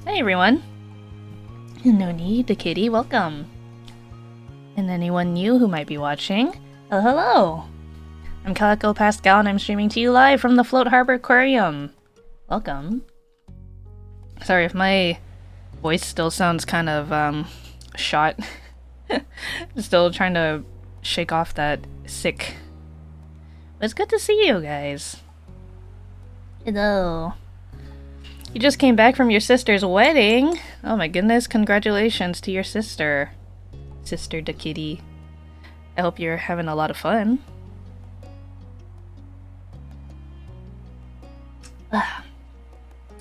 Hey everyone! No need to kitty, welcome! And anyone new who might be watching, hello! I'm Calico Pascal and I'm streaming to you live from the Float Harbor Aquarium. Welcome. Sorry if my voice still sounds kind of, shot. Still trying to shake off that sick. But it's good to see you guys. Hello. You just came back from your sister's wedding. Oh my goodness, congratulations to your sister. Sister da kitty. I hope you're having a lot of fun.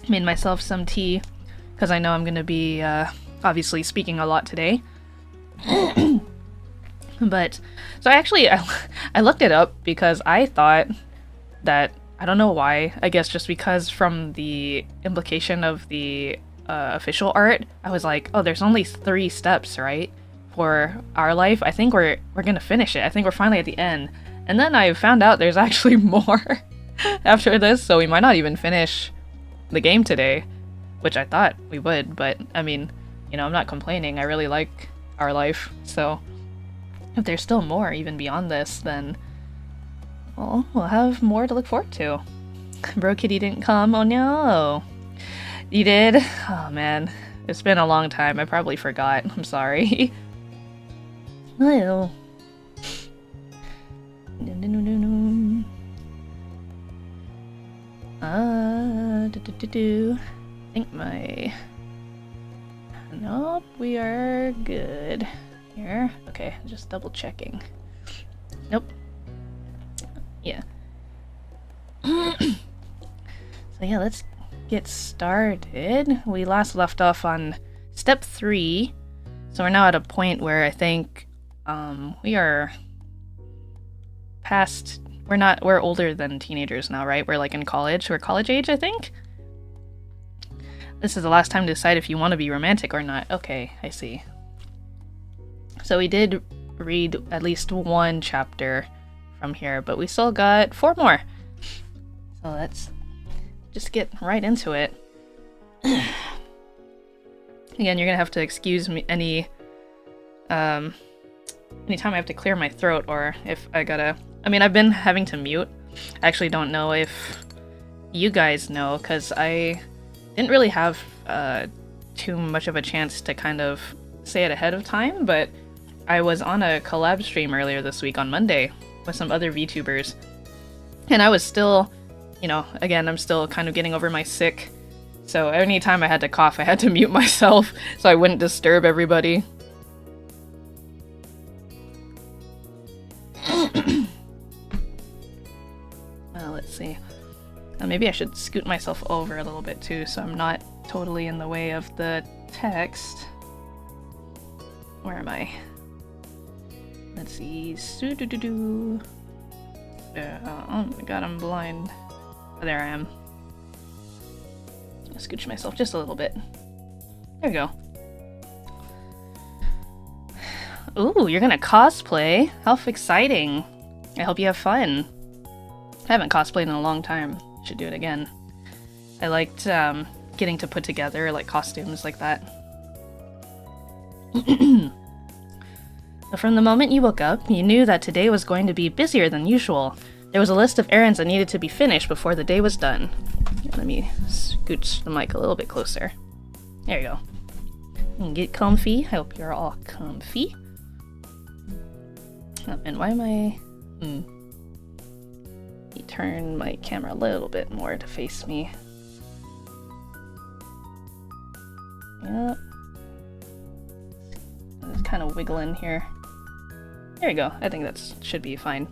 Made myself some tea, because I know I'm going to be, obviously speaking a lot today. But, so I looked it up because I thought that, I don't know why, I guess just because from the implication of the official art, I was like, oh, there's only 3 steps, right? For our life. I think we're gonna finish it. I think we're finally at the end. And then I found out there's actually more after this, so we might not even finish the game today, which I thought we would, but I mean, you know, I'm not complaining. I really like our life, so if there's still more even beyond this, then well, we'll have more to look forward to. Bro Kitty didn't come. Oh no. You did? Oh man. It's been a long time. I probably forgot. I'm sorry. Hello. I think my... Nope, we are good. Here. Okay, just double checking. Nope. Yeah. So yeah, let's get started. We last left off on step 3, so we're now at a point where I think we are past. We're older than teenagers now, right? We're like in college. We're college age, I think. This is the last time to decide if you want to be romantic or not. Okay, I see. So we did read at least 1 chapter from here, but we still got 4 more. So let's just get right into it. Again, you're gonna have to excuse me anytime I have to clear my throat, or if I gotta... I mean, I've been having to mute. I actually don't know if you guys know, because I didn't really have too much of a chance to kind of say it ahead of time, but I was on a collab stream earlier this week on Monday with some other VTubers, and I was still, you know, again, I'm still kind of getting over my sick, so anytime I had to cough, I had to mute myself so I wouldn't disturb everybody. Well, let's see. Maybe I should scoot myself over a little bit too, so I'm not totally in the way of the text. Where am I? Let's see. Oh my god, I'm blind. Oh, there I am. I'll scooch myself just a little bit. There we go. Ooh, you're gonna cosplay? How exciting. I hope you have fun. I haven't cosplayed in a long time. Should do it again. I liked getting to put together like costumes like that. From the moment you woke up, you knew that today was going to be busier than usual. There was a list of errands that needed to be finished before the day was done. Let me scooch the mic a little bit closer. There you go. And get comfy. I hope you're all comfy. And why am I... Let me turn my camera a little bit more to face me. Yep. It's kind of wiggling here. There you go. I think that should be fine.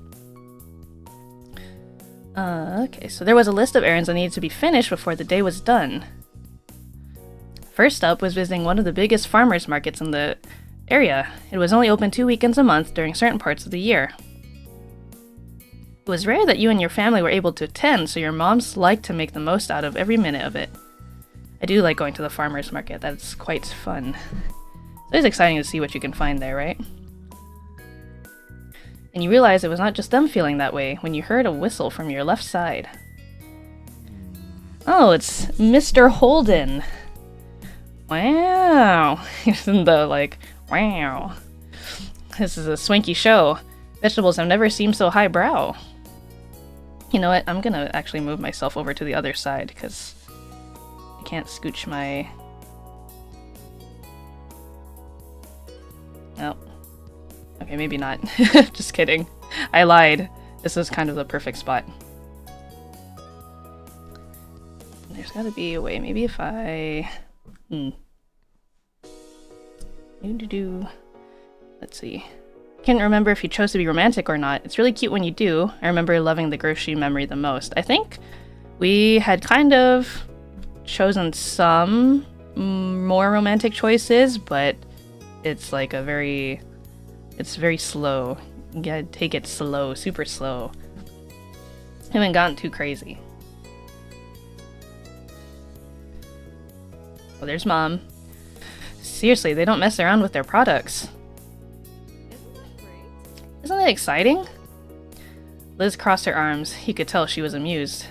Okay, so there was a list of errands that needed to be finished before the day was done. First up was visiting one of the biggest farmers markets in the area. It was only open 2 weekends a month during certain parts of the year. It was rare that you and your family were able to attend, so your moms liked to make the most out of every minute of it. I do like going to the farmers market. That's quite fun. It's exciting to see what you can find there, right? And you realized it was not just them feeling that way when you heard a whistle from your left side. Oh, it's Mr. Holden. Wow. Isn't the like, wow. This is a swanky show. Vegetables have never seemed so highbrow. You know what? I'm gonna actually move myself over to the other side because I can't scooch my... Oh. Okay, maybe not. Just kidding. I lied. This is kind of the perfect spot. There's gotta be a way. Maybe if I... Let's see. I can't remember if you chose to be romantic or not. It's really cute when you do. I remember loving the grocery memory the most. I think we had kind of chosen some more romantic choices, but it's like a very... It's very slow. You gotta take it slow, super slow. Haven't gotten too crazy. Oh, there's Mom. Seriously, they don't mess around with their products. Isn't that great? Isn't it exciting? Liz crossed her arms. He could tell she was amused.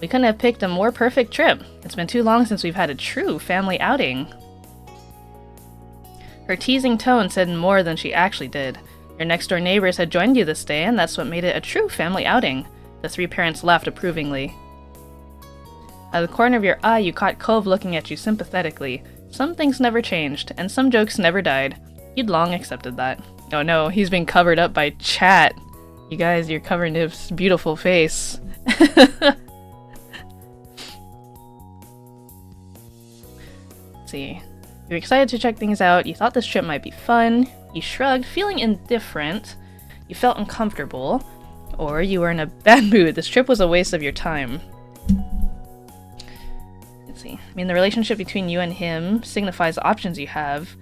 We couldn't have picked a more perfect trip. It's been too long since we've had a true family outing. Her teasing tone said more than she actually did. Your next-door neighbors had joined you this day, and that's what made it a true family outing. The three parents laughed approvingly. Out of the corner of your eye, you caught Cove looking at you sympathetically. Some things never changed, and some jokes never died. You'd long accepted that. Oh no, he's being covered up by chat. You guys, you're covering his beautiful face. Let's see. You were excited to check things out, you thought this trip might be fun, you shrugged, feeling indifferent, you felt uncomfortable, or you were in a bad mood. This trip was a waste of your time. Let's see. I mean, the relationship between you and him signifies the options you have.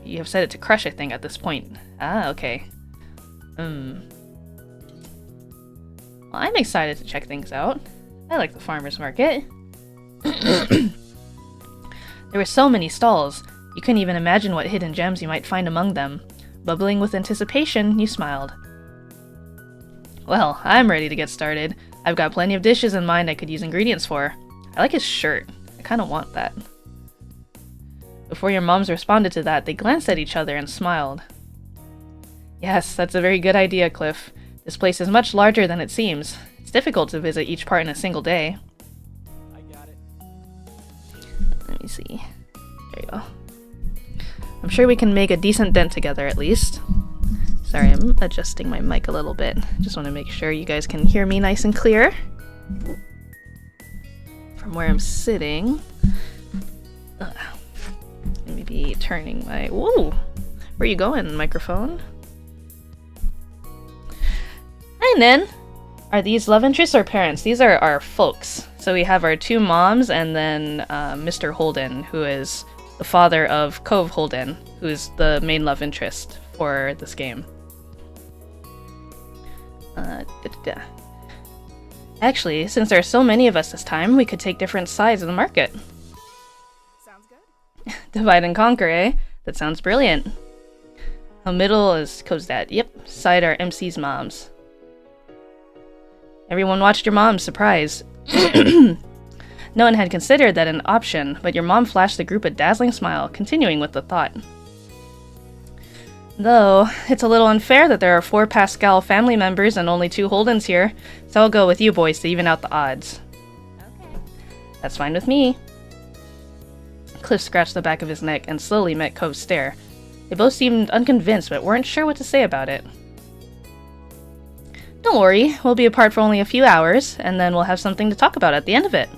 You have set it to crush, I think, at this point. Ah, okay. Well, I'm excited to check things out. I like the farmer's market. There were so many stalls. You couldn't even imagine what hidden gems you might find among them. Bubbling with anticipation, you smiled. Well, I'm ready to get started. I've got plenty of dishes in mind I could use ingredients for. I like his shirt. I kind of want that. Before your moms responded to that, they glanced at each other and smiled. Yes, that's a very good idea, Cliff. This place is much larger than it seems. It's difficult to visit each part in a single day. I got it. Let me see. There you go. I'm sure we can make a decent dent together at least. Sorry, I'm adjusting my mic a little bit. Just want to make sure you guys can hear me nice and clear. From where I'm sitting. Maybe turning my... Whoa! Where are you going, microphone? Hi, Nen! Are these love interests or parents? These are our folks. So we have our two moms and then Mr. Holden, who is the father of Cove Holden, who is the main love interest for this game. Actually, since there are so many of us this time, we could take different sides of the market. Sounds good. Divide and conquer, eh? That sounds brilliant. The middle is Cove's dad. Yep, side are MC's moms. Everyone watched your mom's surprise. No one had considered that an option, but your mom flashed the group a dazzling smile, continuing with the thought. Though, it's a little unfair that there are 4 Pascal family members and only 2 Holdens here, so I'll go with you boys to even out the odds. Okay. That's fine with me. Cliff scratched the back of his neck and slowly met Cove's stare. They both seemed unconvinced but weren't sure what to say about it. Don't worry, we'll be apart for only a few hours, and then we'll have something to talk about at the end of it.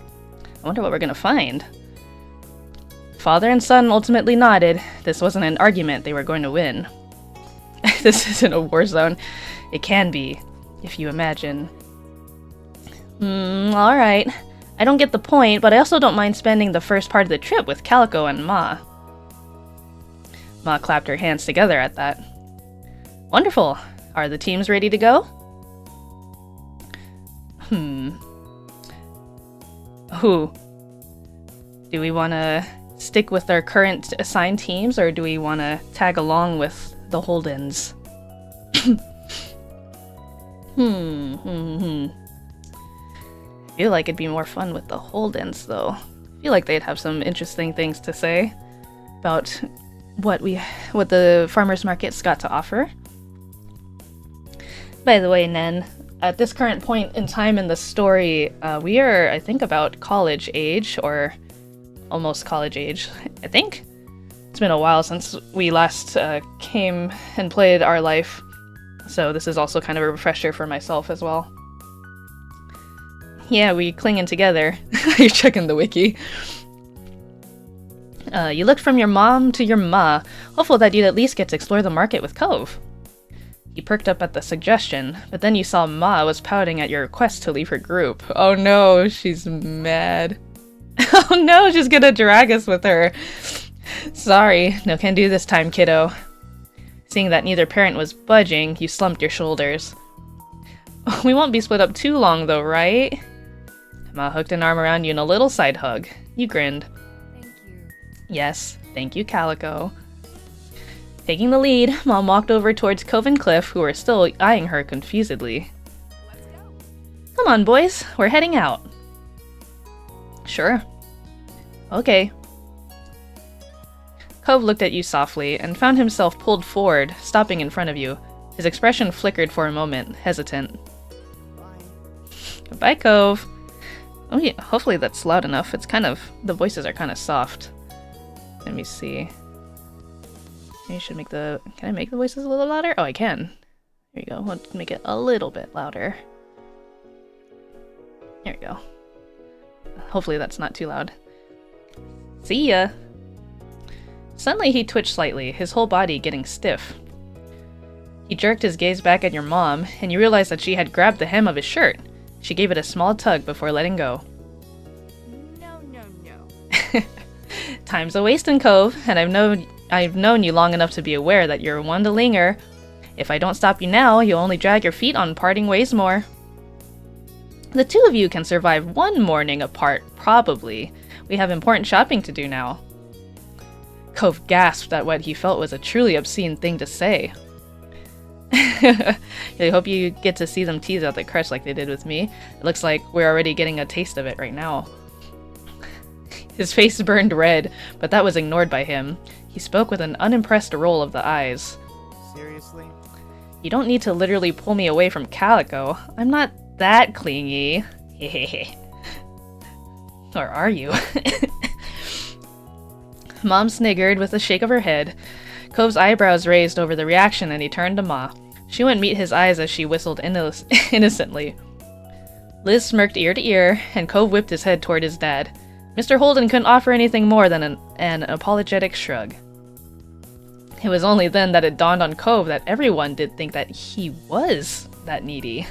I wonder what we're gonna find. Father and son ultimately nodded. This wasn't an argument they were going to win. This isn't a war zone. It can be, if you imagine. Alright. I don't get the point, but I also don't mind spending the first part of the trip with Calico and Ma. Ma clapped her hands together at that. Wonderful. Are the teams ready to go? Who? Do we want to stick with our current assigned teams, or do we want to tag along with the Holdens? Feel feel like it'd be more fun with the Holdens, though. I feel like they'd have some interesting things to say about what the farmers market's got to offer. By the way, Nen, at this current point in time in the story, we are, I think, about college age, or almost college age, I think. It's been a while since we last came and played our life, so this is also kind of a refresher for myself as well. Yeah, we clinging together. You're checking the wiki. You looked from your mom to your ma, hopeful that you'd at least get to explore the market with Cove. You perked up at the suggestion, but then you saw Ma was pouting at your request to leave her group. Oh no, she's mad. Oh no, she's gonna drag us with her. Sorry, no can do this time, kiddo. Seeing that neither parent was budging, you slumped your shoulders. We won't be split up too long though, right? Ma hooked an arm around you in a little side hug. You grinned. Thank you. Yes, thank you, Calico. Taking the lead, Mom walked over towards Cove and Cliff, who were still eyeing her confusedly. Let's go. Come on, boys, we're heading out. Sure. Okay. Cove looked at you softly and found himself pulled forward, stopping in front of you. His expression flickered for a moment, hesitant. Bye. Goodbye, Cove. Oh yeah, hopefully that's loud enough. The voices are kind of soft. Let me see. Maybe I should make can I make the voices a little louder? Oh, I can. There you go. I'll make it a little bit louder. There we go. Hopefully that's not too loud. See ya! Suddenly he twitched slightly, his whole body getting stiff. He jerked his gaze back at your mom, and you realized that she had grabbed the hem of his shirt. She gave it a small tug before letting go. No, no, no. Time's a wasting, Cove, and I've known you long enough to be aware that you're one to linger. If I don't stop you now, you'll only drag your feet on parting ways more. The two of you can survive one morning apart, probably. We have important shopping to do now. Cove gasped at what he felt was a truly obscene thing to say. I hope you get to see them tease out the crush like they did with me. It looks like we're already getting a taste of it right now. His face burned red, but that was ignored by him. He spoke with an unimpressed roll of the eyes. Seriously? You don't need to literally pull me away from Calico. I'm not that clingy. Hehehe. Or are you? Mom sniggered with a shake of her head. Cove's eyebrows raised over the reaction and he turned to Ma. She wouldn't meet his eyes as she whistled innocently. Liz smirked ear to ear, and Cove whipped his head toward his dad. Mr. Holden couldn't offer anything more than an apologetic shrug. It was only then that it dawned on Cove that everyone did think that he was that needy.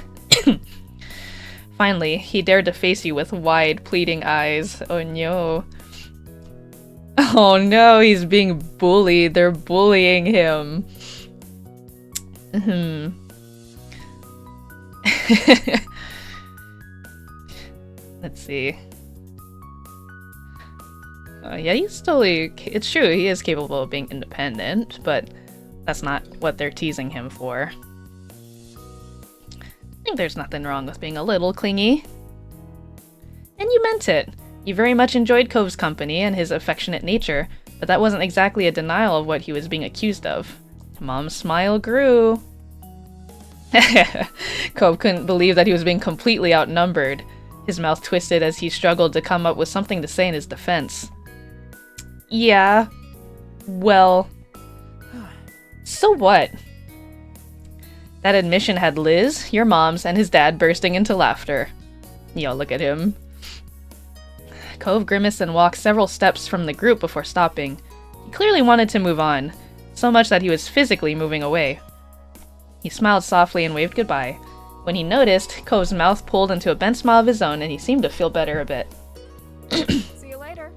Finally, he dared to face you with wide, pleading eyes. Oh no. Oh no, he's being bullied. They're bullying him. Let's see. Yeah, it's true, he is capable of being independent, but that's not what they're teasing him for. I think there's nothing wrong with being a little clingy. And you meant it. You very much enjoyed Cove's company and his affectionate nature, but that wasn't exactly a denial of what he was being accused of. Mom's smile grew. Cove couldn't believe that he was being completely outnumbered. His mouth twisted as he struggled to come up with something to say in his defense. Yeah. Well. So what? That admission had Liz, your mom's, and his dad bursting into laughter. Yo, look at him. Cove grimaced and walked several steps from the group before stopping. He clearly wanted to move on, so much that he was physically moving away. He smiled softly and waved goodbye. When he noticed, Cove's mouth pulled into a bent smile of his own and he seemed to feel better a bit. See you later.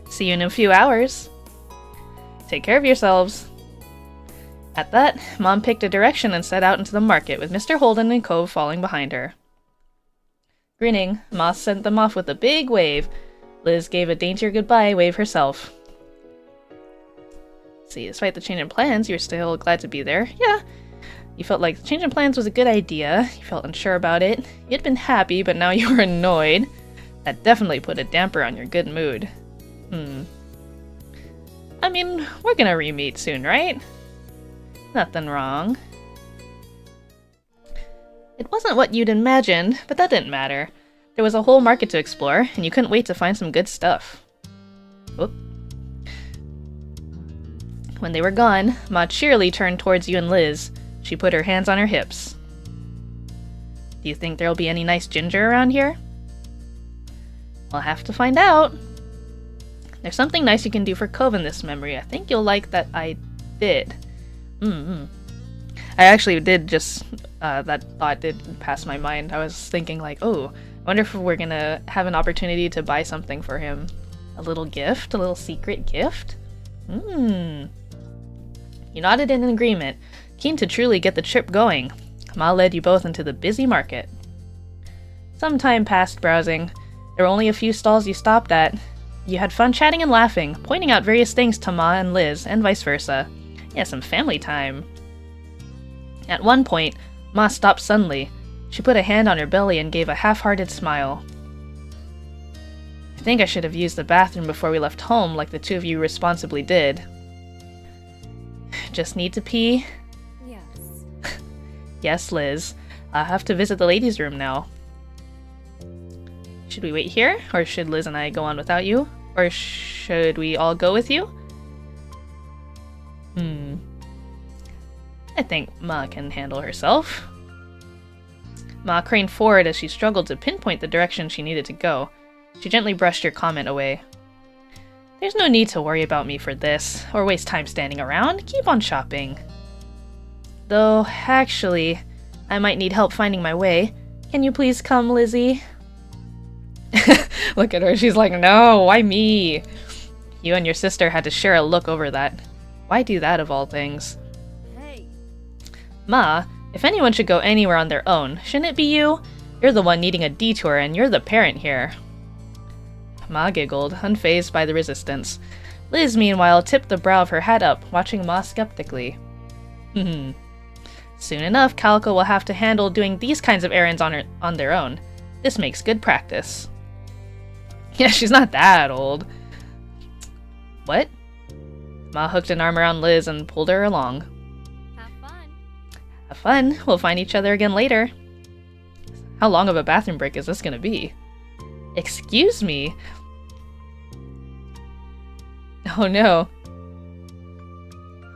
See you in a few hours. Take care of yourselves. At that, Mom picked a direction and set out into the market with Mr. Holden and Cove falling behind her. Grinning, Ma sent them off with a big wave. Liz gave a daintier goodbye wave herself. See, despite the change in plans, you're still glad to be there. Yeah. You felt like the change in plans was a good idea. You felt unsure about it. You'd been happy, but now you were annoyed. That definitely put a damper on your good mood. I mean, we're gonna re-meet soon, right? Nothing wrong. It wasn't what you'd imagined, but that didn't matter. There was a whole market to explore, and you couldn't wait to find some good stuff. Whoop. When they were gone, Ma cheerily turned towards you and Liz. She put her hands on her hips. Do you think there'll be any nice ginger around here? We'll have to find out. There's something nice you can do for Coven this memory. I think you'll like that I did. I actually did just, that thought did pass my mind. I was thinking like, oh, I wonder if we're gonna have an opportunity to buy something for him. A little gift? A little secret gift? You nodded in agreement, keen to truly get the trip going. Ma led you both into the busy market. Some time passed browsing. There were only a few stalls you stopped at. You had fun chatting and laughing, pointing out various things to Ma and Liz, and vice versa. Yeah, some family time. At one point, Ma stopped suddenly. She put a hand on her belly and gave a half-hearted smile. I think I should have used the bathroom before we left home, like the two of you responsibly did. Just need to pee? Yes. Yes, Liz. I'll have to visit the ladies' room now. Should we wait here? Or should Liz and I go on without you? Or should we all go with you? I think Ma can handle herself. Ma craned forward as she struggled to pinpoint the direction she needed to go. She gently brushed your comment away. There's no need to worry about me for this, or waste time standing around. Keep on shopping. Though, actually, I might need help finding my way. Can you please come, Lizzie? Look at her, she's like, no, why me? You and your sister had to share a look over that. Why do that of all things? Hey. Ma, if anyone should go anywhere on their own, shouldn't it be you? You're the one needing a detour and you're the parent here. Ma giggled, unfazed by the resistance. Liz, meanwhile, tipped the brow of her hat up, watching Ma skeptically. Soon enough, Calico will have to handle doing these kinds of errands on their own. This makes good practice. Yeah, she's not that old. What? Ma hooked an arm around Liz and pulled her along. Have fun. Have fun. We'll find each other again later. How long of a bathroom break is this gonna be? Excuse me? Oh no.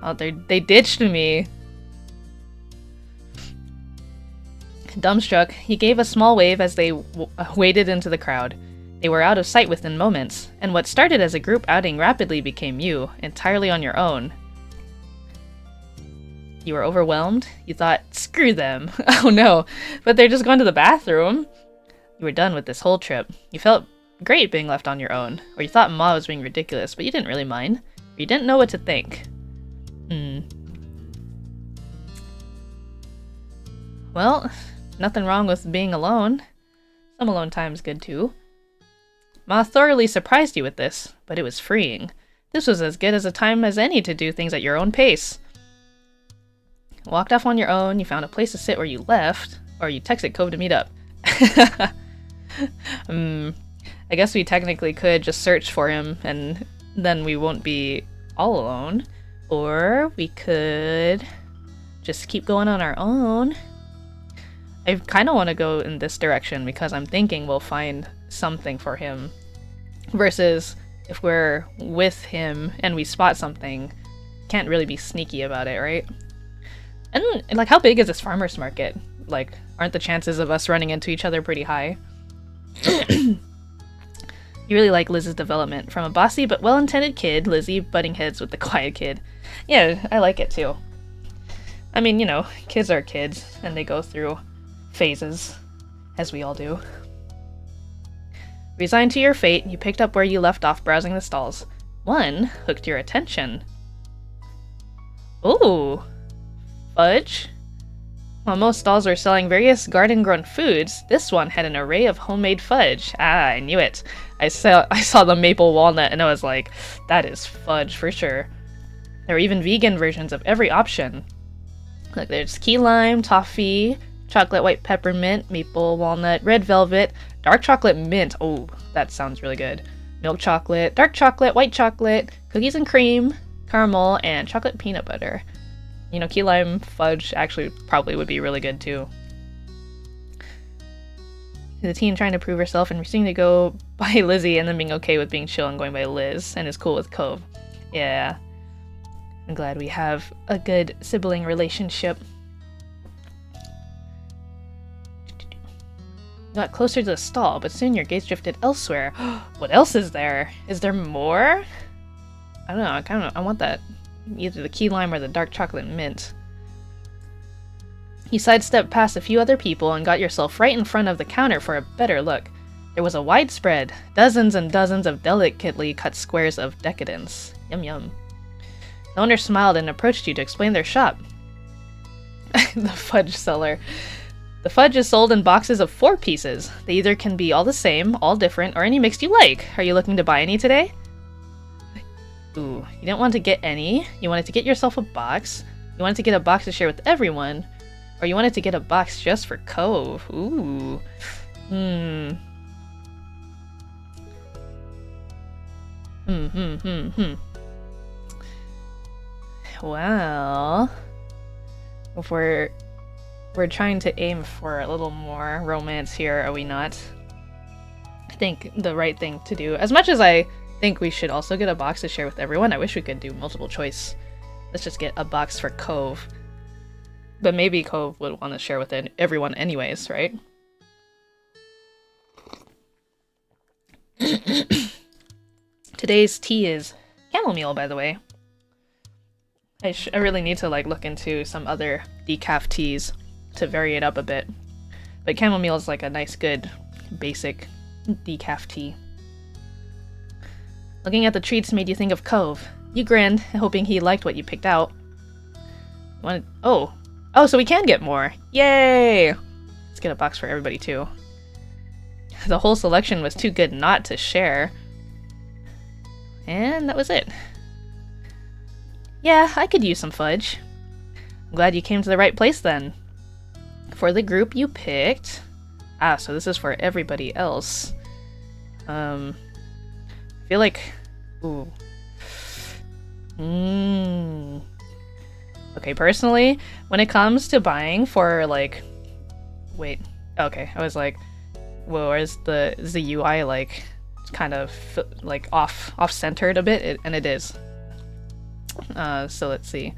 Oh, they ditched me. Dumbstruck, he gave a small wave as they waded into the crowd. They were out of sight within moments, and what started as a group outing rapidly became you, entirely on your own. You were overwhelmed? You thought, screw them. Oh no, but they're just going to the bathroom. You were done with this whole trip. You felt great being left on your own, or you thought Ma was being ridiculous, but you didn't really mind. Or you didn't know what to think. Well, nothing wrong with being alone. Some alone time's good too. Ma thoroughly surprised you with this, but it was freeing. This was as good as a time as any to do things at your own pace. Walked off on your own, you found a place to sit where you left, or you texted Cove to meet up. I guess we technically could just search for him, and then we won't be all alone. Or we could just keep going on our own. I kind of want to go in this direction because I'm thinking we'll find something for him. Versus if we're with him and we spot something, can't really be sneaky about it, right? And like, how big is this farmer's market? Like, aren't the chances of us running into each other pretty high? You really like Liz's development. From a bossy but well-intended kid, Lizzie butting heads with the quiet kid. Yeah, I like it too. I mean, you know, kids are kids, and they go through phases, as we all do. Resigned to your fate, you picked up where you left off browsing the stalls. One hooked your attention. Ooh, fudge? While most stalls were selling various garden-grown foods, this one had an array of homemade fudge. Ah, I knew it. I saw the maple walnut and I was like, that is fudge for sure. There were even vegan versions of every option. Like there's key lime, toffee, chocolate white peppermint, maple walnut, red velvet, dark chocolate mint. Oh, that sounds really good. Milk chocolate, dark chocolate, white chocolate, cookies and cream, caramel, and chocolate peanut butter. You know, key lime fudge actually probably would be really good too. The teen trying to prove herself and refusing to go by Lizzie and then being okay with being chill and going by Liz and is cool with Cove. Yeah. I'm glad we have a good sibling relationship. You got closer to the stall, but soon your gaze drifted elsewhere. What else is there? Is there more? I don't know, I want that. Either the key lime or the dark chocolate mint. You sidestepped past a few other people and got yourself right in front of the counter for a better look. There was a wide spread, dozens and dozens of delicately cut squares of decadence. Yum yum. The owner smiled and approached you to explain their shop. The fudge seller. The fudge is sold in boxes of 4 pieces. They either can be all the same, all different, or any mix you like. Are you looking to buy any today? Ooh, you didn't want to get any. You wanted to get yourself a box. You wanted to get a box to share with everyone. Or you wanted to get a box just for Cove. Ooh. Well, if we're trying to aim for a little more romance here, are we not? I think the right thing to do, as much as I think we should also get a box to share with everyone, I wish we could do multiple choice. Let's just get a box for Cove. But maybe Cove would want to share with everyone anyways, right? Today's tea is chamomile, by the way. I really need to like look into some other decaf teas to vary it up a bit. But chamomile is like a nice, good, basic decaf tea. Looking at the treats made you think of Cove. You grinned, hoping he liked what you picked out. Oh, so we can get more. Yay! Let's get a box for everybody too. The whole selection was too good not to share. And that was it. Yeah, I could use some fudge. I'm glad you came to the right place then. For the group you picked... Ah, so this is for everybody else. I feel like... Ooh. Okay, personally, when it comes to buying for, like... Wait. Okay, I was like... Whoa, is the UI, like, kind of, like, off-centered a bit? And it is. So let's see.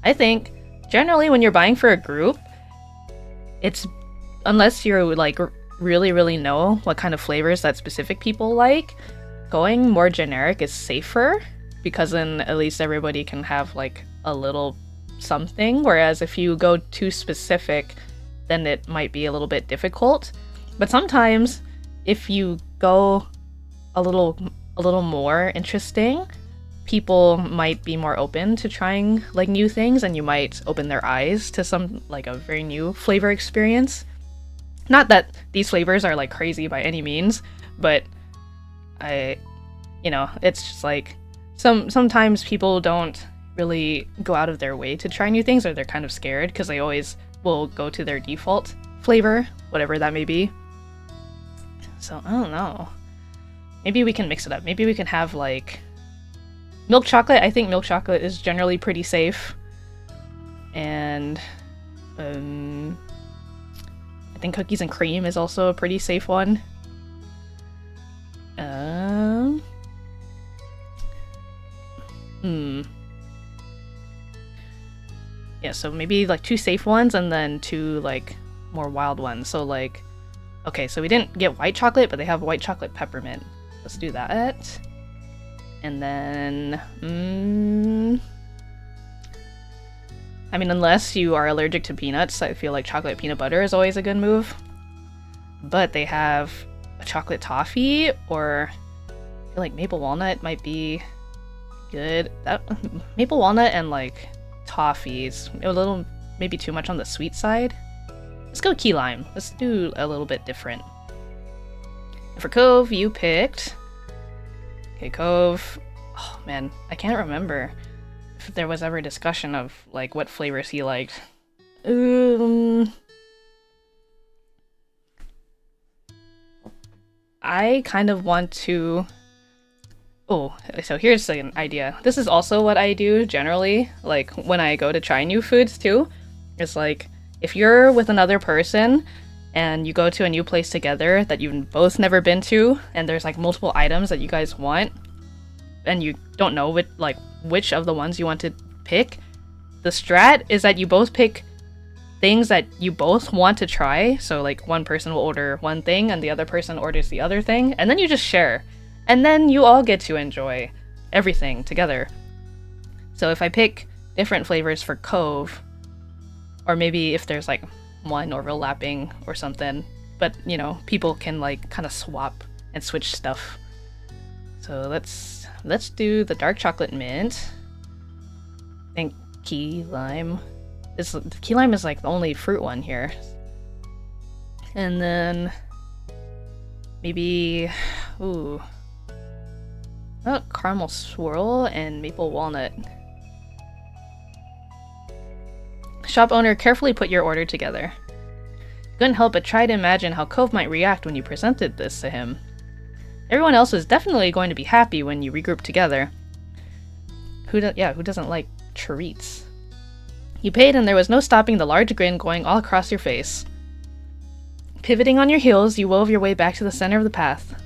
I think, generally, when you're buying for a group, it's... Unless you're, like, really, really know what kind of flavors that specific people like, going more generic is safer, because then at least everybody can have, like, a little something, whereas if you go too specific, then it might be a little bit difficult. But sometimes, if you go a little more interesting, people might be more open to trying, like, new things, and you might open their eyes to some, like, a very new flavor experience. Not that these flavors are, like, crazy by any means, but it's just, like, sometimes people don't really go out of their way to try new things, or they're kind of scared, because they always will go to their default flavor, whatever that may be. So, I don't know. Maybe we can mix it up. Maybe we can have, like, milk chocolate. I think milk chocolate is generally pretty safe. And, I think cookies and cream is also a pretty safe one. Yeah, so maybe, like, 2 safe ones and then 2, like, more wild ones. So, like, okay, so we didn't get white chocolate, but they have white chocolate peppermint. Let's do that. And then, I mean, unless you are allergic to peanuts, I feel like chocolate peanut butter is always a good move. But they have a chocolate toffee, or I feel like maple walnut might be good. Maple walnut and, like, toffees, a little, maybe too much on the sweet side. Let's go key lime. Let's do a little bit different. And for Cove, you picked... Okay, Cove... Oh, man, I can't remember if there was ever a discussion of, like, what flavors he liked. I kind of want to... Oh, so here's an idea. This is also what I do generally, like when I go to try new foods too. It's like, if you're with another person and you go to a new place together that you've both never been to, and there's like multiple items that you guys want, and you don't know which of the ones you want to pick, the strat is that you both pick things that you both want to try. So like one person will order one thing and the other person orders the other thing, and then you just share. And then you all get to enjoy everything together. So if I pick different flavors for Cove, or maybe if there's like one overlapping or something, but you know, people can like kind of swap and switch stuff. So let's do the dark chocolate mint. I think key lime. Key lime is like the only fruit one here. And then maybe, ooh, caramel swirl and maple walnut. Shop owner, carefully put your order together. Couldn't help but try to imagine how Cove might react when you presented this to him. Everyone else was definitely going to be happy when you regroup together. Who doesn't like treats? You paid and there was no stopping the large grin going all across your face. Pivoting on your heels, you wove your way back to the center of the path.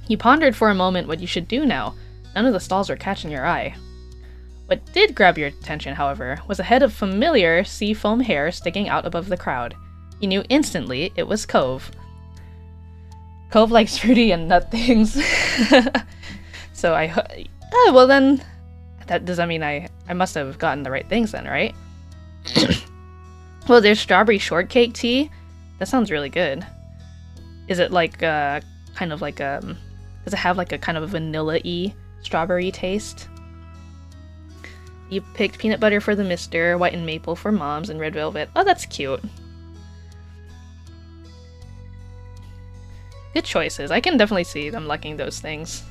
You pondered for a moment what you should do now. None of the stalls were catching your eye. What did grab your attention, however, was a head of familiar sea foam hair sticking out above the crowd. You knew instantly it was Cove. Cove likes fruity and nut things. So well then, does that mean I must have gotten the right things then, right? Well, there's strawberry shortcake tea. That sounds really good. Is it like kind of like does it have like a kind of a vanilla-y strawberry taste? You picked peanut butter for the mister, white and maple for moms, and red velvet. Oh, that's cute. Good choices. I can definitely see them liking those things.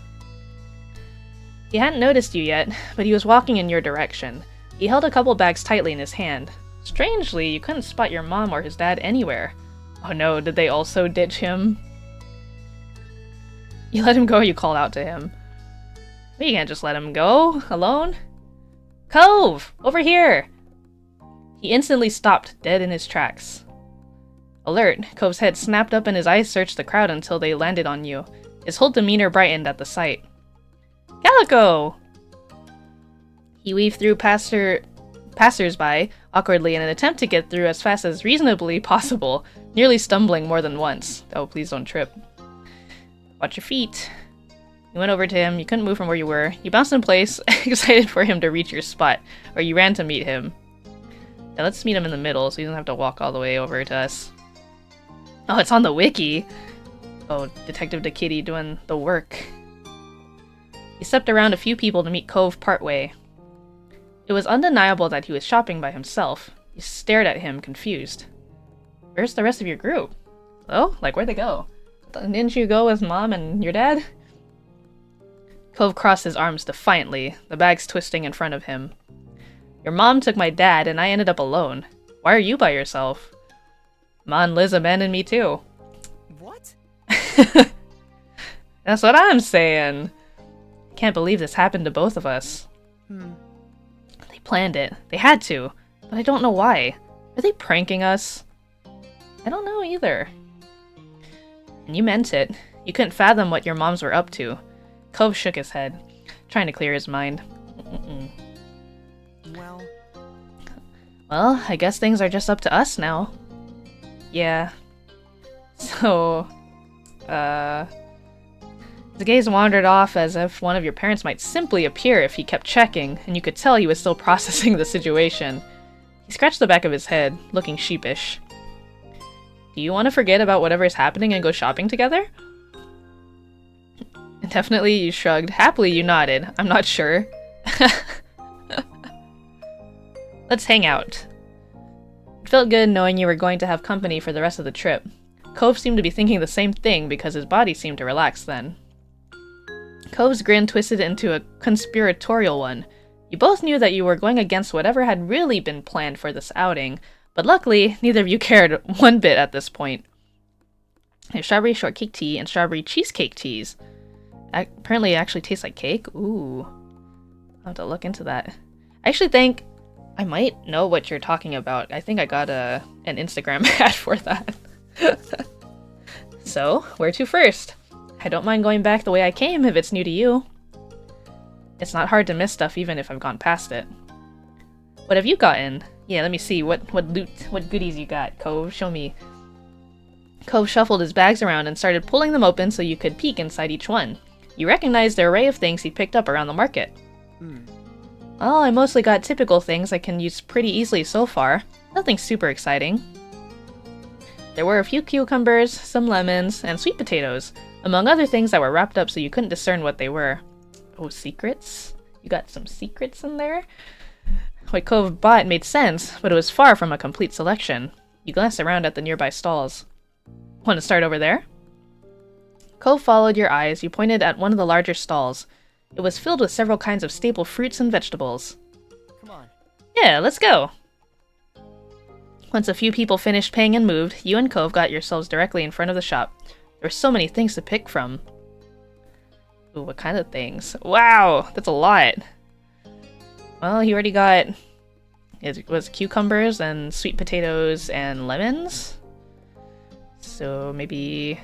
He hadn't noticed you yet, but he was walking in your direction. He held a couple bags tightly in his hand. Strangely, you couldn't spot your mom or his dad anywhere. Oh no, did they also ditch him? You let him go or you called out to him? But you can't just let him go, alone. Cove! Over here! He instantly stopped, dead in his tracks. Alert, Cove's head snapped up and his eyes searched the crowd until they landed on you. His whole demeanor brightened at the sight. Calico! He weaved through passers-by awkwardly in an attempt to get through as fast as reasonably possible, nearly stumbling more than once. Oh, please don't trip. Watch your feet. You went over to him, you couldn't move from where you were. You bounced in place, excited for him to reach your spot, or you ran to meet him. Now let's meet him in the middle so he doesn't have to walk all the way over to us. Oh, it's on the wiki! Oh, Detective DeKitty doing the work. He stepped around a few people to meet Cove partway. It was undeniable that he was shopping by himself. You stared at him, confused. Where's the rest of your group? Oh, like where'd they go? Didn't you go with Mom and your dad? Cove crossed his arms defiantly, the bags twisting in front of him. Your mom took my dad and I ended up alone. Why are you by yourself? Ma and Liz abandoned me too. What? That's what I'm saying. Can't believe this happened to both of us. They planned it. They had to. But I don't know why. Are they pranking us? I don't know either. And you meant it. You couldn't fathom what your moms were up to. Cove shook his head, trying to clear his mind. Well, I guess things are just up to us now. Yeah. So, the gaze wandered off as if one of your parents might simply appear if he kept checking, and you could tell he was still processing the situation. He scratched the back of his head, looking sheepish. Do you want to forget about whatever is happening and go shopping together? Definitely, you shrugged. Happily, you nodded. I'm not sure. Let's hang out. It felt good knowing you were going to have company for the rest of the trip. Cove seemed to be thinking the same thing because his body seemed to relax then. Cove's grin twisted into a conspiratorial one. You both knew that you were going against whatever had really been planned for this outing, but luckily, neither of you cared one bit at this point. There's strawberry shortcake tea and strawberry cheesecake teas. Apparently it actually tastes like cake. Ooh. I'll have to look into that. I actually think I might know what you're talking about. I think I got an Instagram ad for that. So, where to first? I don't mind going back the way I came if it's new to you. It's not hard to miss stuff even if I've gone past it. What have you gotten? Yeah, let me see. What loot, what goodies you got, Cove? Show me. Cove shuffled his bags around and started pulling them open so you could peek inside each one. You recognized the array of things he picked up around the market. Oh, I mostly got typical things I can use pretty easily so far. Nothing super exciting. There were a few cucumbers, some lemons, and sweet potatoes, among other things that were wrapped up so you couldn't discern what they were. Oh, secrets? You got some secrets in there? What Cove bought made sense, but it was far from a complete selection. You glanced around at the nearby stalls. Want to start over there? Cove followed your eyes. You pointed at one of the larger stalls. It was filled with several kinds of staple fruits and vegetables. Come on. Yeah, let's go! Once a few people finished paying and moved, you and Cove got yourselves directly in front of the shop. There were so many things to pick from. Ooh, what kind of things? Wow, that's a lot! Well, he already got... It was cucumbers and sweet potatoes and lemons? So maybe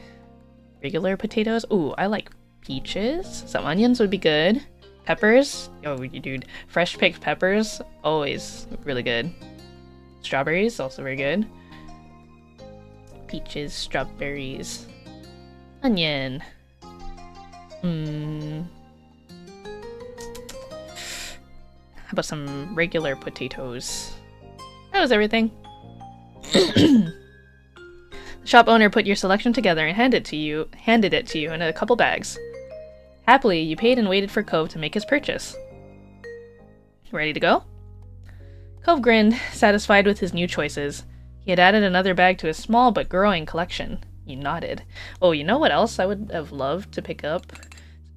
regular potatoes? Ooh, I like peaches. Some onions would be good. Peppers? Oh, dude. Fresh picked peppers? Always really good. Strawberries? Also very good. Peaches, strawberries. Onion. How about some regular potatoes? That was everything. The shop owner put your selection together and handed it to you in a couple bags. Happily, you paid and waited for Cove to make his purchase. Ready to go? Cove grinned, satisfied with his new choices. He had added another bag to his small but growing collection. You nodded. Oh, you know what else I would have loved to pick up?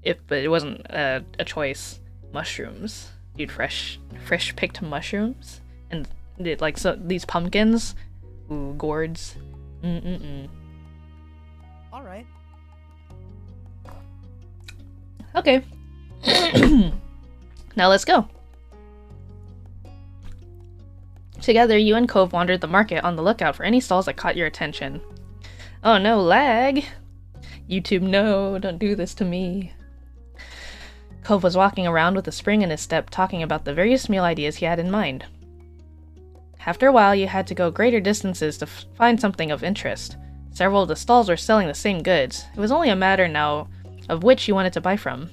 But it wasn't a choice. Mushrooms. Dude, fresh picked mushrooms? And like these pumpkins? Ooh, gourds. All right. Okay. Now let's go. Together, you and Cove wandered the market on the lookout for any stalls that caught your attention. Oh no, lag! YouTube, no, don't do this to me. Cove was walking around with a spring in his step, talking about the various meal ideas he had in mind. After a while, you had to go greater distances to find something of interest. Several of the stalls were selling the same goods. It was only a matter now of which you wanted to buy from.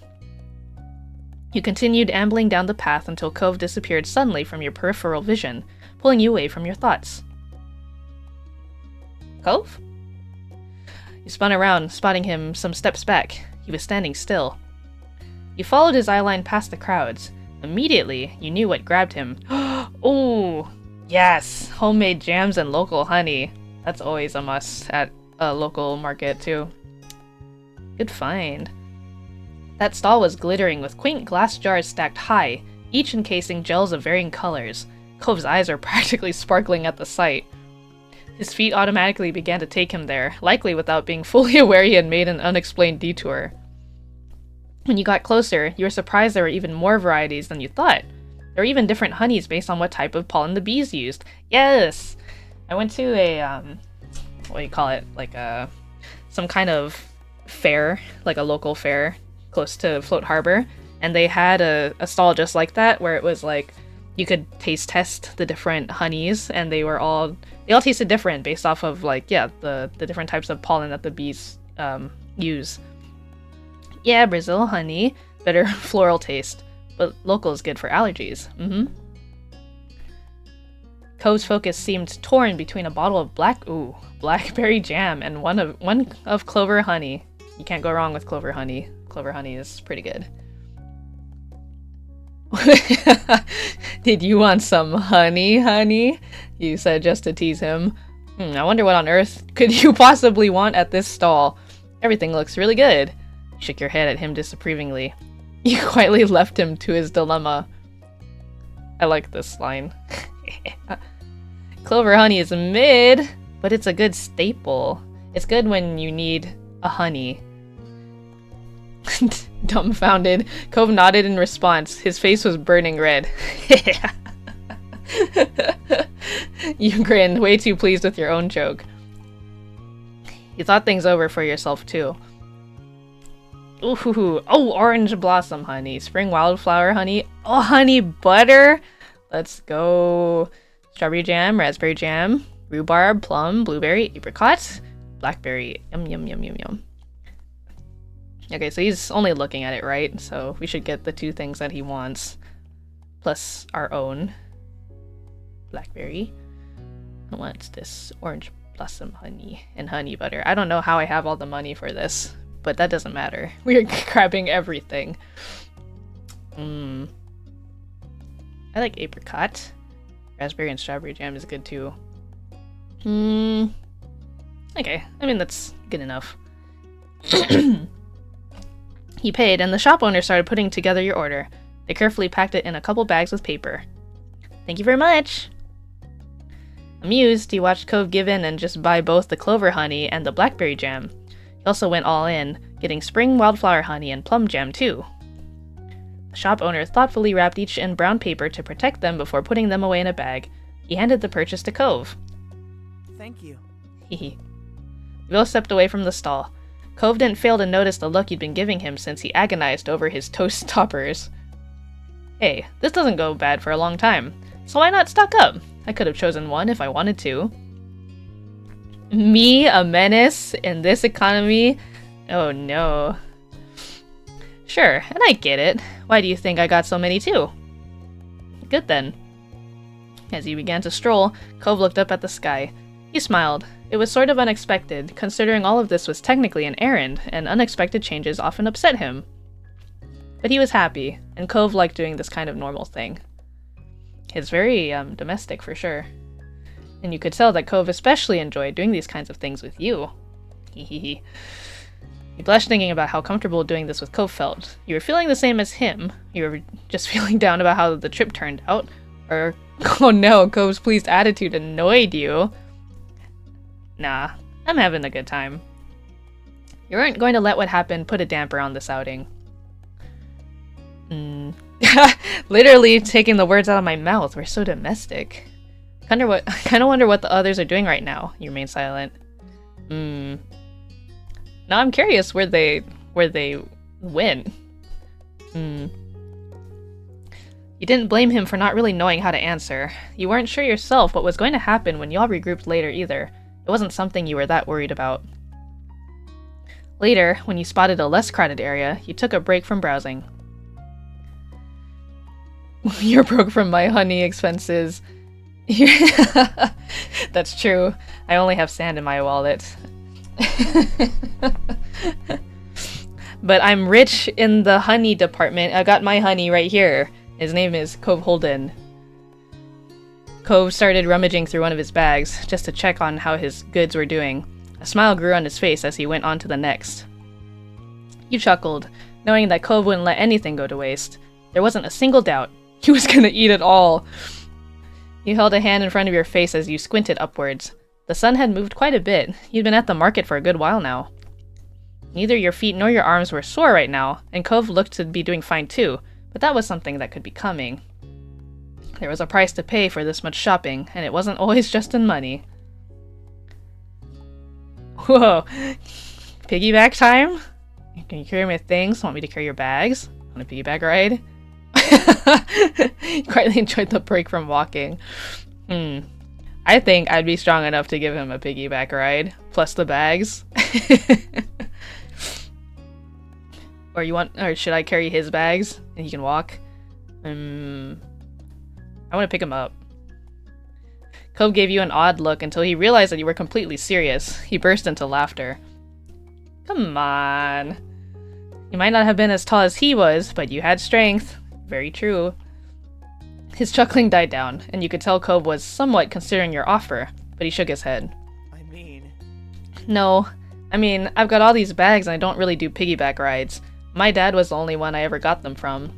You continued ambling down the path until Cove disappeared suddenly from your peripheral vision, pulling you away from your thoughts. Cove? You spun around, spotting him some steps back. He was standing still. You followed his eyeline past the crowds. Immediately, you knew what grabbed him. Oh, yes! Homemade jams and local honey. That's always a must at a local market, too. Good find. That stall was glittering with quaint glass jars stacked high, each encasing gels of varying colors. Cove's eyes were practically sparkling at the sight. His feet automatically began to take him there, likely without being fully aware he had made an unexplained detour. When you got closer, you were surprised there were even more varieties than you thought. There were even different honeys based on what type of pollen the bees used. Yes! I went to a, what do you call it? Like some kind of fair, like a local fair close to Float Harbor, and they had a stall just like that where it was like you could taste test the different honeys, and they all tasted different based off of like, yeah, the different types of pollen that the bees use. Yeah, Brazil honey, better floral taste, but local is good for allergies. Cove's focus seemed torn between a bottle of blackberry jam and one of clover honey. You can't go wrong with clover honey. Clover honey is pretty good. Did you want some honey? You said just to tease him. I wonder what on earth could you possibly want at this stall? Everything looks really good. You shook your head at him disapprovingly. You quietly left him to his dilemma. I like this line. Clover honey is mid, but it's a good staple. It's good when you need a honey. Dumbfounded, Cove nodded in response. His face was burning red. You grinned, way too pleased with your own joke. You thought things over for yourself, too. Ooh, oh, orange blossom honey. Spring wildflower honey. Oh, honey butter! Let's go. Strawberry jam, raspberry jam, rhubarb, plum, blueberry, apricot, blackberry. Yum, yum, yum, yum, yum. Okay, so he's only looking at it, right? So we should get the 2 things that he wants. Plus our own. Blackberry. What's this? Orange blossom honey and honey butter. I don't know how I have all the money for this, but that doesn't matter. We're grabbing everything. I like apricot. Raspberry and strawberry jam is good too. Okay, I mean that's good enough. He paid, and the shop owner started putting together your order. They carefully packed it in a couple bags with paper. Thank you very much! Amused, he watched Cove give in and just buy both the clover honey and the blackberry jam. He also went all in, getting spring wildflower honey and plum jam too. The shop owner thoughtfully wrapped each in brown paper to protect them before putting them away in a bag. He handed the purchase to Cove. Thank you. Hehe. Will stepped away from the stall. Cove didn't fail to notice the look you'd been giving him since he agonized over his toast toppers. Hey, this doesn't go bad for a long time, so why not stock up? I could have chosen one if I wanted to. Me, a menace in this economy? Oh no. Sure, and I get it. Why do you think I got so many too? Good then. As he began to stroll, Cove looked up at the sky. He smiled. It was sort of unexpected, considering all of this was technically an errand, and unexpected changes often upset him. But he was happy, and Cove liked doing this kind of normal thing. It's very, domestic for sure. And you could tell that Cove especially enjoyed doing these kinds of things with you. Hehehe. He blushed thinking about how comfortable doing this with Cove felt. You were feeling the same as him. You were just feeling down about how the trip turned out. Or, oh no, Cove's pleased attitude annoyed you. Nah, I'm having a good time. You weren't going to let what happened put a damper on this outing. Literally taking the words out of my mouth. We're so domestic. I kind of wonder what the others are doing right now. You remain silent. Now I'm curious where they went. You didn't blame him for not really knowing how to answer. You weren't sure yourself what was going to happen when y'all regrouped later either. It wasn't something you were that worried about. Later, when you spotted a less crowded area, you took a break from browsing. You're broke from my honey expenses. That's true. I only have sand in my wallet. But I'm rich in the honey department. I got my honey right here. His name is Cove Holden. Cove started rummaging through one of his bags, just to check on how his goods were doing. A smile grew on his face as he went on to the next. You chuckled, knowing that Cove wouldn't let anything go to waste. There wasn't a single doubt. He was gonna eat it all. You held a hand in front of your face as you squinted upwards. The sun had moved quite a bit. You'd been at the market for a good while now. Neither your feet nor your arms were sore right now, and Cove looked to be doing fine too, but that was something that could be coming. There was a price to pay for this much shopping, and it wasn't always just in money. Whoa! Piggyback time? Can you carry my things? Want me to carry your bags? On a piggyback ride? You quietly enjoyed the break from walking. I think I'd be strong enough to give him a piggyback ride, plus the bags. Or should I carry his bags and he can walk? I want to pick him up. Cove gave you an odd look until he realized that you were completely serious. He burst into laughter. Come on. You might not have been as tall as he was, but you had strength. Very true. His chuckling died down, and you could tell Cove was somewhat considering your offer, but he shook his head. No. I've got all these bags and I don't really do piggyback rides. My dad was the only one I ever got them from.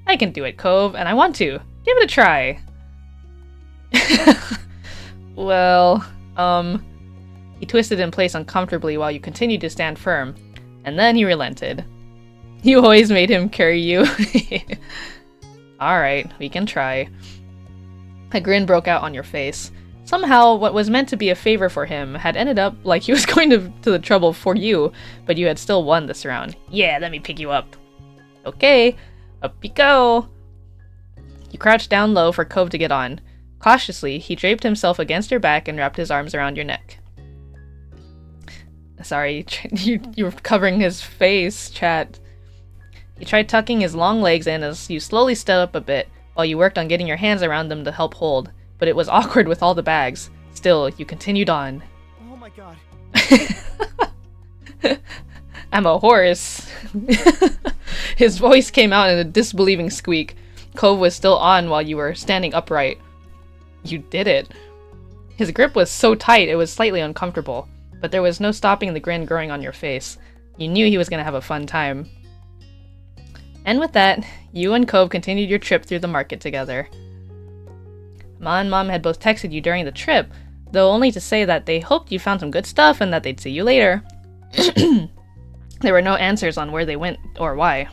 I can do it, Cove, and I want to. Give it a try. Well, He twisted in place uncomfortably while you continued to stand firm, and then he relented. You always made him carry you. Alright, we can try. A grin broke out on your face. Somehow, what was meant to be a favor for him had ended up like he was going to the trouble for you, but you had still won this round. Yeah, let me pick you up. Okay, up you go. You crouched down low for Cove to get on. Cautiously, he draped himself against your back and wrapped his arms around your neck. Sorry, you were covering his face, chat. He tried tucking his long legs in as you slowly stood up a bit, while you worked on getting your hands around them to help hold, but it was awkward with all the bags. Still, you continued on. Oh my god. I'm a horse. His voice came out in a disbelieving squeak. Cove was still on while you were standing upright. You did it. His grip was so tight it was slightly uncomfortable, but there was no stopping the grin growing on your face. You knew he was going to have a fun time. And with that, you and Cove continued your trip through the market together. Ma and Mom had both texted you during the trip, though only to say that they hoped you found some good stuff and that they'd see you later. There were no answers on where they went or why.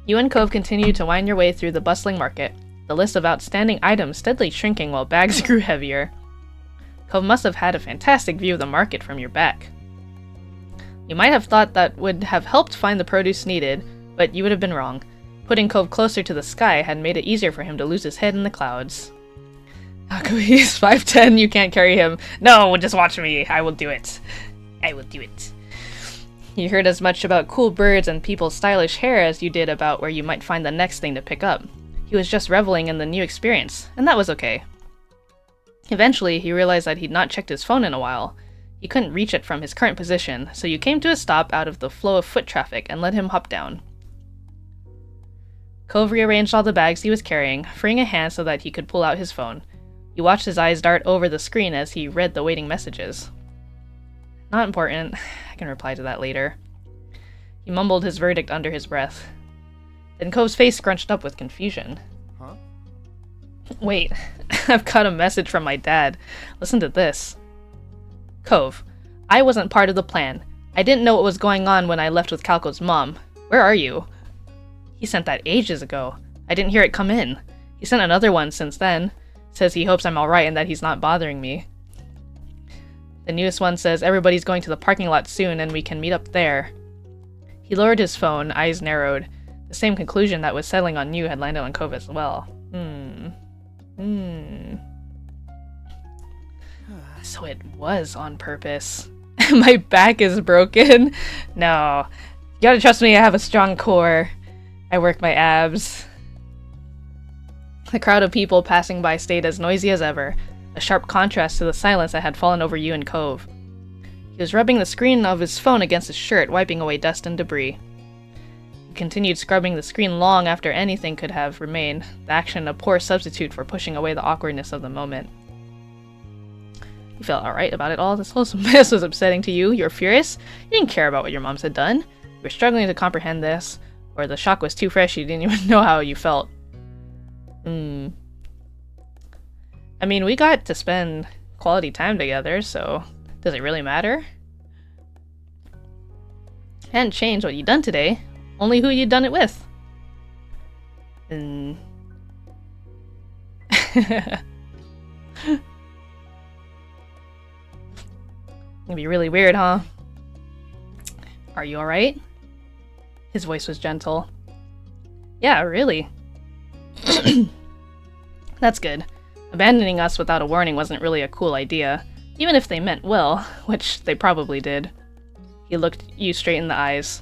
You and Cove continued to wind your way through the bustling market, the list of outstanding items steadily shrinking while bags grew heavier. Cove must have had a fantastic view of the market from your back. You might have thought that would have helped find the produce needed, but you would have been wrong. Putting Cove closer to the sky had made it easier for him to lose his head in the clouds. He's 5'10", you can't carry him. No, just watch me. I will do it. I will do it. You heard as much about cool birds and people's stylish hair as you did about where you might find the next thing to pick up. He was just reveling in the new experience, and that was okay. Eventually, he realized that he'd not checked his phone in a while. He couldn't reach it from his current position, so you came to a stop out of the flow of foot traffic and let him hop down. Cove rearranged all the bags he was carrying, freeing a hand so that he could pull out his phone. You watched his eyes dart over the screen as he read the waiting messages. Not important. I can reply to that later. He mumbled his verdict under his breath. Then Cove's face scrunched up with confusion. Huh? Wait, I've got a message from my dad. Listen to this. Cove, I wasn't part of the plan. I didn't know what was going on when I left with Calico's mom. Where are you? He sent that ages ago. I didn't hear it come in. He sent another one since then. Says he hopes I'm alright and that he's not bothering me. The newest one says everybody's going to the parking lot soon and we can meet up there. He lowered his phone, eyes narrowed. The same conclusion that was settling on you had landed on Cove as well. So it was on purpose. My back is broken. No. You gotta trust me, I have a strong core. I work my abs. The crowd of people passing by stayed as noisy as ever, a sharp contrast to the silence that had fallen over you and Cove. He was rubbing the screen of his phone against his shirt, wiping away dust and debris. He continued scrubbing the screen long after anything could have remained, the action a poor substitute for pushing away the awkwardness of the moment. You felt alright about it all. This whole mess was upsetting to you. You were furious. You didn't care about what your moms had done. You were struggling to comprehend this, or the shock was too fresh you didn't even know how you felt. I mean, we got to spend quality time together, so does it really matter? Hadn't changed what you'd done today, only who you'd done it with. Gonna be really weird, huh? Are you alright? His voice was gentle. Yeah, really. That's good. Abandoning us without a warning wasn't really a cool idea, even if they meant well, which they probably did. He looked you straight in the eyes.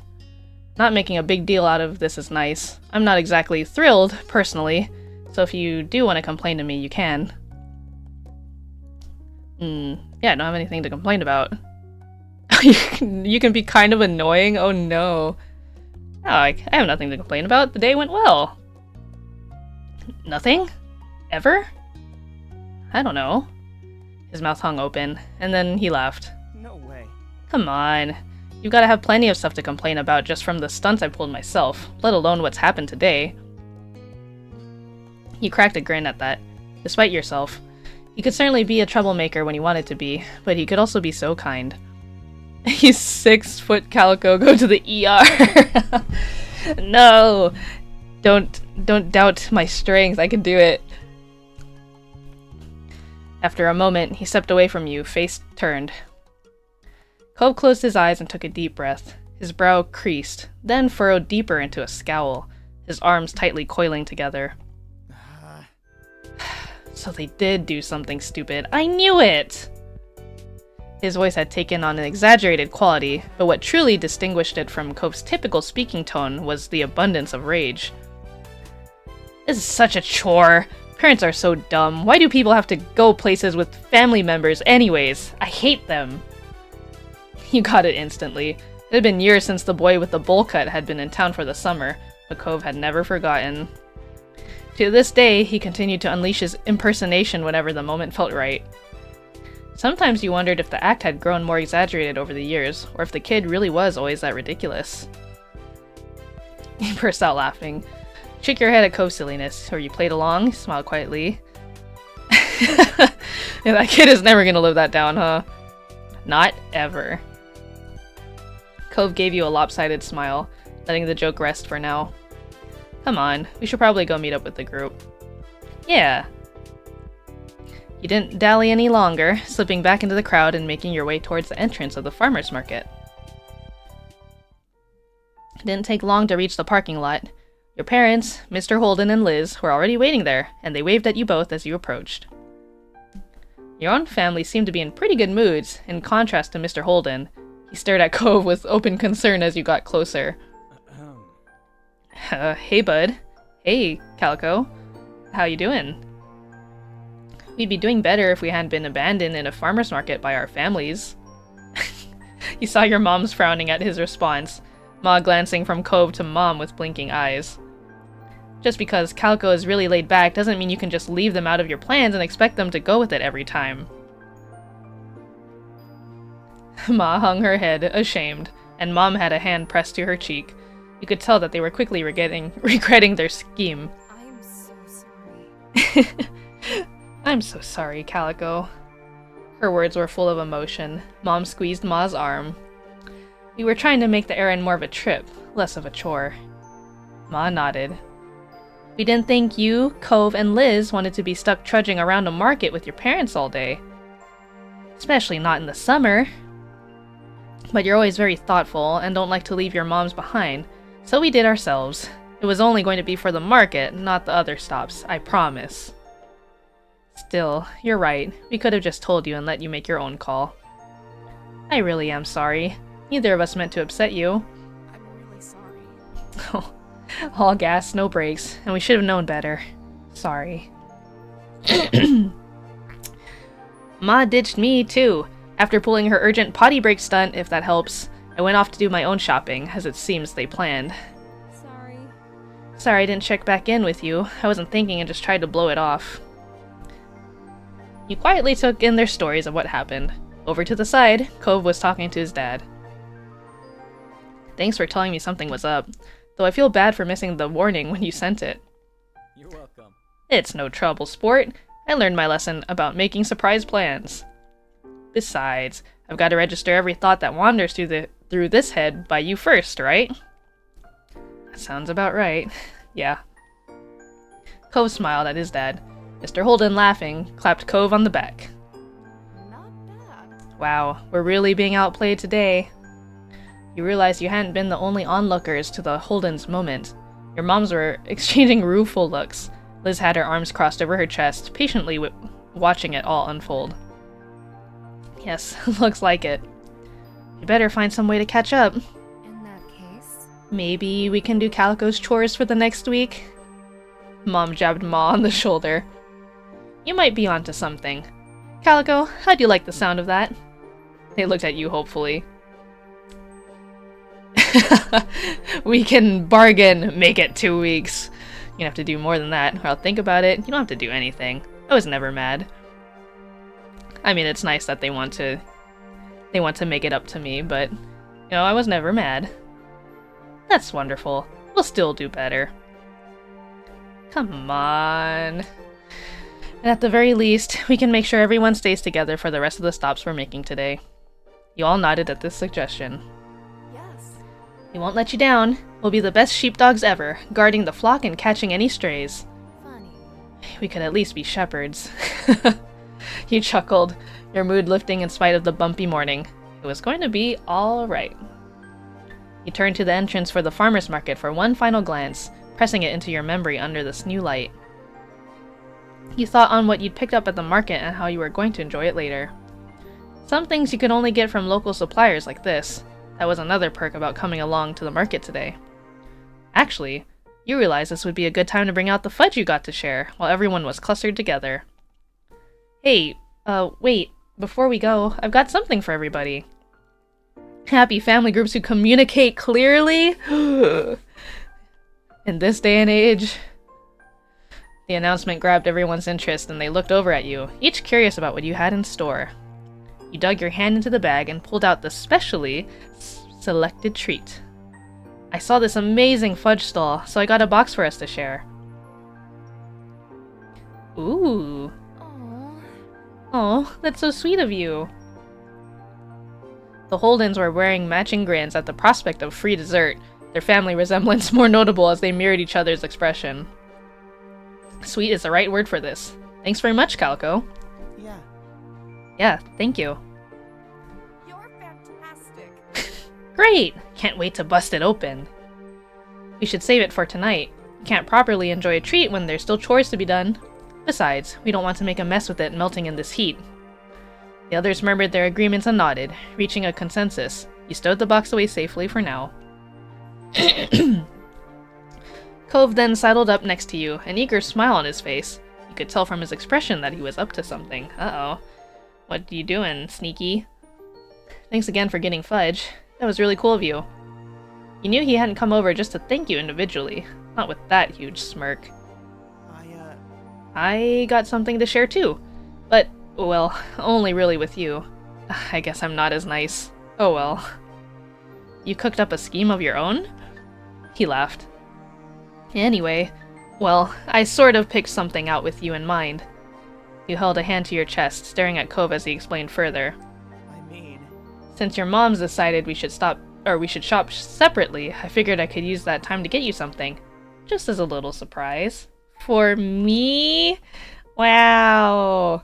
Not making a big deal out of this is nice. I'm not exactly thrilled, personally, so if you do want to complain to me, you can. Yeah, I don't have anything to complain about. You can be kind of annoying? Oh no. Oh, I have nothing to complain about. The day went well. Nothing? Ever? I don't know. His mouth hung open, and then he laughed. No way. Come on. You've got to have plenty of stuff to complain about just from the stunts I pulled myself, let alone what's happened today. He cracked a grin at that. Despite yourself. He could certainly be a troublemaker when he wanted to be, but he could also be so kind. He's 6 foot Calico, go to the ER. No! Don't doubt my strength, I can do it. After a moment, he stepped away from you, face turned. Cove closed his eyes and took a deep breath. His brow creased, then furrowed deeper into a scowl, his arms tightly coiling together. So they did do something stupid. I knew it! His voice had taken on an exaggerated quality, but what truly distinguished it from Cove's typical speaking tone was the abundance of rage. This is such a chore. Parents are so dumb. Why do people have to go places with family members anyways? I hate them. You got it instantly. It had been years since the boy with the bowl cut had been in town for the summer, but Cove had never forgotten. To this day, he continued to unleash his impersonation whenever the moment felt right. Sometimes you wondered if the act had grown more exaggerated over the years, or if the kid really was always that ridiculous. He burst out laughing. Shook your head at Cove's silliness, or you played along, smiled quietly. Yeah, that kid is never gonna live that down, huh? Not ever. Cove gave you a lopsided smile, letting the joke rest for now. Come on, we should probably go meet up with the group. Yeah. You didn't dally any longer, slipping back into the crowd and making your way towards the entrance of the farmer's market. It didn't take long to reach the parking lot. Your parents, Mr. Holden and Liz, were already waiting there, and they waved at you both as you approached. Your own family seemed to be in pretty good moods, in contrast to Mr. Holden. He stared at Cove with open concern as you got closer. Hey, bud. Hey, Calico. How you doing? We'd be doing better if we hadn't been abandoned in a farmer's market by our families. You saw your mom's frowning at his response, Ma glancing from Cove to Mom with blinking eyes. Just because Calico is really laid back doesn't mean you can just leave them out of your plans and expect them to go with it every time. Ma hung her head, ashamed, and Mom had a hand pressed to her cheek. You could tell that they were quickly regretting their scheme. I'm so sorry. I'm so sorry, Calico. Her words were full of emotion. Mom squeezed Ma's arm. We were trying to make the errand more of a trip, less of a chore. Ma nodded. We didn't think you, Cove, and Liz wanted to be stuck trudging around a market with your parents all day. Especially not in the summer. But you're always very thoughtful and don't like to leave your moms behind, so we did ourselves. It was only going to be for the market, not the other stops, I promise. Still, you're right. We could have just told you and let you make your own call. I really am sorry. Neither of us meant to upset you. I'm really sorry. All gas, no brakes, and we should have known better. Sorry. Ma ditched me, too. After pulling her urgent potty break stunt, if that helps, I went off to do my own shopping, as it seems they planned. Sorry. Sorry I didn't check back in with you. I wasn't thinking and just tried to blow it off. You quietly took in their stories of what happened. Over to the side, Cove was talking to his dad. Thanks for telling me something was up, though I feel bad for missing the warning when you sent it. You're welcome. It's no trouble, sport. I learned my lesson about making surprise plans. Besides, I've got to register every thought that wanders through this head by you first, right? That sounds about right. Yeah. Cove smiled at his dad. Mr. Holden, laughing, clapped Cove on the back. Not bad. Wow, we're really being outplayed today. You realized you hadn't been the only onlookers to the Holden's moment. Your moms were exchanging rueful looks. Liz had her arms crossed over her chest, patiently watching it all unfold. Yes, looks like it. You better find some way to catch up. In that case, Maybe we can do Calico's chores for the next week? Mom jabbed Ma on the shoulder. You might be onto something. Calico, how'd you like the sound of that? They looked at you hopefully. We can bargain, make it 2 weeks. You have to do more than that, or I'll think about it. You don't have to do anything. I was never mad. I mean, it's nice that they want to make it up to me, but, you know, I was never mad. That's wonderful. We'll still do better. Come on. And at the very least, we can make sure everyone stays together for the rest of the stops we're making today. You all nodded at this suggestion. Yes. We won't let you down. We'll be the best sheepdogs ever, guarding the flock and catching any strays. Funny. We could at least be shepherds. You chuckled, your mood lifting in spite of the bumpy morning. It was going to be all right. You turned to the entrance for the farmer's market for one final glance, pressing it into your memory under this new light. You thought on what you'd picked up at the market and how you were going to enjoy it later. Some things you could only get from local suppliers like this. That was another perk about coming along to the market today. Actually, you realized this would be a good time to bring out the fudge you got to share, while everyone was clustered together. Hey, wait, before we go, I've got something for everybody. Happy family groups who communicate clearly? In this day and age. The announcement grabbed everyone's interest and they looked over at you, each curious about what you had in store. You dug your hand into the bag and pulled out the specially selected treat. I saw this amazing fudge stall, so I got a box for us to share. Ooh. Aww. Oh, that's so sweet of you. The Holdens were wearing matching grins at the prospect of free dessert, their family resemblance more notable as they mirrored each other's expression. Sweet is the right word for this. Thanks very much, Calico. Yeah. Yeah, thank you. You're fantastic. Great! Can't wait to bust it open. We should save it for tonight. You can't properly enjoy a treat when there's still chores to be done. Besides, we don't want to make a mess with it melting in this heat. The others murmured their agreements and nodded, reaching a consensus. You stowed the box away safely for now. Cove then sidled up next to you, an eager smile on his face. You could tell from his expression that he was up to something. Uh-oh. What you doing, sneaky? Thanks again for getting fudge. That was really cool of you. You knew he hadn't come over just to thank you individually. Not with that huge smirk. I got something to share too. But, well, only really with you. I guess I'm not as nice. Oh well. You cooked up a scheme of your own? He laughed. Anyway, well, I sort of picked something out with you in mind. You held a hand to your chest, staring at Cove as he explained further. Since your moms decided we should shop separately, I figured I could use that time to get you something. Just as a little surprise. For me? Wow!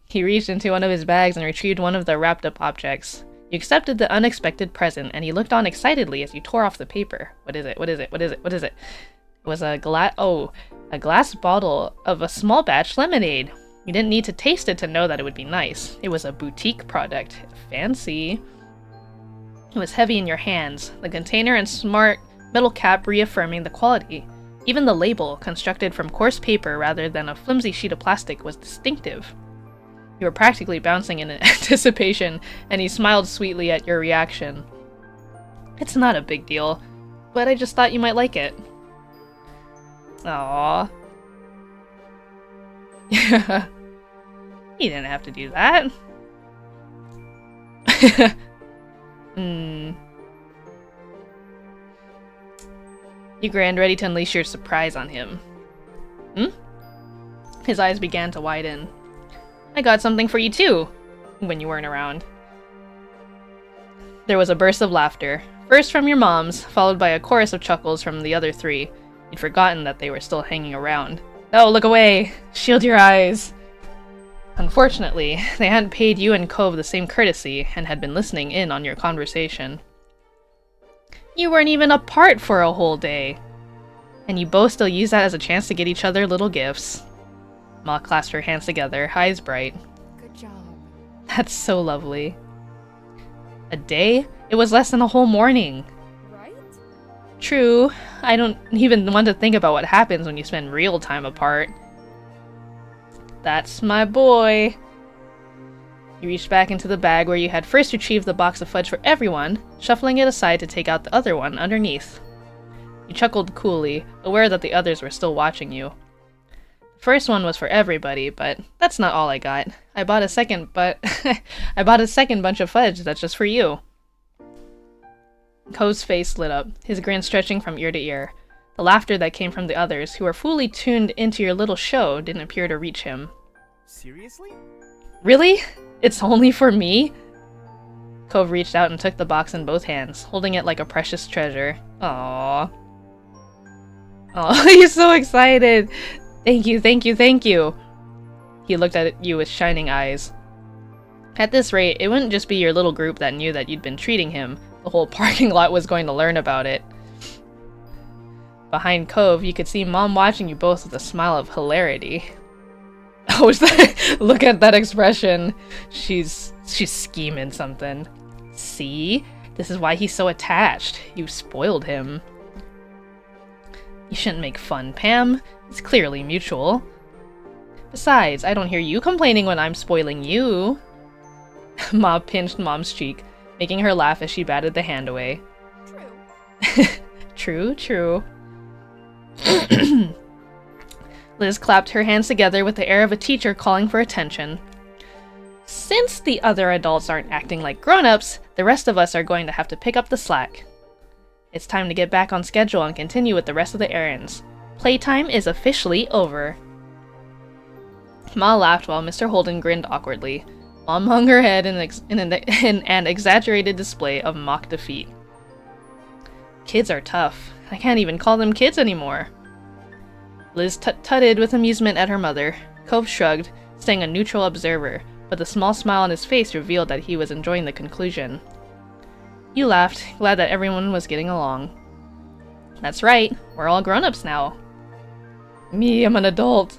He reached into one of his bags and retrieved one of the wrapped-up objects. You accepted the unexpected present, and he looked on excitedly as you tore off the paper. What is it? What is it? What is it? What is it? It was a glass bottle of a small batch lemonade. You didn't need to taste it to know that it would be nice. It was a boutique product. Fancy. It was heavy in your hands, the container and smart metal cap reaffirming the quality. Even the label, constructed from coarse paper rather than a flimsy sheet of plastic, was distinctive. You were practically bouncing in anticipation, and he smiled sweetly at your reaction. It's not a big deal, but I just thought you might like it. Aww. Yeah. He didn't have to do that. You grinned, ready to unleash your surprise on him. His eyes began to widen. I got something for you too, when you weren't around. There was a burst of laughter, first from your moms, followed by a chorus of chuckles from the other three. You'd forgotten that they were still hanging around. Oh, look away! Shield your eyes! Unfortunately, they hadn't paid you and Cove the same courtesy, and had been listening in on your conversation. You weren't even apart for a whole day! And you both still use that as a chance to get each other little gifts. Ma clasped her hands together, eyes bright. Good job. That's so lovely. A day? It was less than a whole morning. Right? True. I don't even want to think about what happens when you spend real time apart. That's my boy. You reached back into the bag where you had first retrieved the box of fudge for everyone, shuffling it aside to take out the other one underneath. You chuckled coolly, aware that the others were still watching you. The first one was for everybody, but that's not all I got. I bought a second bunch of fudge that's just for you. Cove's face lit up, his grin stretching from ear to ear. The laughter that came from the others, who were fully tuned into your little show, didn't appear to reach him. Seriously? Really? It's only for me? Cove reached out and took the box in both hands, holding it like a precious treasure. Aww. Oh, he's so excited! Thank you, thank you, thank you! He looked at you with shining eyes. At this rate, it wouldn't just be your little group that knew that you'd been treating him. The whole parking lot was going to learn about it. Behind Cove, you could see Mom watching you both with a smile of hilarity. Oh, look at that expression. She's scheming something. See? This is why he's so attached. You spoiled him. You shouldn't make fun, Pam. It's clearly mutual. Besides, I don't hear you complaining when I'm spoiling you. Ma pinched Mom's cheek, making her laugh as she batted the hand away. True. True. Liz clapped her hands together with the air of a teacher calling for attention. Since the other adults aren't acting like grown-ups, the rest of us are going to have to pick up the slack. It's time to get back on schedule and continue with the rest of the errands. Playtime is officially over. Ma laughed while Mr. Holden grinned awkwardly. Mom hung her head in an exaggerated display of mock defeat. Kids are tough. I can't even call them kids anymore. Liz tutted with amusement at her mother. Cove shrugged, staying a neutral observer, but the small smile on his face revealed that he was enjoying the conclusion. You laughed, glad that everyone was getting along. That's right, we're all grown-ups now. Me, I'm an adult.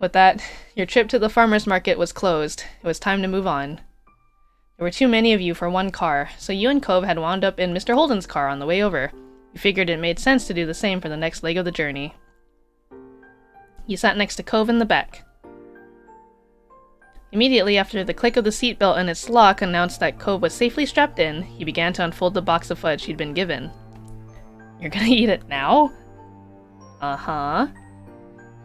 With that, your trip to the farmer's market was closed. It was time to move on. There were too many of you for one car, so you and Cove had wound up in Mr. Holden's car on the way over. You figured it made sense to do the same for the next leg of the journey. You sat next to Cove in the back. Immediately after the click of the seatbelt and its lock announced that Cove was safely strapped in, he began to unfold the box of fudge he'd been given. You're gonna eat it now? Uh-huh.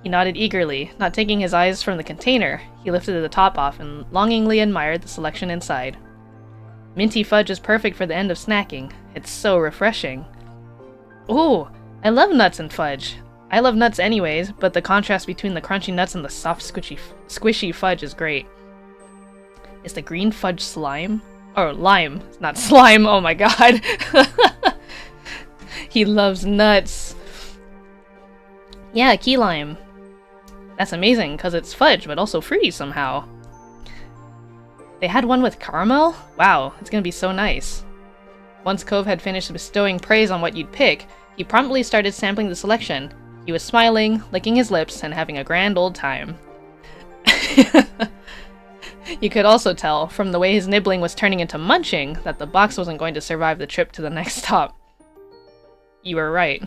He nodded eagerly, not taking his eyes from the container. He lifted the top off and longingly admired the selection inside. Minty fudge is perfect for the end of snacking. It's so refreshing. Ooh, I love nuts and fudge. I love nuts anyways, but the contrast between the crunchy nuts and the soft, squishy fudge is great. Is the green fudge slime? Or lime, not slime, oh my god. He loves nuts. Yeah, key lime. That's amazing, because it's fudge, but also fruity somehow. They had one with caramel? Wow, it's gonna be so nice. Once Cove had finished bestowing praise on what you'd pick, he promptly started sampling the selection. He was smiling, licking his lips, and having a grand old time. You could also tell, from the way his nibbling was turning into munching, that the box wasn't going to survive the trip to the next stop. You were right.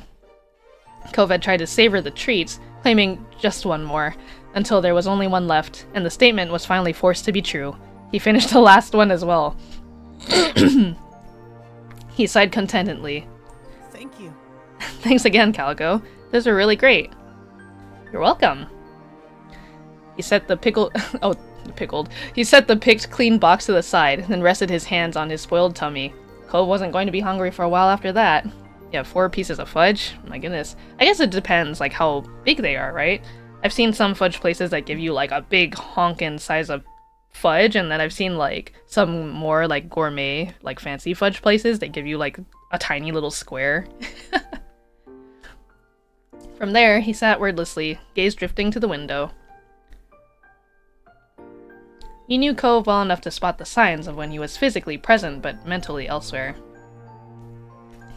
Cove had tried to savor the treats, claiming just one more, until there was only one left, and the statement was finally forced to be true. He finished the last one as well. He sighed contentedly. Thank you. Thanks again, Calico. Those were really great. You're welcome. He set the He set the picked clean box to the side, then rested his hands on his spoiled tummy. Cove wasn't going to be hungry for a while after that. Yeah, 4 pieces of fudge? My goodness. I guess it depends, like, how big they are, right? I've seen some fudge places that give you, like, a big honkin' size of fudge, and then I've seen, like, some more, like, gourmet, like, fancy fudge places that give you, like, a tiny little square. From there, he sat wordlessly, gaze drifting to the window. You knew Cove well enough to spot the signs of when he was physically present but mentally elsewhere.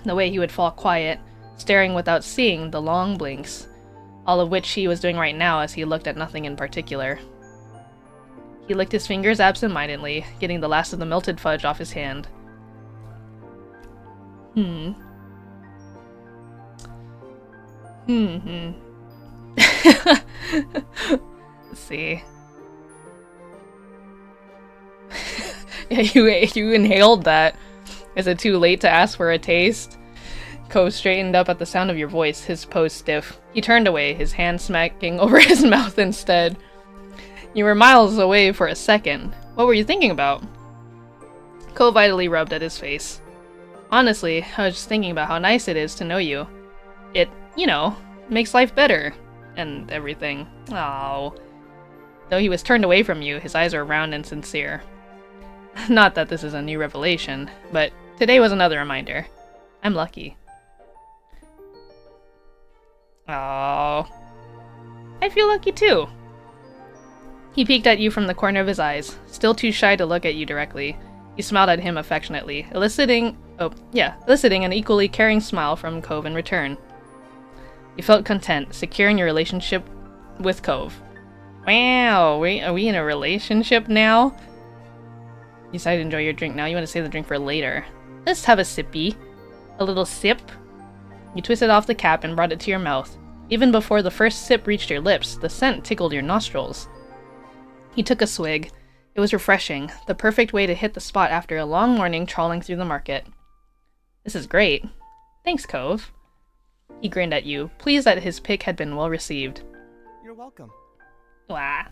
The way he would fall quiet, staring without seeing the long blinks, all of which he was doing right now as he looked at nothing in particular. He licked his fingers absent-mindedly, getting the last of the melted fudge off his hand. Let's see. Yeah, you inhaled that. Is it too late to ask for a taste? Cove straightened up at the sound of your voice, his pose stiff. He turned away, his hand smacking over his mouth instead. You were miles away for a second. What were you thinking about? Cove idly rubbed at his face. Honestly, I was just thinking about how nice it is to know you. It, you know, makes life better. And everything. Oh. Though he was turned away from you, his eyes were round and sincere. Not that this is a new revelation, but today was another reminder. I'm lucky. Oh, I feel lucky too. He peeked at you from the corner of his eyes, still too shy to look at you directly. You smiled at him affectionately, eliciting an equally caring smile from Cove in return. You felt content, secure in your relationship with Cove. Wow, are we in a relationship now? You decided to enjoy your drink now. You want to save the drink for later. Let's have a sippy. A little sip. You twisted off the cap and brought it to your mouth. Even before the first sip reached your lips, the scent tickled your nostrils. He took a swig. It was refreshing, the perfect way to hit the spot after a long morning trawling through the market. This is great. Thanks, Cove. He grinned at you, pleased that his pick had been well received. You're welcome. Wah.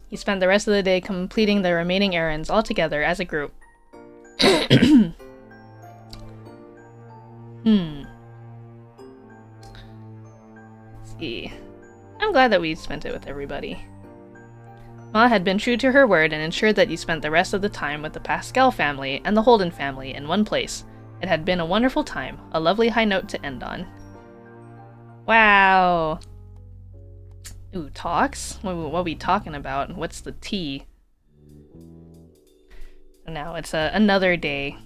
He spent the rest of the day completing the remaining errands all together as a group. Let's see. I'm glad that we spent it with everybody. Ma had been true to her word and ensured that you spent the rest of the time with the Pascal family and the Holden family in one place. It had been a wonderful time, a lovely high note to end on. Wow! Ooh, talks? What are we talking about? What's the tea? So now it's another day.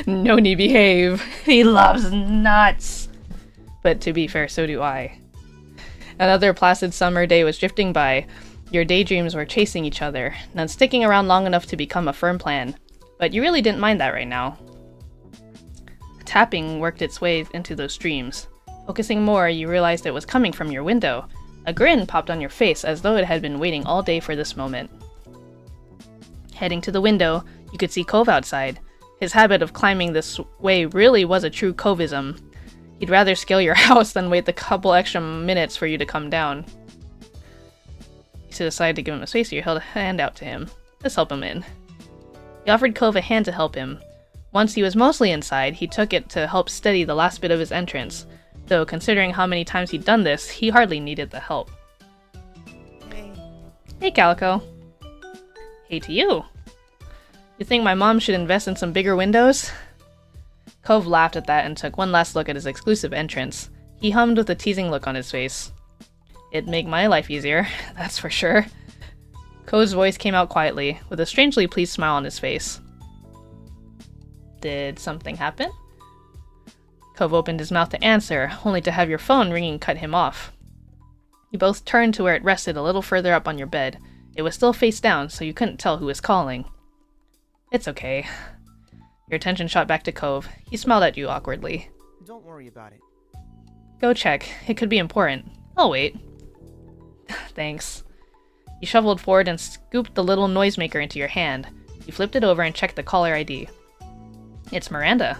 Noni, behave. He loves nuts. But to be fair, so do I. Another placid summer day was drifting by. Your daydreams were chasing each other, none sticking around long enough to become a firm plan. But you really didn't mind that right now. Tapping worked its way into those dreams. Focusing more, you realized it was coming from your window. A grin popped on your face as though it had been waiting all day for this moment. Heading to the window, you could see Cove outside. His habit of climbing this way really was a true Covism. He'd rather scale your house than wait the couple extra minutes for you to come down. You decided to give him a space, so you held a hand out to him. Let's help him in. He offered Cove a hand to help him. Once he was mostly inside, he took it to help steady the last bit of his entrance. Though, considering how many times he'd done this, he hardly needed the help. Hey. Hey, Calico. Hey to you. You think my mom should invest in some bigger windows? Cove laughed at that and took one last look at his exclusive entrance. He hummed with a teasing look on his face. It'd make my life easier, that's for sure. Cove's voice came out quietly, with a strangely pleased smile on his face. Did something happen? Cove opened his mouth to answer, only to have your phone ringing cut him off. You both turned to where it rested a little further up on your bed. It was still face down, so you couldn't tell who was calling. It's okay. Your attention shot back to Cove. He smiled at you awkwardly. Don't worry about it. Go check. It could be important. I'll wait. Thanks. You shuffled forward and scooped the little noisemaker into your hand. You flipped it over and checked the caller ID. It's Miranda.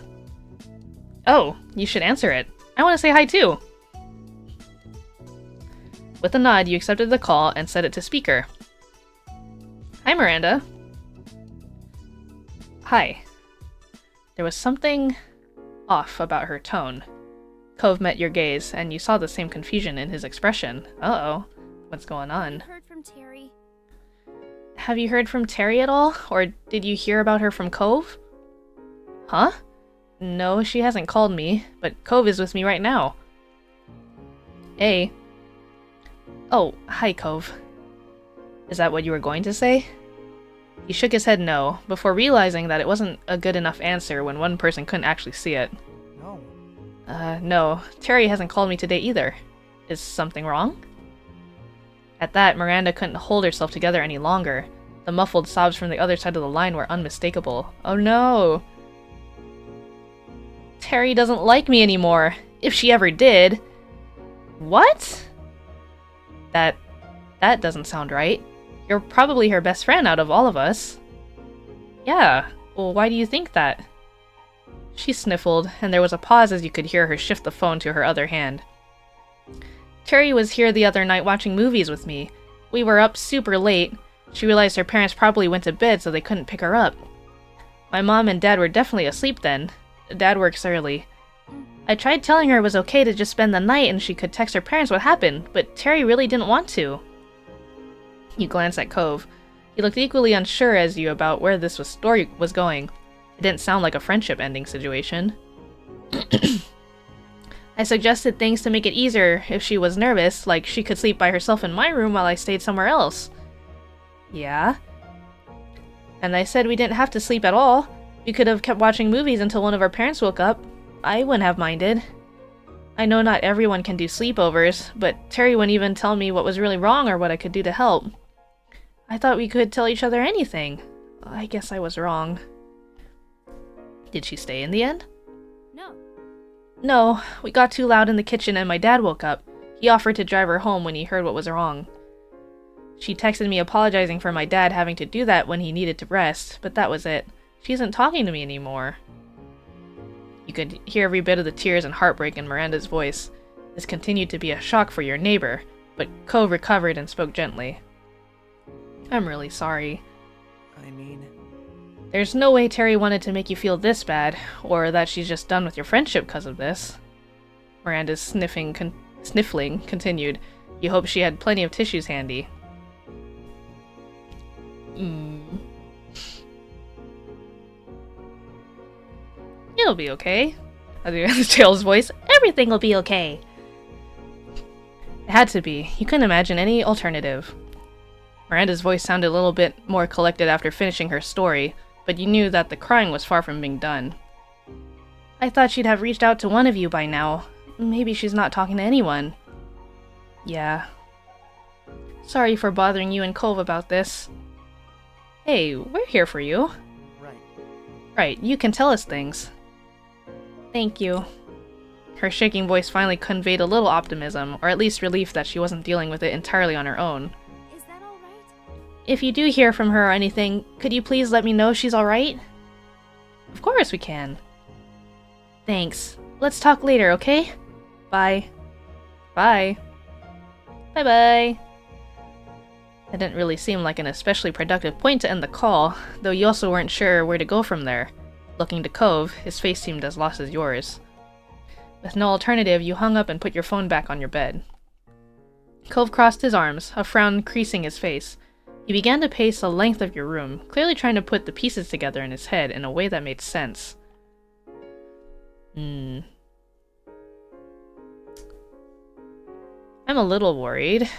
Oh, you should answer it. I want to say hi too. With a nod, you accepted the call and set it to speaker. Hi, Miranda. Hi. There was something off about her tone. Cove met your gaze, and you saw the same confusion in his expression. Uh-oh. What's going on? Heard from Terry. Have you heard from Terry at all? Or did you hear about her from Cove? Huh? No, she hasn't called me, but Cove is with me right now. Hey. Oh, hi, Cove. Is that what you were going to say? He shook his head no, before realizing that it wasn't a good enough answer when one person couldn't actually see it. No. No. Terry hasn't called me today either. Is something wrong? At that, Miranda couldn't hold herself together any longer. The muffled sobs from the other side of the line were unmistakable. Oh no! Terry doesn't like me anymore. If she ever did. What? That doesn't sound right. You're probably her best friend out of all of us. Yeah, well, why do you think that? She sniffled, and there was a pause as you could hear her shift the phone to her other hand. Terry was here the other night watching movies with me. We were up super late. She realized her parents probably went to bed so they couldn't pick her up. My mom and dad were definitely asleep then. Dad works early. I tried telling her it was okay to just spend the night and she could text her parents what happened, but Terry really didn't want to. You glance at Cove. He looked equally unsure as you about where this story was going. It didn't sound like a friendship-ending situation. I suggested things to make it easier if she was nervous, like she could sleep by herself in my room while I stayed somewhere else. Yeah? And I said we didn't have to sleep at all. We could have kept watching movies until one of our parents woke up. I wouldn't have minded. I know not everyone can do sleepovers, but Terry wouldn't even tell me what was really wrong or what I could do to help. I thought we could tell each other anything. I guess I was wrong. Did she stay in the end? No. No, we got too loud in the kitchen and my dad woke up. He offered to drive her home when he heard what was wrong. She texted me apologizing for my dad having to do that when he needed to rest, but that was it. She isn't talking to me anymore. You could hear every bit of the tears and heartbreak in Miranda's voice. This continued to be a shock for your neighbor, but Cove recovered and spoke gently. I'm really sorry. I mean... There's no way Terry wanted to make you feel this bad, or that she's just done with your friendship because of this. Miranda's sniffling continued. You hoped she had plenty of tissues handy. It'll be okay. As you hear Tails' voice, everything will be okay. It had to be. You couldn't imagine any alternative. Miranda's voice sounded a little bit more collected after finishing her story, but you knew that the crying was far from being done. I thought she'd have reached out to one of you by now. Maybe she's not talking to anyone. Yeah. Sorry for bothering you and Cove about this. Hey, we're here for you. Right. Right, you can tell us things. Thank you. Her shaking voice finally conveyed a little optimism, or at least relief that she wasn't dealing with it entirely on her own. Is that all right? If you do hear from her or anything, could you please let me know she's alright? Of course we can. Thanks. Let's talk later, okay? Bye. Bye. Bye-bye. It didn't really seem like an especially productive point to end the call, though you also weren't sure where to go from there. Looking to Cove, his face seemed as lost as yours. With no alternative, you hung up and put your phone back on your bed. Cove crossed his arms, a frown creasing his face. He began to pace the length of your room, clearly trying to put the pieces together in his head in a way that made sense. I'm a little worried,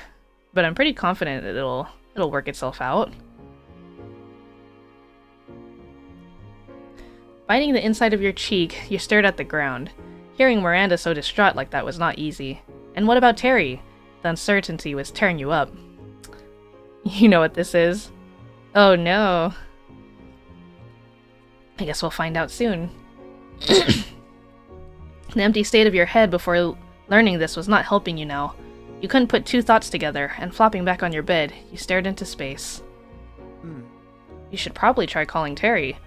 but I'm pretty confident that it'll work itself out. Biting the inside of your cheek, you stared at the ground. Hearing Miranda so distraught like that was not easy. And what about Terry? The uncertainty was tearing you up. You know what this is. Oh no. I guess we'll find out soon. The empty state of your head before learning this was not helping you now. You couldn't put two thoughts together, and flopping back on your bed, you stared into space. You should probably try calling Terry.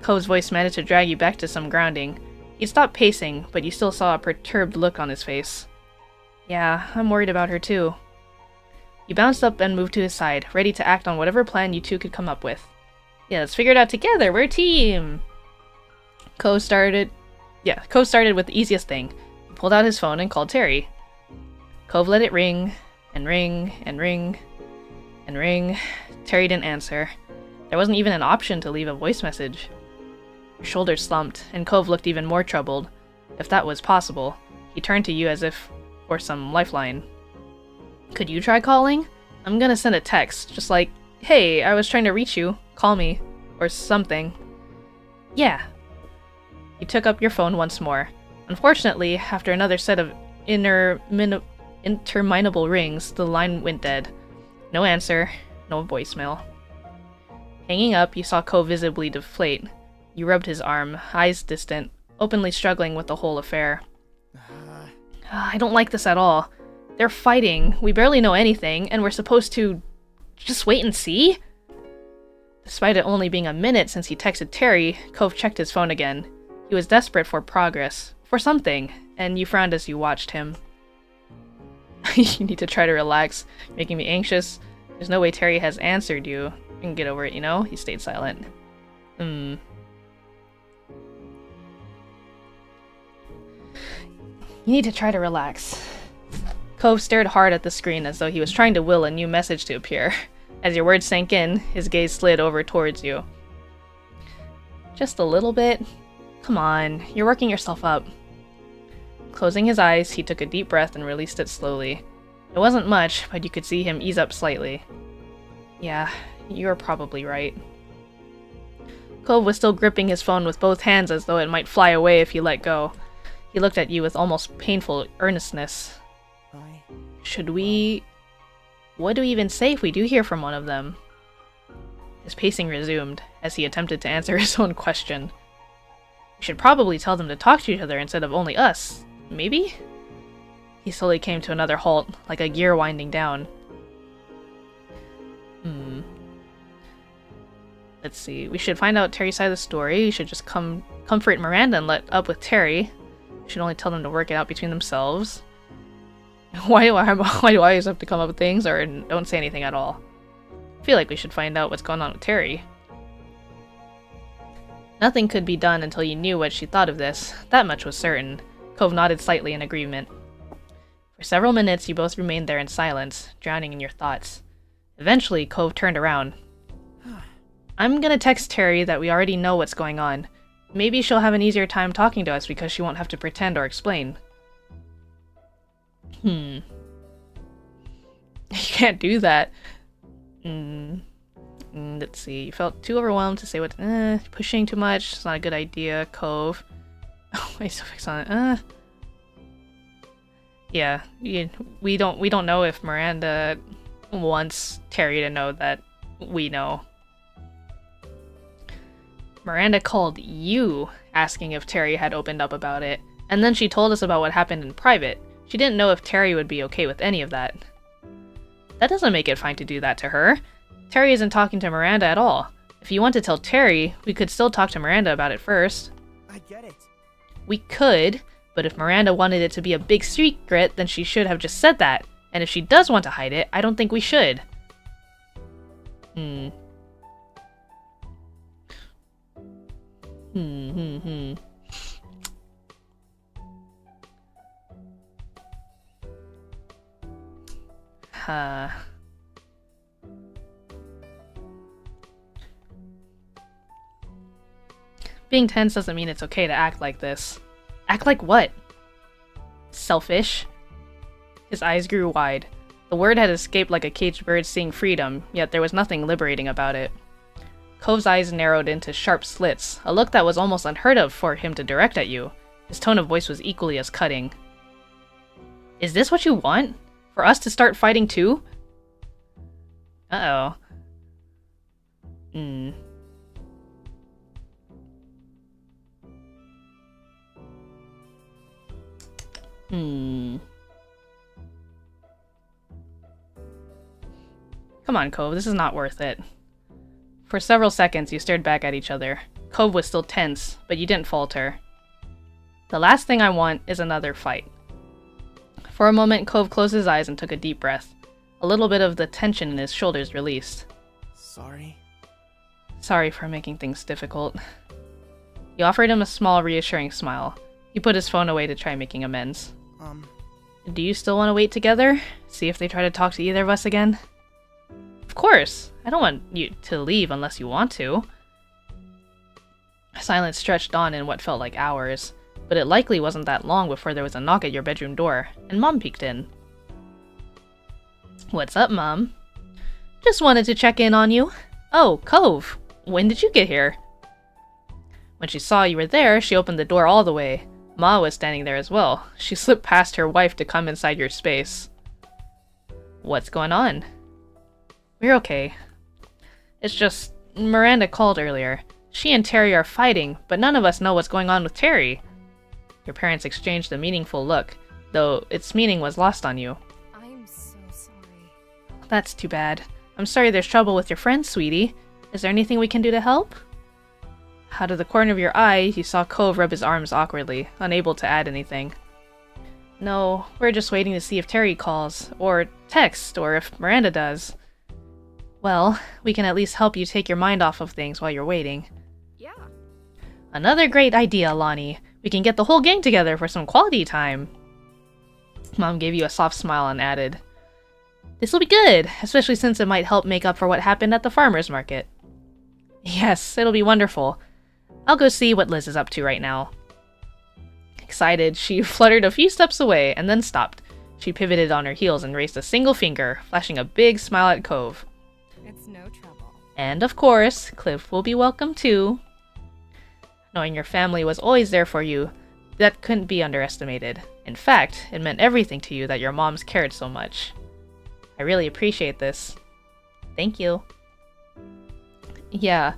Cove's voice managed to drag you back to some grounding. He stopped pacing, but you still saw a perturbed look on his face. Yeah, I'm worried about her too. You bounced up and moved to his side, ready to act on whatever plan you two could come up with. Yeah, let's figure it out together, we're a team! Cove started with the easiest thing. He pulled out his phone and called Terry. Cove let it ring, and ring, and ring, and ring. Terry didn't answer. There wasn't even an option to leave a voice message. Your shoulders slumped, and Cove looked even more troubled. If that was possible, he turned to you as if for some lifeline. Could you try calling? I'm gonna send a text, just like, hey, I was trying to reach you, call me, or something. Yeah. You took up your phone once more. Unfortunately, after another set of interminable rings, the line went dead. No answer, no voicemail. Hanging up, you saw Cove visibly deflate. You rubbed his arm, eyes distant, openly struggling with the whole affair. I don't like this at all. They're fighting, we barely know anything, and we're supposed to just wait and see? Despite it only being a minute since he texted Terry, Cove checked his phone again. He was desperate for progress, for something, and you frowned as you watched him. You need to try to relax, making me anxious. There's no way Terry has answered you. You can get over it, you know? He stayed silent. You need to try to relax. Cove stared hard at the screen as though he was trying to will a new message to appear. As your words sank in, his gaze slid over towards you. Just a little bit? Come on, you're working yourself up. Closing his eyes, he took a deep breath and released it slowly. It wasn't much, but you could see him ease up slightly. Yeah, you're probably right. Cove was still gripping his phone with both hands as though it might fly away if he let go. He looked at you with almost painful earnestness. Should we... What do we even say if we do hear from one of them? His pacing resumed, as he attempted to answer his own question. We should probably tell them to talk to each other instead of only us. Maybe? He slowly came to another halt, like a gear winding down. Let's see. We should find out Terry's side of the story. We should just comfort Miranda and let up with Terry. We should only tell them to work it out between themselves. Why do I always have to come up with things, or don't say anything at all? I feel like we should find out what's going on with Terry. Nothing could be done until you knew what she thought of this. That much was certain. Cove nodded slightly in agreement. For several minutes, you both remained there in silence, drowning in your thoughts. Eventually, Cove turned around. I'm gonna text Terry that we already know what's going on. Maybe she'll have an easier time talking to us because she won't have to pretend or explain. You can't do that. Let's see. You felt too overwhelmed to say what. Pushing too much. It's not a good idea. Cove. Oh, why so fixed on it? Yeah. We don't know if Miranda wants Terry to know that we know. Miranda called you, asking if Terry had opened up about it, and then she told us about what happened in private. She didn't know if Terry would be okay with any of that. That doesn't make it fine to do that to her. Terry isn't talking to Miranda at all. If you want to tell Terry, we could still talk to Miranda about it first. I get it. We could, but if Miranda wanted it to be a big secret, then she should have just said that. And if she does want to hide it, I don't think we should. Being tense doesn't mean it's okay to act like this. Act like what? Selfish? His eyes grew wide. The word had escaped like a caged bird seeing freedom, yet there was nothing liberating about it. Cove's eyes narrowed into sharp slits, a look that was almost unheard of for him to direct at you. His tone of voice was equally as cutting. Is this what you want? For us to start fighting too? Uh-oh. Come on, Cove, this is not worth it. For several seconds, you stared back at each other. Cove was still tense, but you didn't falter. The last thing I want is another fight. For a moment, Cove closed his eyes and took a deep breath. A little bit of the tension in his shoulders released. Sorry. Sorry for making things difficult. You offered him a small, reassuring smile. He put his phone away to try making amends. Do you still want to wait together? See if they try to talk to either of us again? Of course! I don't want you to leave unless you want to. Silence stretched on in what felt like hours, but it likely wasn't that long before there was a knock at your bedroom door, and Mom peeked in. What's up, Mom? Just wanted to check in on you. Oh, Cove, when did you get here? When she saw you were there, she opened the door all the way. Ma was standing there as well. She slipped past her wife to come inside your space. What's going on? We're okay. It's just, Miranda called earlier. She and Terry are fighting, but none of us know what's going on with Terry. Your parents exchanged a meaningful look, though its meaning was lost on you. I'm so sorry. That's too bad. I'm sorry there's trouble with your friend, sweetie. Is there anything we can do to help? Out of the corner of your eye, you saw Cove rub his arms awkwardly, unable to add anything. No, we're just waiting to see if Terry calls, or texts, or if Miranda does. Well, we can at least help you take your mind off of things while you're waiting. Yeah. Another great idea, Lonnie. We can get the whole gang together for some quality time. Mom gave you a soft smile and added, "This'll be good, especially since it might help make up for what happened at the farmer's market." "Yes, it'll be wonderful. I'll go see what Liz is up to right now." Excited, she fluttered a few steps away and then stopped. She pivoted on her heels and raised a single finger, flashing a big smile at Cove. It's no trouble. "And of course, Cliff will be welcome too." Knowing your family was always there for you, that couldn't be underestimated. In fact, it meant everything to you that your moms cared so much. "I really appreciate this." "Thank you." "Yeah,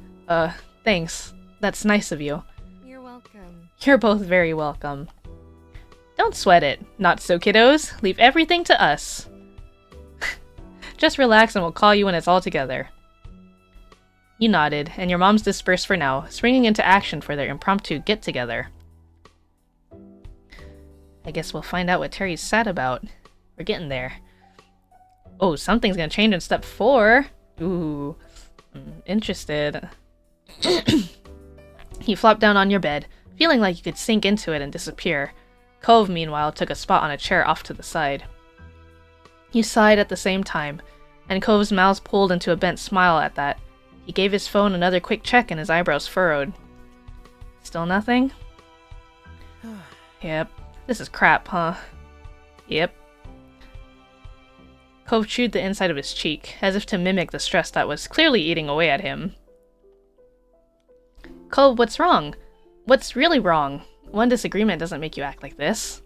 thanks. That's nice of you." You're welcome. "You're both very welcome." "Don't sweat it. Not so, kiddos. Leave everything to us." "Just relax and we'll call you when it's all together." You nodded, and your moms dispersed for now, springing into action for their impromptu get-together. I guess we'll find out what Terry's sad about. We're getting there. Oh, something's gonna change in step 4. Ooh, I'm interested. You flopped down on your bed, feeling like you could sink into it and disappear. Cove, meanwhile, took a spot on a chair off to the side. You sighed at the same time, and Cove's mouth pulled into a bent smile at that. He gave his phone another quick check and his eyebrows furrowed. Still nothing? Yep. This is crap, huh? Yep. Cove chewed the inside of his cheek, as if to mimic the stress that was clearly eating away at him. Cove, what's wrong? What's really wrong? One disagreement doesn't make you act like this.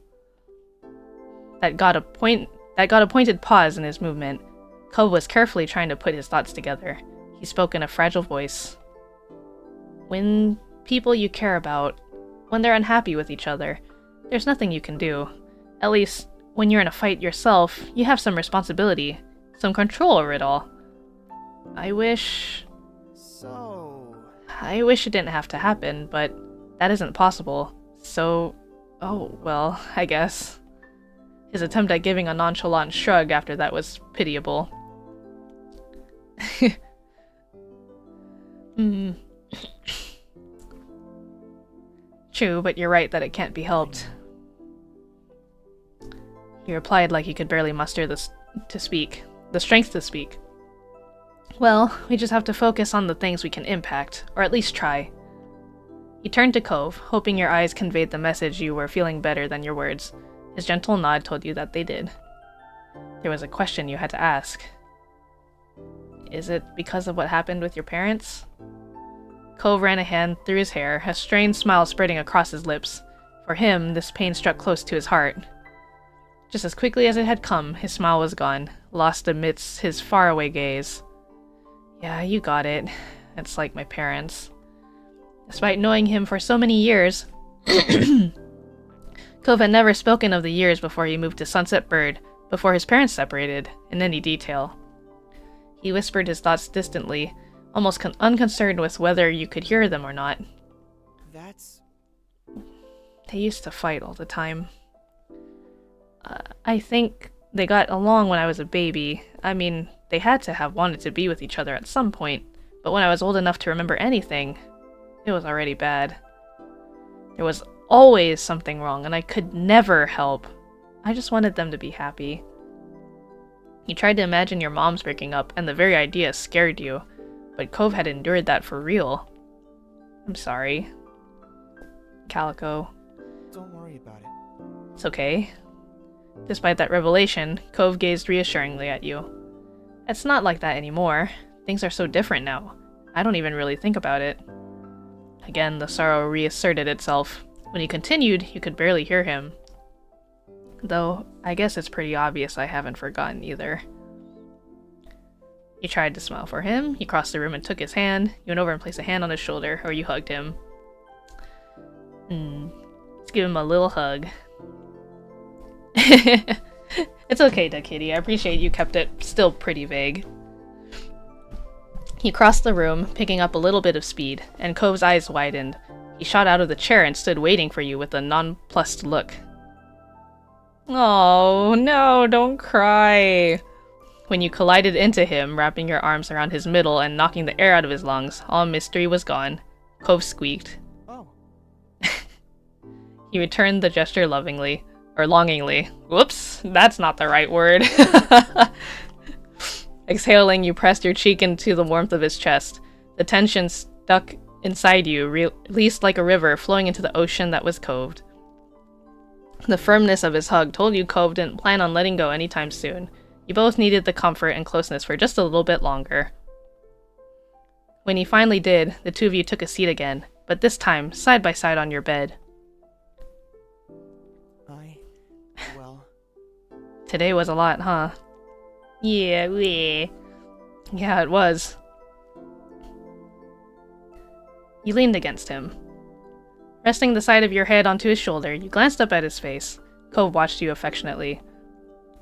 That got a pointed pause in his movement. Cove was carefully trying to put his thoughts together. He spoke in a fragile voice. When people you care about, when they're unhappy with each other, there's nothing you can do. At least, when you're in a fight yourself, you have some responsibility, some control over it all. I wish it didn't have to happen, but that isn't possible. So, oh, well, I guess. His attempt at giving a nonchalant shrug after that was pitiable. True, but you're right that it can't be helped. He replied like he could barely muster the strength to speak. Well, we just have to focus on the things we can impact, or at least try. He turned to Cove, hoping your eyes conveyed the message you were feeling better than your words. His gentle nod told you that they did. There was a question you had to ask. Is it because of what happened with your parents? Cove ran a hand through his hair, a strained smile spreading across his lips. For him, this pain struck close to his heart. Just as quickly as it had come, his smile was gone, lost amidst his faraway gaze. Yeah, you got it. It's like my parents. Despite knowing him for so many years, Cove had never spoken of the years before he moved to Sunset Bird, before his parents separated, in any detail. He whispered his thoughts distantly, almost unconcerned with whether you could hear them or not. They used to fight all the time. I think they got along when I was a baby. I mean, they had to have wanted to be with each other at some point, but when I was old enough to remember anything, it was already bad. There was always something wrong, and I could never help. I just wanted them to be happy. You tried to imagine your moms breaking up, and the very idea scared you, but Cove had endured that for real. I'm sorry. Calico. Don't worry about it. It's okay. Despite that revelation, Cove gazed reassuringly at you. It's not like that anymore. Things are so different now. I don't even really think about it. Again, the sorrow reasserted itself. When he continued, you could barely hear him. Though, I guess it's pretty obvious I haven't forgotten either. You tried to smile for him, you crossed the room and took his hand, you went over and placed a hand on his shoulder, or you hugged him. Let's give him a little hug. It's okay, Duck Kitty. I appreciate you kept it still pretty vague. He crossed the room, picking up a little bit of speed, and Cove's eyes widened. He shot out of the chair and stood waiting for you with a nonplussed look. Oh, no, don't cry. When you collided into him, wrapping your arms around his middle and knocking the air out of his lungs, all mystery was gone. Cove squeaked. Oh. He returned the gesture lovingly, or longingly. Whoops. That's not the right word. Exhaling, you pressed your cheek into the warmth of his chest. The tension stuck inside you, released like a river flowing into the ocean that was Cove. The firmness of his hug told you Cove didn't plan on letting go anytime soon. You both needed the comfort and closeness for just a little bit longer. When he finally did, the two of you took a seat again, but this time side by side on your bed. Well... Today was a lot, huh? Yeah, it was. You leaned against him. Resting the side of your head onto his shoulder, you glanced up at his face. Cove watched you affectionately.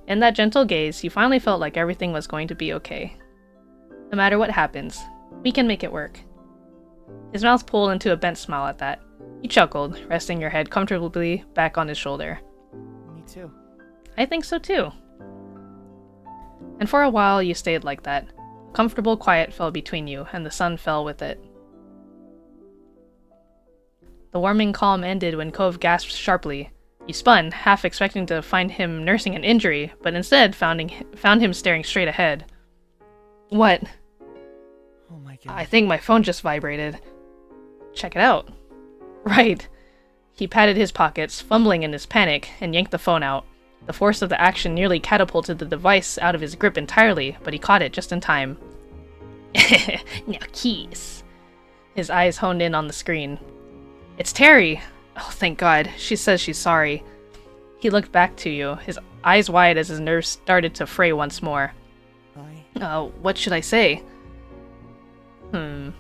In that gentle gaze, you finally felt like everything was going to be okay. No matter what happens, we can make it work. His mouth pulled into a bent smile at that. You chuckled, resting your head comfortably back on his shoulder. Me too. I think so too. And for a while you stayed like that. Comfortable quiet fell between you, and the sun fell with it. The warming calm ended when Cove gasped sharply. You spun, half expecting to find him nursing an injury, but instead found him staring straight ahead. What? Oh my god. I think my phone just vibrated. Check it out. Right. He patted his pockets, fumbling in his panic, and yanked the phone out. The force of the action nearly catapulted the device out of his grip entirely, but he caught it just in time. Now kiss. His eyes honed in on the screen. It's Terry! Oh, thank God. She says she's sorry. He looked back to you, his eyes wide as his nerves started to fray once more. What should I say? Yeah,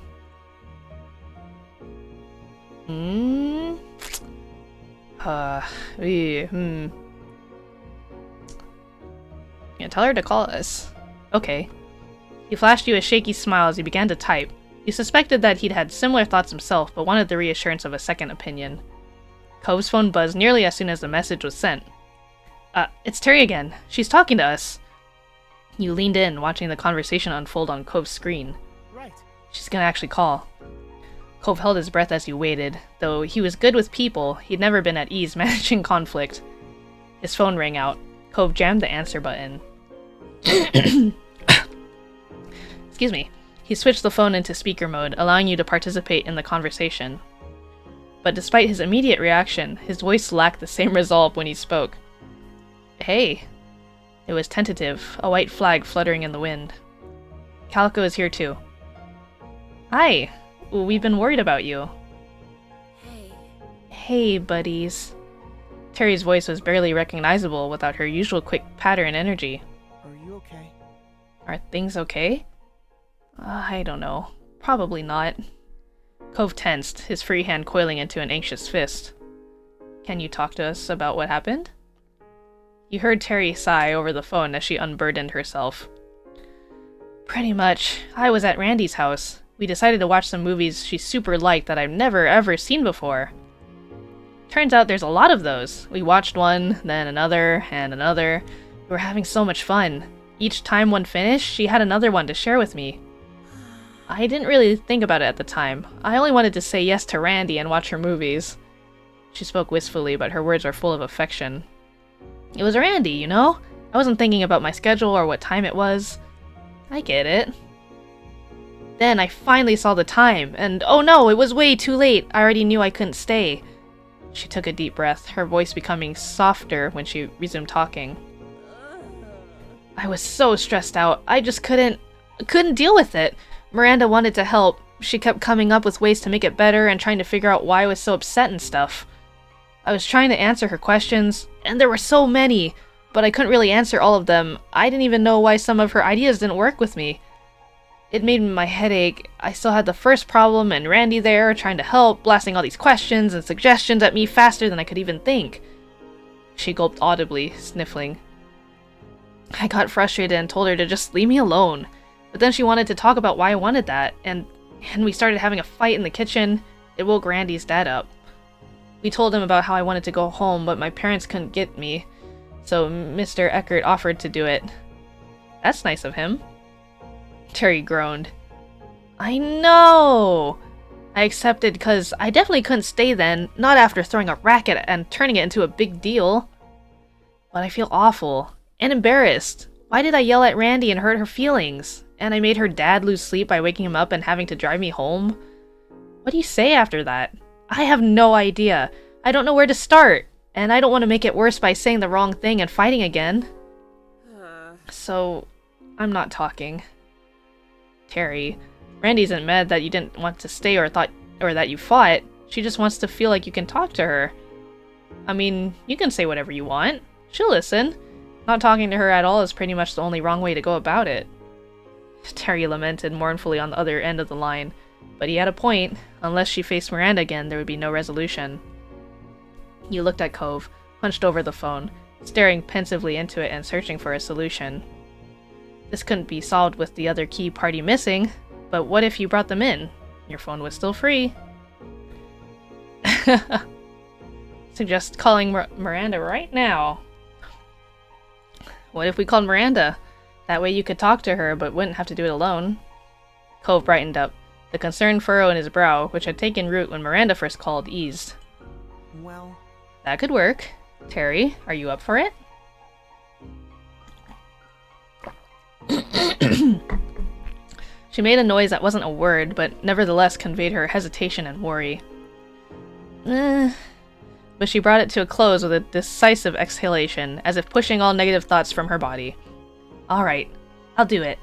tell her to call us. Okay. He flashed you a shaky smile as he began to type. You suspected that he'd had similar thoughts himself, but wanted the reassurance of a second opinion. Cove's phone buzzed nearly as soon as the message was sent. It's Terry again. She's talking to us. You leaned in, watching the conversation unfold on Cove's screen. Right. She's gonna actually call. Cove held his breath as you waited. Though he was good with people, he'd never been at ease managing conflict. His phone rang out. Cove jammed the answer button. Excuse me. He switched the phone into speaker mode, allowing you to participate in the conversation. But despite his immediate reaction, his voice lacked the same resolve when he spoke. Hey. It was tentative, a white flag fluttering in the wind. Calico is here too. Hi. We've been worried about you. Hey. Hey, buddies. Terry's voice was barely recognizable without her usual quick patter and energy. Are you okay? Are things okay? I don't know. Probably not. Cove tensed, his free hand coiling into an anxious fist. Can you talk to us about what happened? You heard Terry sigh over the phone as she unburdened herself. Pretty much. I was at Randy's house. We decided to watch some movies she super liked that I've never ever seen before. Turns out there's a lot of those. We watched one, then another, and another. We were having so much fun. Each time one finished, she had another one to share with me. I didn't really think about it at the time. I only wanted to say yes to Randy and watch her movies. She spoke wistfully, but her words were full of affection. It was Randy, you know? I wasn't thinking about my schedule or what time it was. I get it. Then I finally saw the time, and oh no, it was way too late. I already knew I couldn't stay. She took a deep breath, her voice becoming softer when she resumed talking. I was so stressed out. I just couldn't deal with it. Miranda wanted to help. She kept coming up with ways to make it better and trying to figure out why I was so upset and stuff. I was trying to answer her questions, and there were so many, but I couldn't really answer all of them. I didn't even know why some of her ideas didn't work with me. It made my head ache. I still had the first problem and Randy there, trying to help, blasting all these questions and suggestions at me faster than I could even think. She gulped audibly, sniffling. I got frustrated and told her to just leave me alone. But then she wanted to talk about why I wanted that, and we started having a fight in the kitchen. It woke Randy's dad up. We told him about how I wanted to go home, but my parents couldn't get me, so Mr. Eckert offered to do it. That's nice of him. Terry groaned. I know! I accepted because I definitely couldn't stay then, not after throwing a racket and turning it into a big deal. But I feel awful. And embarrassed. Why did I yell at Randy and hurt her feelings? And I made her dad lose sleep by waking him up and having to drive me home? What do you say after that? I have no idea. I don't know where to start. And I don't want to make it worse by saying the wrong thing and fighting again. So, I'm not talking. Terry, Randy isn't mad that you didn't want to stay or that you fought. She just wants to feel like you can talk to her. I mean, you can say whatever you want. She'll listen. Not talking to her at all is pretty much the only wrong way to go about it. Terry lamented mournfully on the other end of the line, but he had a point. Unless she faced Miranda again, there would be no resolution. You looked at Cove, hunched over the phone, staring pensively into it and searching for a solution. This couldn't be solved with the other key party missing, but what if you brought them in? Your phone was still free. Suggest calling Miranda right now. What if we called Miranda? That way you could talk to her, but wouldn't have to do it alone. Cove brightened up. The concerned furrow in his brow, which had taken root when Miranda first called, eased. Well... That could work. Terry, are you up for it? She made a noise that wasn't a word, but nevertheless conveyed her hesitation and worry. But she brought it to a close with a decisive exhalation, as if pushing all negative thoughts from her body. Alright, I'll do it.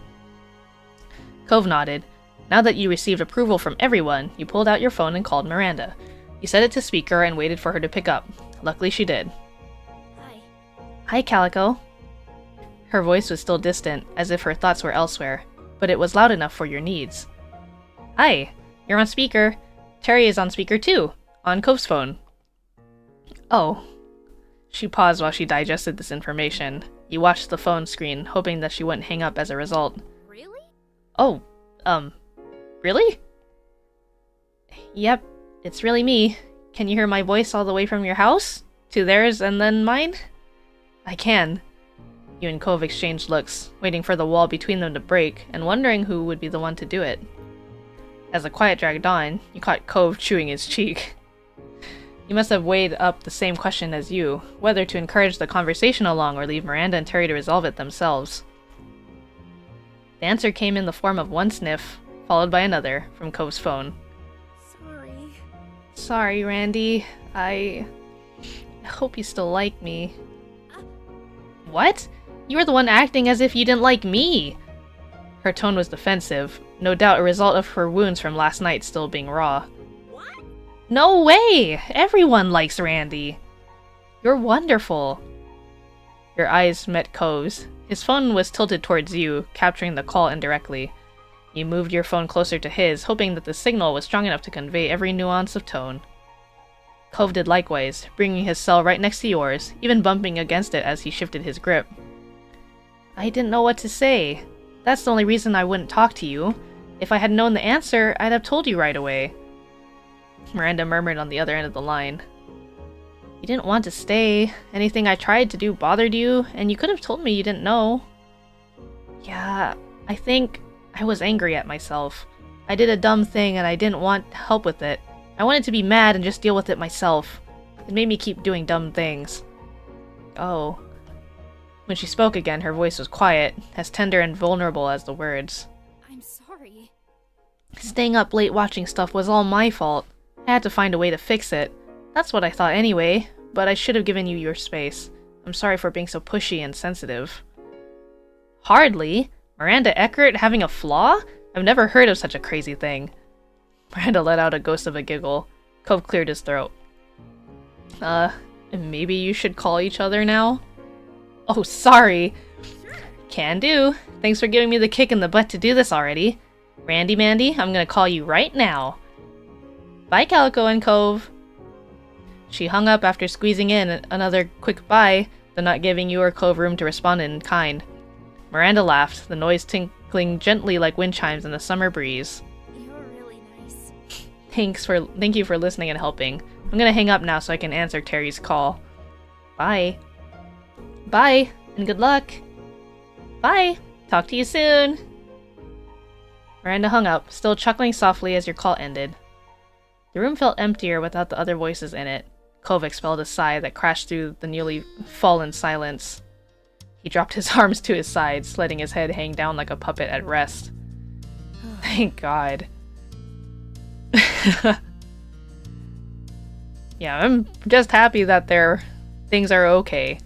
Cove nodded. Now that you received approval from everyone, you pulled out your phone and called Miranda. You set it to speaker and waited for her to pick up. Luckily she did. Hi. Hi, Calico. Her voice was still distant, as if her thoughts were elsewhere, but it was loud enough for your needs. Hi, you're on speaker. Terry is on speaker too, on Cove's phone. Oh. She paused while she digested this information. You watched the phone screen, hoping that she wouldn't hang up as a result. Really? Oh, really? Yep, it's really me. Can you hear my voice all the way from your house? To theirs and then mine? I can. You and Cove exchanged looks, waiting for the wall between them to break, and wondering who would be the one to do it. As the quiet dragged on, you caught Cove chewing his cheek. You must have weighed up the same question as you, whether to encourage the conversation along or leave Miranda and Terry to resolve it themselves. The answer came in the form of one sniff, followed by another, from Cove's phone. Sorry. Sorry, Randy. I hope you still like me. What? You were the one acting as if you didn't like me! Her tone was defensive, no doubt a result of her wounds from last night still being raw. What? No way! Everyone likes Randy! You're wonderful! Your eyes met Cove's. His phone was tilted towards you, capturing the call indirectly. You moved your phone closer to his, hoping that the signal was strong enough to convey every nuance of tone. Cove did likewise, bringing his cell right next to yours, even bumping against it as he shifted his grip. I didn't know what to say. That's the only reason I wouldn't talk to you. If I had known the answer, I'd have told you right away. Miranda murmured on the other end of the line. You didn't want to stay. Anything I tried to do bothered you, and you could have told me you didn't know. Yeah, I think I was angry at myself. I did a dumb thing and I didn't want help with it. I wanted to be mad and just deal with it myself. It made me keep doing dumb things. Oh. When she spoke again, her voice was quiet, as tender and vulnerable as the words. I'm sorry. Staying up late watching stuff was all my fault. I had to find a way to fix it. That's what I thought anyway, but I should have given you your space. I'm sorry for being so pushy and sensitive. Hardly? Miranda Eckert having a flaw? I've never heard of such a crazy thing. Miranda let out a ghost of a giggle. Cove cleared his throat. Maybe you should call each other now? Oh, sorry. Sure. Can do. Thanks for giving me the kick in the butt to do this already. Randy Mandy, I'm gonna call you right now. Bye, Calico and Cove. She hung up after squeezing in another quick bye, though not giving you or Cove room to respond in kind. Miranda laughed, the noise tinkling gently like wind chimes in the summer breeze. You're really nice. Thank you for listening and helping. I'm gonna hang up now so I can answer Terry's call. Bye. Bye, and good luck. Bye. Talk to you soon. Miranda hung up, still chuckling softly as your call ended. The room felt emptier without the other voices in it. Cove expelled a sigh that crashed through the nearly fallen silence. He dropped his arms to his sides, letting his head hang down like a puppet at rest. Thank God. Yeah, I'm just happy that things are okay.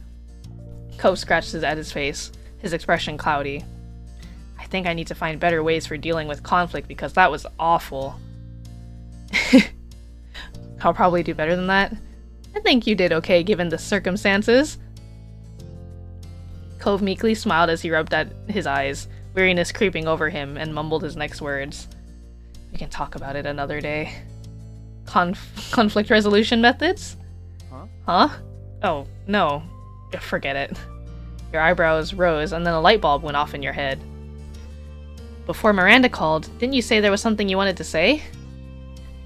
Cove scratched at his face, his expression cloudy. I think I need to find better ways for dealing with conflict because that was awful. I'll probably do better than that. I think you did okay given the circumstances. Cove meekly smiled as he rubbed at his eyes, weariness creeping over him, and mumbled his next words. We can talk about it another day. Conflict resolution methods? Huh? Oh, no. Forget it. Your eyebrows rose, and then a light bulb went off in your head. Before Miranda called, didn't you say there was something you wanted to say?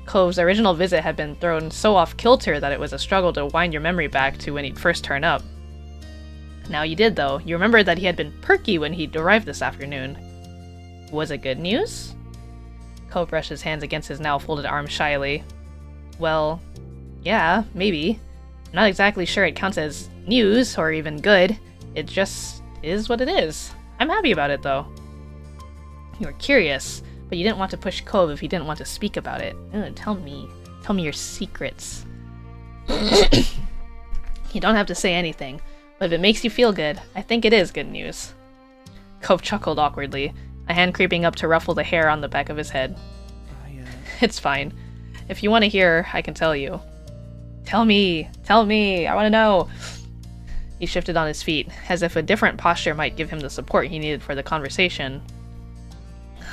Cove's original visit had been thrown so off-kilter that it was a struggle to wind your memory back to when he'd first turned up. Now you did, though. You remembered that he had been perky when he'd arrived this afternoon. Was it good news? Cove brushed his hands against his now folded arms shyly. Well, yeah, maybe. I'm not exactly sure it counts as news, or even good. It just is what it is. I'm happy about it, though. You were curious, but you didn't want to push Cove if he didn't want to speak about it. Tell me your secrets. You don't have to say anything, but if it makes you feel good, I think it is good news. Cove chuckled awkwardly, a hand creeping up to ruffle the hair on the back of his head. It's fine. If you want to hear, I can tell you. Tell me, I want to know. He shifted on his feet, as if a different posture might give him the support he needed for the conversation.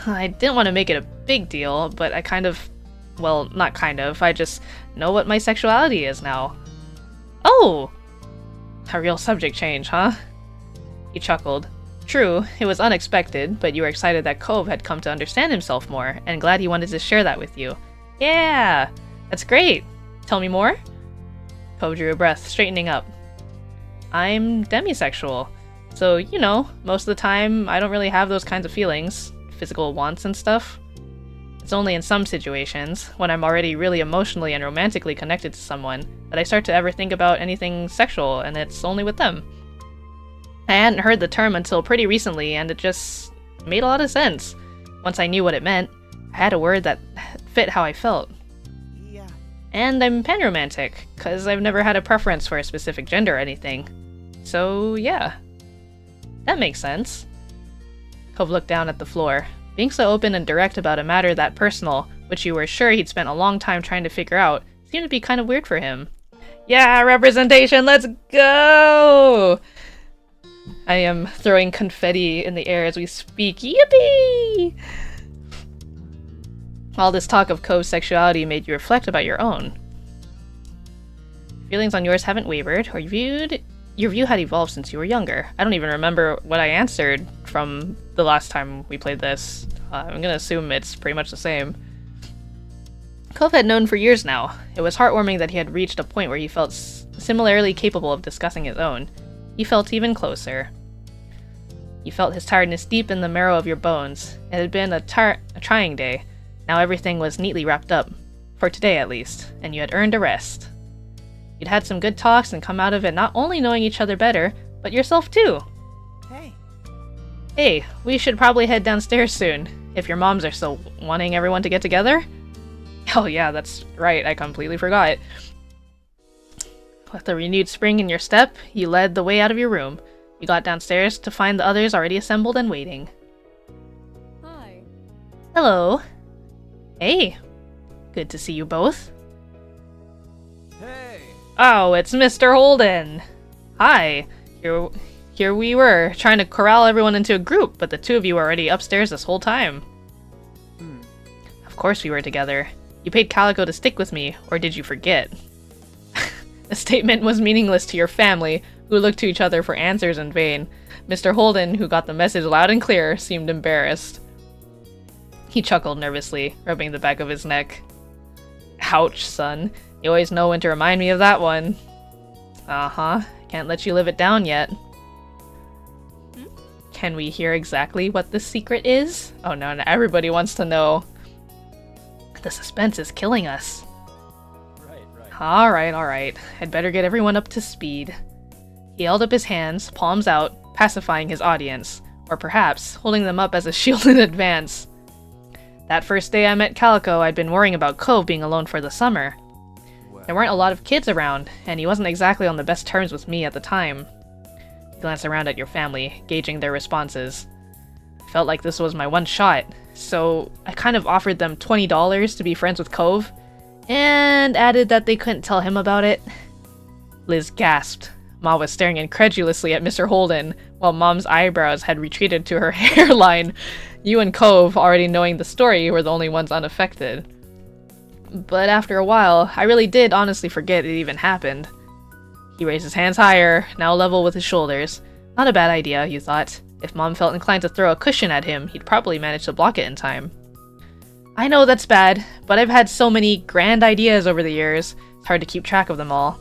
I didn't want to make it a big deal, but I kind of... Well, not kind of. I just know what my sexuality is now. Oh! A real subject change, huh? He chuckled. True, it was unexpected, but you were excited that Cove had come to understand himself more, and glad he wanted to share that with you. Yeah! That's great! Tell me more? Cove drew a breath, straightening up. I'm demisexual, so, you know, most of the time I don't really have those kinds of feelings. Physical wants and stuff. It's only in some situations, when I'm already really emotionally and romantically connected to someone, that I start to ever think about anything sexual, and it's only with them. I hadn't heard the term until pretty recently, and it just made a lot of sense. Once I knew what it meant, I had a word that fit how I felt. Yeah. And I'm panromantic, cause I've never had a preference for a specific gender or anything. So, yeah. That makes sense. Cove looked down at the floor. Being so open and direct about a matter that personal, which you were sure he'd spent a long time trying to figure out, seemed to be kind of weird for him. Yeah, representation, let's go! I am throwing confetti in the air as we speak. Yippee! All this talk of Cove's sexuality made you reflect about your own. Feelings on yours haven't wavered, or your view had evolved since you were younger. I don't even remember what I answered from the last time we played this. I'm gonna assume it's pretty much the same. Cove had known for years now. It was heartwarming that he had reached a point where he felt similarly capable of discussing his own. He felt even closer. You felt his tiredness deep in the marrow of your bones. It had been a trying day. Now everything was neatly wrapped up. For today, at least. And you had earned a rest. You'd had some good talks and come out of it not only knowing each other better, but yourself too. Hey. Hey, we should probably head downstairs soon, if your moms are still wanting everyone to get together. Oh yeah, that's right, I completely forgot. With a renewed spring in your step, you led the way out of your room. You got downstairs to find the others already assembled and waiting. Hi. Hello. Hey. Good to see you both. Hey. Oh, it's Mr. Holden! Hi! Here we were, trying to corral everyone into a group, but the two of you were already upstairs this whole time. Of course we were together. You paid Calico to stick with me, or did you forget? The statement was meaningless to your family, who looked to each other for answers in vain. Mr. Holden, who got the message loud and clear, seemed embarrassed. He chuckled nervously, rubbing the back of his neck. Ouch, son. You always know when to remind me of that one. Uh-huh. Can't let you live it down yet. Can we hear exactly what the secret is? Oh no, everybody wants to know. The suspense is killing us. Right. Alright. I'd better get everyone up to speed. He held up his hands, palms out, pacifying his audience, or perhaps holding them up as a shield in advance. That first day I met Calico, I'd been worrying about Cove being alone for the summer. There weren't a lot of kids around, and he wasn't exactly on the best terms with me at the time. He glanced around at your family, gauging their responses. I felt like this was my one shot, so I kind of offered them $20 to be friends with Cove, and added that they couldn't tell him about it. Liz gasped. Ma was staring incredulously at Mr. Holden, while Mom's eyebrows had retreated to her hairline. You and Cove, already knowing the story, were the only ones unaffected. But after a while, I really did honestly forget it even happened. He raised his hands higher, now level with his shoulders. Not a bad idea, you thought. If Mom felt inclined to throw a cushion at him, he'd probably manage to block it in time. I know that's bad, but I've had so many grand ideas over the years, it's hard to keep track of them all.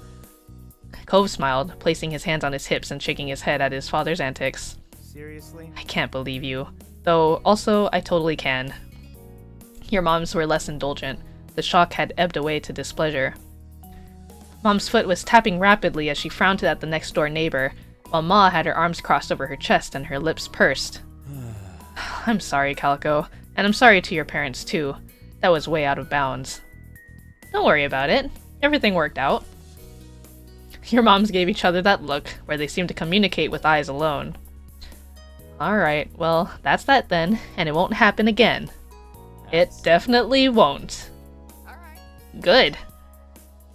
Cove smiled, placing his hands on his hips and shaking his head at his father's antics. Seriously? I can't believe you. Though, also, I totally can. Your moms were less indulgent. The shock had ebbed away to displeasure. Mom's foot was tapping rapidly as she frowned at the next-door neighbor, while Ma had her arms crossed over her chest and her lips pursed. I'm sorry, Calico, and I'm sorry to your parents, too. That was way out of bounds. Don't worry about it. Everything worked out. Your moms gave each other that look, where they seemed to communicate with eyes alone. Alright, well, that's that then, and it won't happen again. It definitely won't. Good.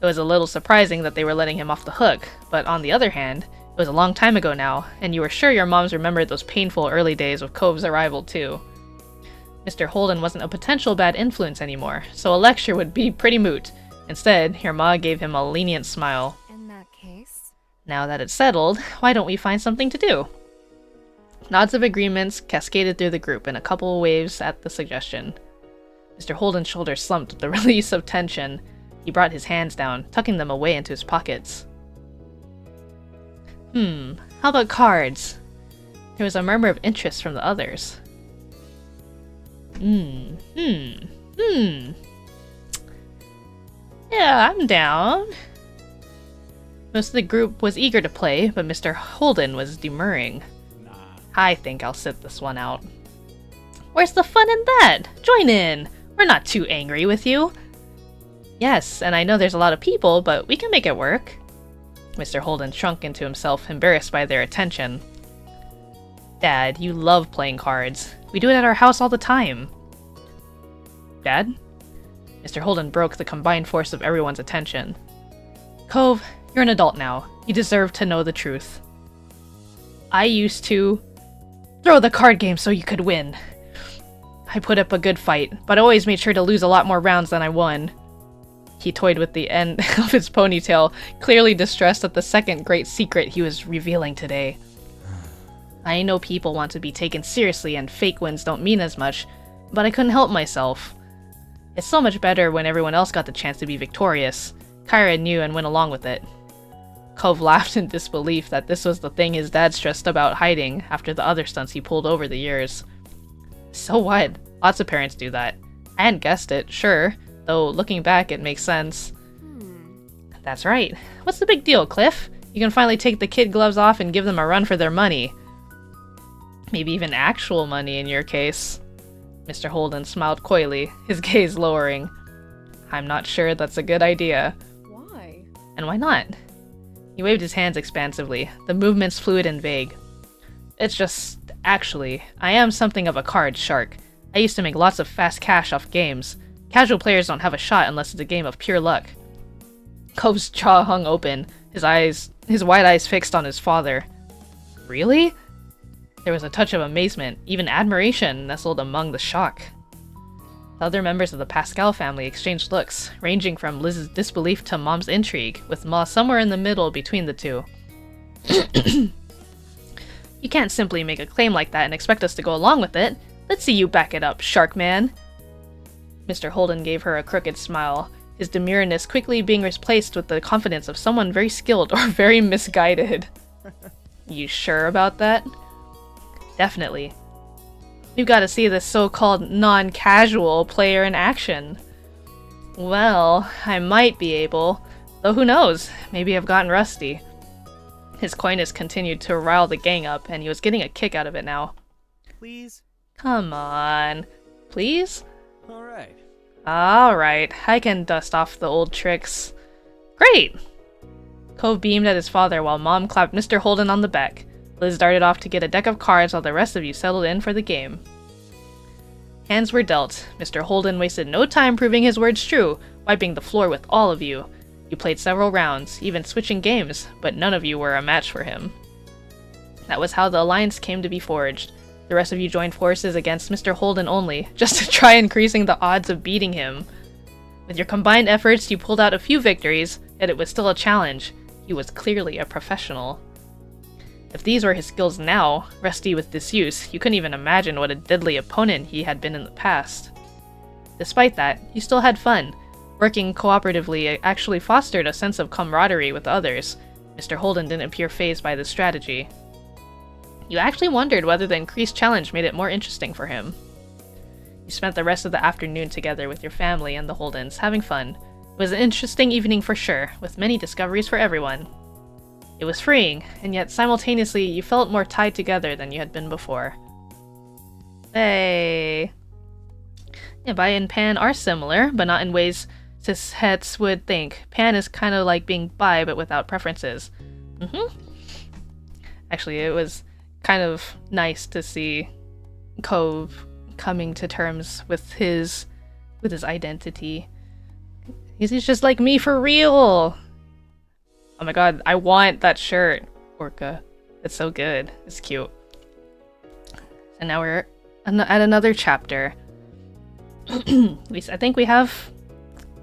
It was a little surprising that they were letting him off the hook, but on the other hand, it was a long time ago now, and you were sure your moms remembered those painful early days of Cove's arrival too. Mr. Holden wasn't a potential bad influence anymore, so a lecture would be pretty moot. Instead, your ma gave him a lenient smile. In that case, Now that it's settled, why don't we find something to do? Nods of agreements cascaded through the group in a couple of waves at the suggestion. Mr. Holden's shoulders slumped with the release of tension. He brought his hands down, tucking them away into his pockets. How about cards? There was a murmur of interest from the others. Yeah, I'm down. Most of the group was eager to play, but Mr. Holden was demurring. I think I'll sit this one out. Where's the fun in that? Join in! We're not too angry with you. Yes, and I know there's a lot of people, but we can make it work. Mr. Holden shrunk into himself, embarrassed by their attention. Dad, you love playing cards. We do it at our house all the time. Dad? Mr. Holden broke the combined force of everyone's attention. Cove, you're an adult now. You deserve to know the truth. I used to throw the card game so you could win. I put up a good fight, but I always made sure to lose a lot more rounds than I won. He toyed with the end of his ponytail, clearly distressed at the second great secret he was revealing today. I know people want to be taken seriously and fake wins don't mean as much, but I couldn't help myself. It's so much better when everyone else got the chance to be victorious. Kyra knew and went along with it. Cove laughed in disbelief that this was the thing his dad stressed about hiding after the other stunts he pulled over the years. So what? Lots of parents do that. I hadn't guessed it, sure, though looking back it makes sense. That's right. What's the big deal, Cliff? You can finally take the kid gloves off and give them a run for their money. Maybe even actual money in your case. Mr. Holden smiled coyly, his gaze lowering. I'm not sure that's a good idea. why? And why not? He waved his hands expansively, the movements fluid and vague. It's just, actually, I am something of a card shark. I used to make lots of fast cash off games. Casual players don't have a shot unless it's a game of pure luck. Cove's jaw hung open, his wide eyes fixed on his father. Really? There was a touch of amazement, even admiration, nestled among the shock. The other members of the Pascal family exchanged looks, ranging from Liz's disbelief to Mom's intrigue, with Ma somewhere in the middle between the two. You can't simply make a claim like that and expect us to go along with it. Let's see you back it up, Shark Man. Mr. Holden gave her a crooked smile, his demureness quickly being replaced with the confidence of someone very skilled or very misguided. You sure about that? Definitely. We've got to see this so-called non-casual player in action. Well, I might be able, Though who knows, maybe I've gotten rusty. His coyness continued to rile the gang up, and he was getting a kick out of it now. Please? Come on. Please? Alright. Alright, I can dust off the old tricks. Great! Cove beamed at his father while Mom clapped Mr. Holden on the back. Liz darted off to get a deck of cards while the rest of you settled in for the game. Hands were dealt. Mr. Holden wasted no time proving his words true, wiping the floor with all of you. You played several rounds, even switching games, but none of you were a match for him. That was how the alliance came to be forged. The rest of you joined forces against Mr. Holden only, just to try increasing the odds of beating him. With your combined efforts, you pulled out a few victories, yet it was still a challenge. He was clearly a professional. If these were his skills now, rusty with disuse, you couldn't even imagine what a deadly opponent he had been in the past. Despite that, you still had fun. Working cooperatively actually fostered a sense of camaraderie with others. Mr. Holden didn't appear fazed by this strategy. You actually wondered whether the increased challenge made it more interesting for him. You spent the rest of the afternoon together with your family and the Holdens, having fun. It was an interesting evening for sure, with many discoveries for everyone. It was freeing, and yet simultaneously you felt more tied together than you had been before. Hey! Yeah, Bai and Pan are similar, but not in ways cis-hets would think. Pan is kind of like being bi, but without preferences. Actually, it was kind of nice to see Cove coming to terms with his identity. He's just like me for real! Oh my god, I want that shirt, Orca. It's so good. It's cute. And now we're at another chapter. At least I think we have...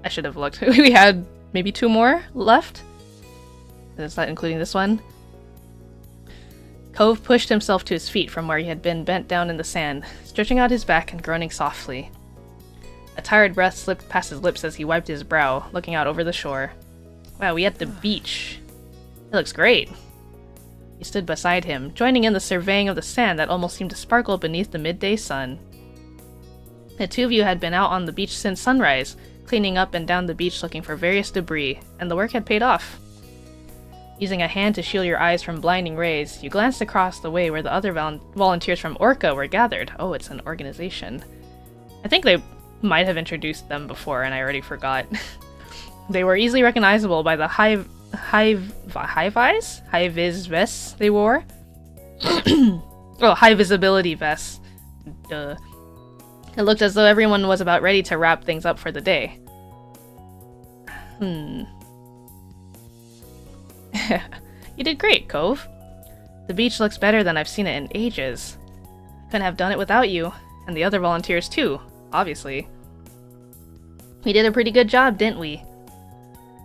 I should have looked. We had maybe 2 more left. Is that including this one? Cove pushed himself to his feet from where he had been bent down in the sand, stretching out his back and groaning softly. A tired breath slipped past his lips as he wiped his brow, looking out over the shore. Wow, we at the beach. It looks great. He stood beside him, joining in the surveying of the sand that almost seemed to sparkle beneath the midday sun. The two of you had been out on the beach since sunrise, cleaning up and down the beach looking for various debris, and the work had paid off. Using a hand to shield your eyes from blinding rays, you glanced across the way where the other volunteers from Orca were gathered. Oh, it's an organization. I think they might have introduced them before and I already forgot. They were easily recognizable by the high-vis vests they wore. Oh, high visibility vests. Duh. It looked as though everyone was about ready to wrap things up for the day. You did great, Cove. The beach looks better than I've seen it in ages. Couldn't have done it without you, and the other volunteers too, obviously. We did a pretty good job, didn't we?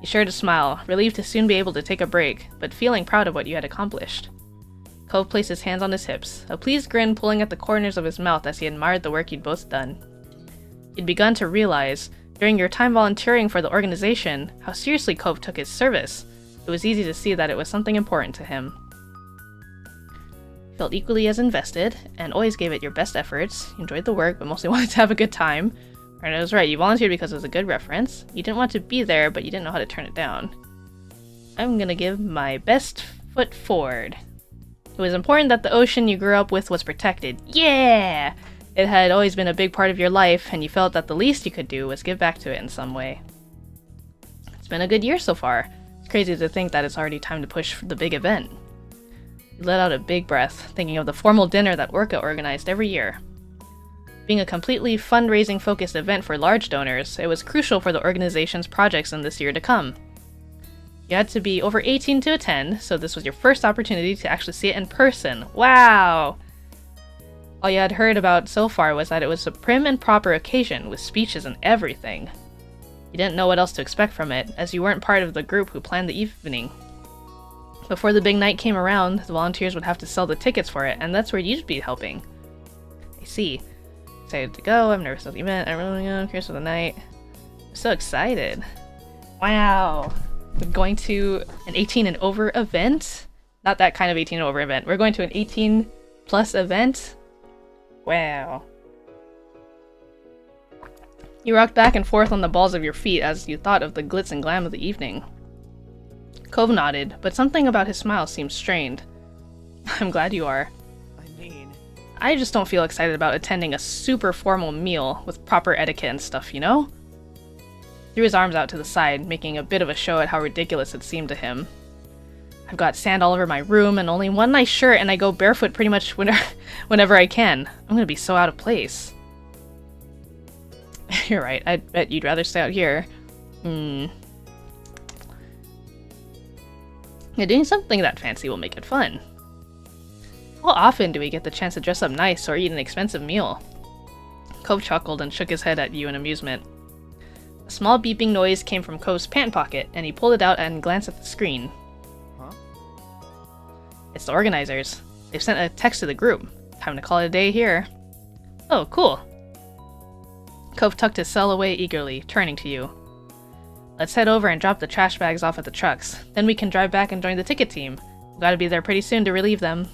You shared a smile, relieved to soon be able to take a break, but feeling proud of what you had accomplished. Cove placed his hands on his hips, a pleased grin pulling at the corners of his mouth as he admired the work you'd both done. You'd begun to realize, during your time volunteering for the organization, how seriously Cove took his service. It was easy to see that it was something important to him. You felt equally as invested, and always gave it your best efforts. You enjoyed the work, but mostly wanted to have a good time. And it was right, you volunteered because it was a good reference. You didn't want to be there, but you didn't know how to turn it down. I'm gonna give my best foot forward. It was important that the ocean you grew up with was protected. Yeah! It had always been a big part of your life, and you felt that the least you could do was give back to it in some way. It's been a good year so far. It's crazy to think that it's already time to push for the big event. You let out a big breath, thinking of the formal dinner that Orca organized every year. Being a completely fundraising-focused event for large donors, it was crucial for the organization's projects in this year to come. You had to be over 18 to attend, so this was your first opportunity to actually see it in person. Wow! All you had heard about so far was that it was a prim and proper occasion, with speeches and everything. You didn't know what else to expect from it, as you weren't part of the group who planned the evening. Before the big night came around, the volunteers would have to sell the tickets for it, and that's where you'd be helping. I see. Excited to go, I'm nervous about the event, I'm really curious for the night. I'm so excited. Wow! We're going to an 18 and over event? Not that kind of 18 and over event. We're going to an 18 plus event? Wow. You rocked back and forth on the balls of your feet as you thought of the glitz and glam of the evening. Cove nodded, but something about his smile seemed strained. I'm glad you are. I mean, I just don't feel excited about attending a super formal meal with proper etiquette and stuff, you know? Threw his arms out to the side, making a bit of a show at how ridiculous it seemed to him. I've got sand all over my room and only one nice shirt, and I go barefoot pretty much whenever I can. I'm gonna be so out of place. You're right, I bet you'd rather stay out here. Yeah, doing something that fancy will make it fun. How often do we get the chance to dress up nice or eat an expensive meal? Cove chuckled and shook his head at you in amusement. A small beeping noise came from Cove's pant pocket, and he pulled it out and glanced at the screen. huh? It's the organizers. They've sent a text to the group. Time to call it a day here. Oh, cool. Cove tucked his cell away eagerly, turning to you. Let's head over and drop the trash bags off at the trucks. Then we can drive back and join the ticket team. We've got to be there pretty soon to relieve them.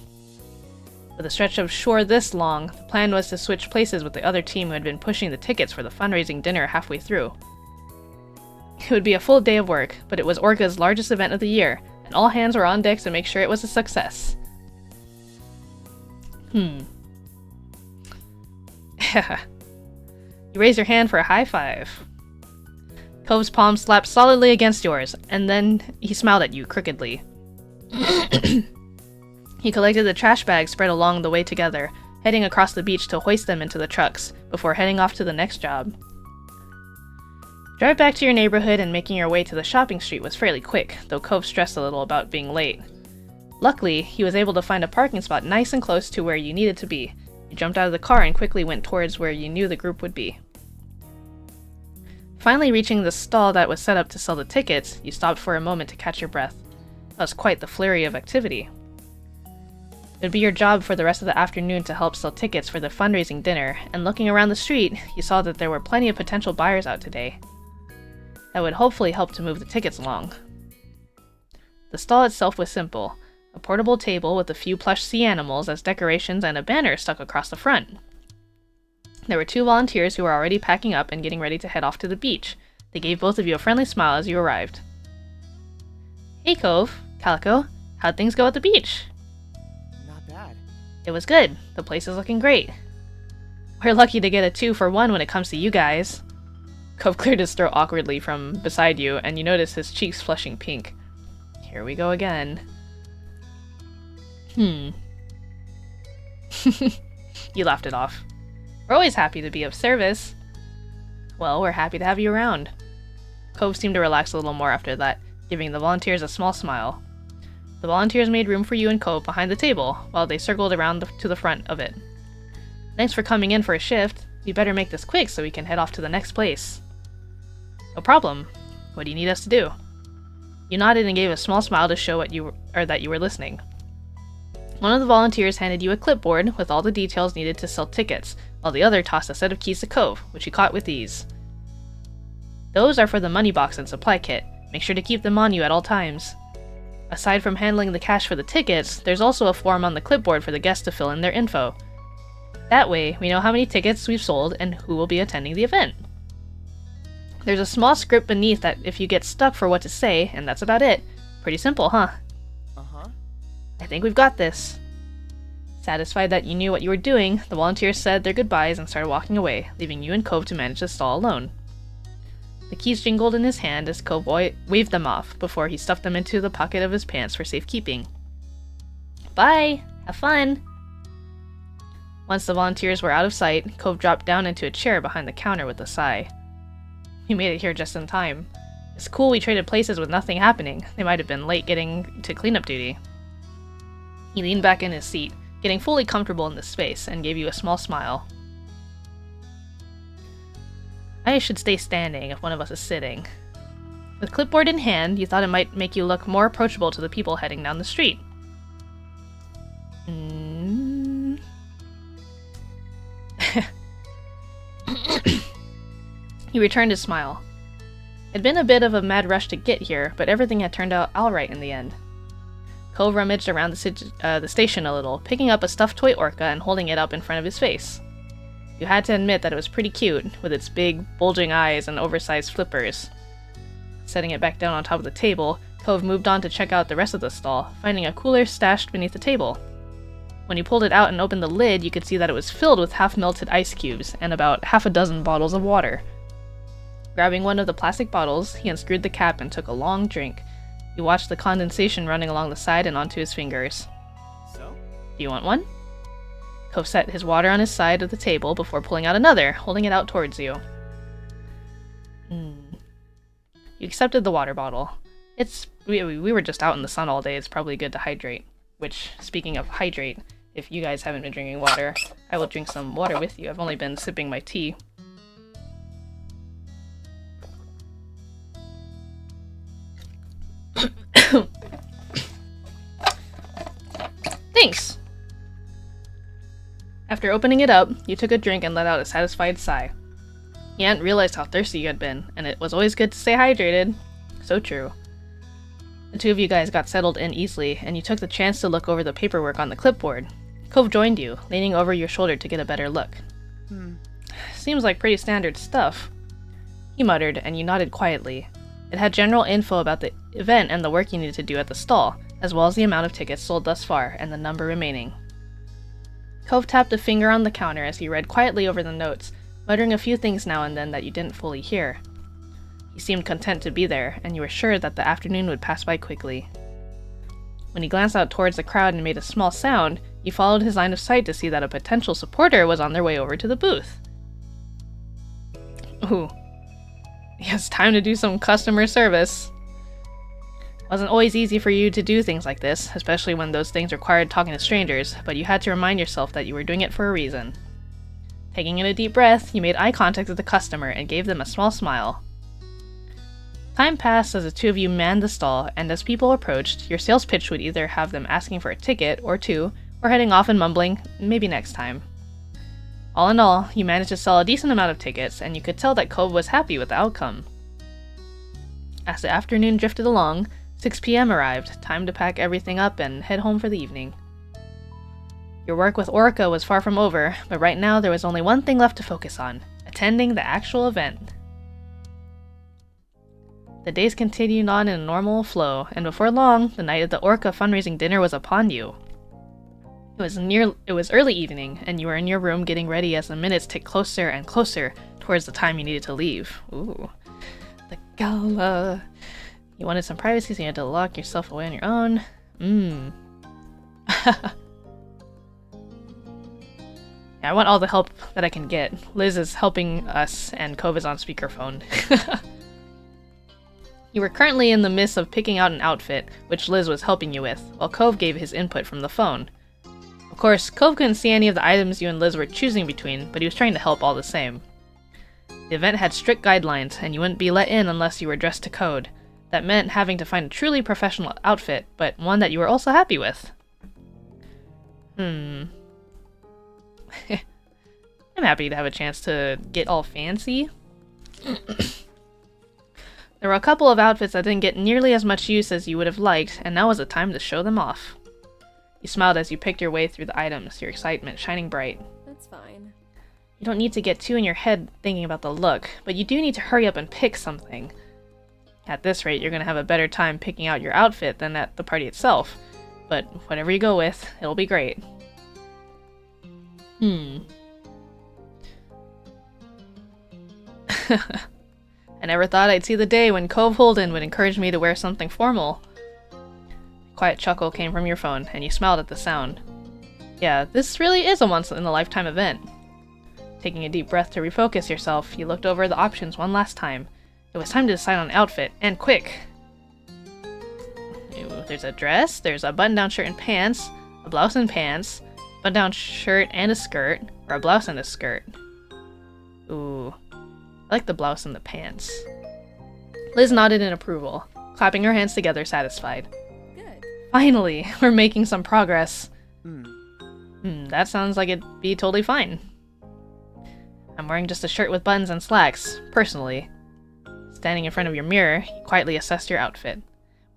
With a stretch of shore this long, the plan was to switch places with the other team who had been pushing the tickets for the fundraising dinner halfway through. It would be a full day of work, but it was Orca's largest event of the year, and all hands were on deck to make sure it was a success. You raise your hand for a high five. Cove's palm slapped solidly against yours, and then he smiled at you crookedly. He collected the trash bags spread along the way together, heading across the beach to hoist them into the trucks, before heading off to the next job. Drive back to your neighborhood and making your way to the shopping street was fairly quick, though Cove stressed a little about being late. Luckily, he was able to find a parking spot nice and close to where you needed to be. You jumped out of the car and quickly went towards where you knew the group would be. Finally reaching the stall that was set up to sell the tickets, you stopped for a moment to catch your breath. That was quite the flurry of activity. It would be your job for the rest of the afternoon to help sell tickets for the fundraising dinner, and looking around the street, you saw that there were plenty of potential buyers out today. That would hopefully help to move the tickets along. The stall itself was simple. A portable table with a few plush sea animals as decorations and a banner stuck across the front. There were 2 volunteers who were already packing up and getting ready to head off to the beach. They gave both of you a friendly smile as you arrived. Hey Cove, Calico, how'd things go at the beach? Not bad. It was good. The place is looking great. We're lucky to get a 2 for 1 when it comes to you guys. Cove cleared his throat awkwardly from beside you, and you noticed his cheeks flushing pink. Here we go again. You laughed it off. We're always happy to be of service. Well, we're happy to have you around. Cove seemed to relax a little more after that, giving the volunteers a small smile. The volunteers made room for you and Cove behind the table, while they circled around to the front of it. Thanks for coming in for a shift. We better make this quick so we can head off to the next place. No problem. What do you need us to do? You nodded and gave a small smile to show that you were listening. One of the volunteers handed you a clipboard with all the details needed to sell tickets, while the other tossed a set of keys to Cove, which he caught with ease. Those are for the money box and supply kit. Make sure to keep them on you at all times. Aside from handling the cash for the tickets, there's also a form on the clipboard for the guests to fill in their info. That way, we know how many tickets we've sold and who will be attending the event. There's a small script beneath that if you get stuck for what to say, and that's about it. Pretty simple, huh? Uh-huh. I think we've got this. Satisfied that you knew what you were doing, the volunteers said their goodbyes and started walking away, leaving you and Cove to manage the stall alone. The keys jingled in his hand as Cove waved them off, before he stuffed them into the pocket of his pants for safekeeping. Bye! Have fun! Once the volunteers were out of sight, Cove dropped down into a chair behind the counter with a sigh. We made it here just in time. It's cool we traded places with nothing happening. They might have been late getting to cleanup duty. He leaned back in his seat, getting fully comfortable in the space, and gave you a small smile. I should stay standing if one of us is sitting. With clipboard in hand, you thought it might make you look more approachable to the people heading down the street. He returned his smile. It'd been a bit of a mad rush to get here, but everything had turned out alright in the end. Cove rummaged around the station a little, picking up a stuffed toy orca and holding it up in front of his face. You had to admit that it was pretty cute, with its big, bulging eyes and oversized flippers. Setting it back down on top of the table, Cove moved on to check out the rest of the stall, finding a cooler stashed beneath the table. When he pulled it out and opened the lid, you could see that it was filled with half-melted ice cubes and about half a dozen bottles of water. Grabbing one of the plastic bottles, he unscrewed the cap and took a long drink. He watched the condensation running along the side and onto his fingers. So? Do you want one? Cove set his water on his side of the table before pulling out another, holding it out towards you. You accepted the water bottle. We were just out in the sun all day. It's probably good to hydrate. Which, speaking of hydrate, if you guys haven't been drinking water, I will drink some water with you. I've only been sipping my tea. Thanks! After opening it up, you took a drink and let out a satisfied sigh. You hadn't realized how thirsty you had been, and it was always good to stay hydrated. So true. The two of you guys got settled in easily, and you took the chance to look over the paperwork on the clipboard. Cove joined you, leaning over your shoulder to get a better look. Seems like pretty standard stuff. He muttered, and you nodded quietly. It had general info about the event and the work you needed to do at the stall, as well as the amount of tickets sold thus far and the number remaining. Cove tapped a finger on the counter as he read quietly over the notes, muttering a few things now and then that you didn't fully hear. He seemed content to be there, and you were sure that the afternoon would pass by quickly. When he glanced out towards the crowd and made a small sound, you followed his line of sight to see that a potential supporter was on their way over to the booth. Ooh. It's time to do some customer service. It wasn't always easy for you to do things like this, especially when those things required talking to strangers, but you had to remind yourself that you were doing it for a reason. Taking in a deep breath, you made eye contact with the customer and gave them a small smile. Time passed as the two of you manned the stall, and as people approached, your sales pitch would either have them asking for a ticket or two, or heading off and mumbling, maybe next time. All in all, you managed to sell a decent amount of tickets, and you could tell that Cove was happy with the outcome. As the afternoon drifted along, 6 p.m. arrived, time to pack everything up and head home for the evening. Your work with Orca was far from over, but right now there was only one thing left to focus on: attending the actual event. The days continued on in a normal flow, and before long, the night of the Orca fundraising dinner was upon you. It was early evening, and you were in your room getting ready as the minutes ticked closer and closer towards the time you needed to leave. Ooh. The gala. You wanted some privacy, so you had to lock yourself away on your own. Yeah, I want all the help that I can get. Liz is helping us, and Cove is on speakerphone. You were currently in the midst of picking out an outfit, which Liz was helping you with, while Cove gave his input from the phone. Of course, Cove couldn't see any of the items you and Liz were choosing between, but he was trying to help all the same. The event had strict guidelines, and you wouldn't be let in unless you were dressed to code. That meant having to find a truly professional outfit, but one that you were also happy with. I'm happy to have a chance to get all fancy. There were a couple of outfits that didn't get nearly as much use as you would have liked, and now was the time to show them off. You smiled as you picked your way through the items, your excitement shining bright. That's fine. You don't need to get too in your head thinking about the look, but you do need to hurry up and pick something. At this rate, you're going to have a better time picking out your outfit than at the party itself, but whatever you go with, it'll be great. I never thought I'd see the day when Cove Holden would encourage me to wear something formal. A quiet chuckle came from your phone, and you smiled at the sound. Yeah, this really is a once-in-a-lifetime event. Taking a deep breath to refocus yourself, you looked over the options one last time. It was time to decide on an outfit, and quick! There's a dress, there's a button-down shirt and pants, a blouse and pants, button-down shirt and a skirt, or a blouse and a skirt. Ooh. I like the blouse and the pants. Liz nodded in approval, clapping her hands together, satisfied. Good. Finally, we're making some progress. That sounds like it'd be totally fine. I'm wearing just a shirt with buttons and slacks, personally. Standing in front of your mirror, you quietly assessed your outfit.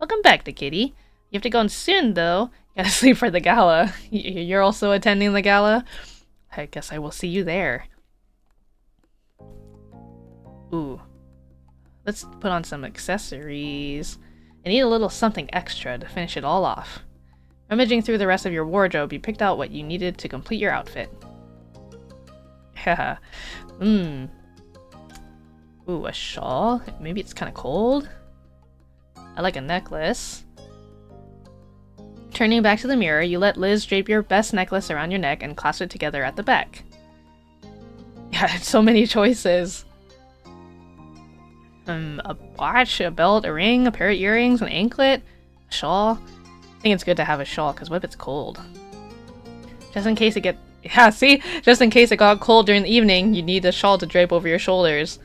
Welcome back to Kitty. You have to go in soon, though. You gotta sleep for the gala. You're also attending the gala? I guess I will see you there. Ooh. Let's put on some accessories. I need a little something extra to finish it all off. Rummaging through the rest of your wardrobe, you picked out what you needed to complete your outfit. Haha. Ooh, a shawl? Maybe it's kind of cold? I like a necklace. Turning back to the mirror, you let Liz drape your best necklace around your neck and clasp it together at the back. Yeah, so many choices. A watch, a belt, a ring, a pair of earrings, an anklet, a shawl. I think it's good to have a shawl, because what if it's cold? Just in case it get... Yeah, see? Just in case it got cold during the evening, you need a shawl to drape over your shoulders.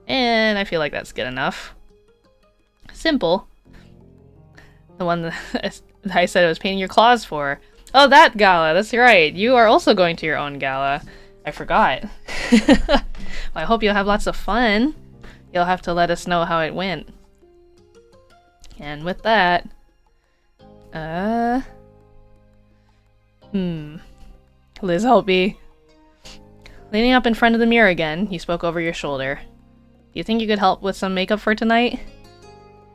And I feel like that's good enough. Simple. The one that I said I was painting your claws for. Oh, that gala! That's right! You are also going to your own gala. I forgot. Well, I hope you'll have lots of fun. You'll have to let us know how it went. And with that... Liz, help me. Leaning up in front of the mirror again, you spoke over your shoulder. Do you think you could help with some makeup for tonight?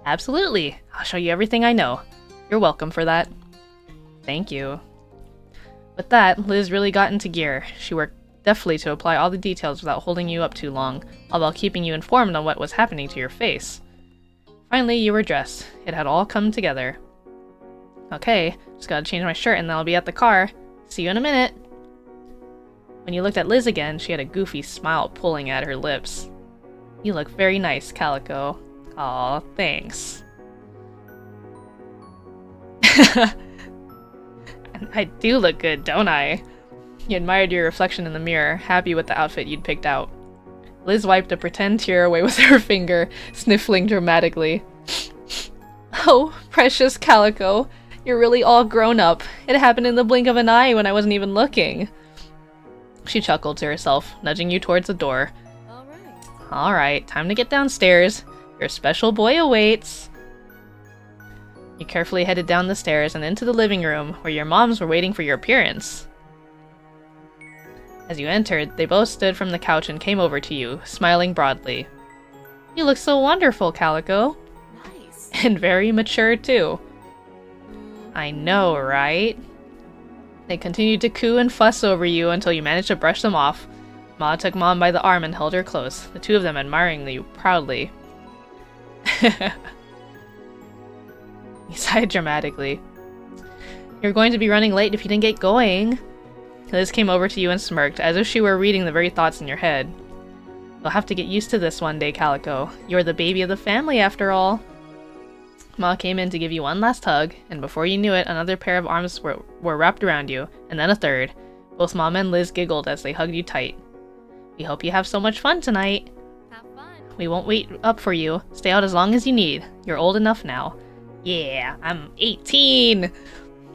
Absolutely. I'll show you everything I know. You're welcome for that. Thank you. With that, Liz really got into gear. She worked deftly to apply all the details without holding you up too long, all while keeping you informed on what was happening to your face. Finally, you were dressed. It had all come together. Okay, just gotta change my shirt and then I'll be at the car. See you in a minute. When you looked at Liz again, she had a goofy smile pulling at her lips. You look very nice, Calico. Aw, thanks. I do look good, don't I? You admired your reflection in the mirror, happy with the outfit you'd picked out. Liz wiped a pretend tear away with her finger, sniffling dramatically. Oh, precious Calico. You're really all grown up. It happened in the blink of an eye when I wasn't even looking. She chuckled to herself, nudging you towards the door. Alright, time to get downstairs. Your special boy awaits. You carefully headed down the stairs and into the living room, where your moms were waiting for your appearance. As you entered, they both stood from the couch and came over to you, smiling broadly. You look so wonderful, Calico. Nice. And very mature, too. I know, right? They continued to coo and fuss over you until you managed to brush them off. Ma took Mom by the arm and held her close, the two of them admiring you proudly. He sighed dramatically. You're going to be running late if you didn't get going. Liz came over to you and smirked, as if she were reading the very thoughts in your head. You'll have to get used to this one day, Calico. You're the baby of the family, after all. Ma came in to give you one last hug, and before you knew it, another pair of arms were wrapped around you, and then a third. Both Mom and Liz giggled as they hugged you tight. We hope you have so much fun tonight. Have fun. We won't wait up for you. Stay out as long as you need. You're old enough now. Yeah, I'm 18!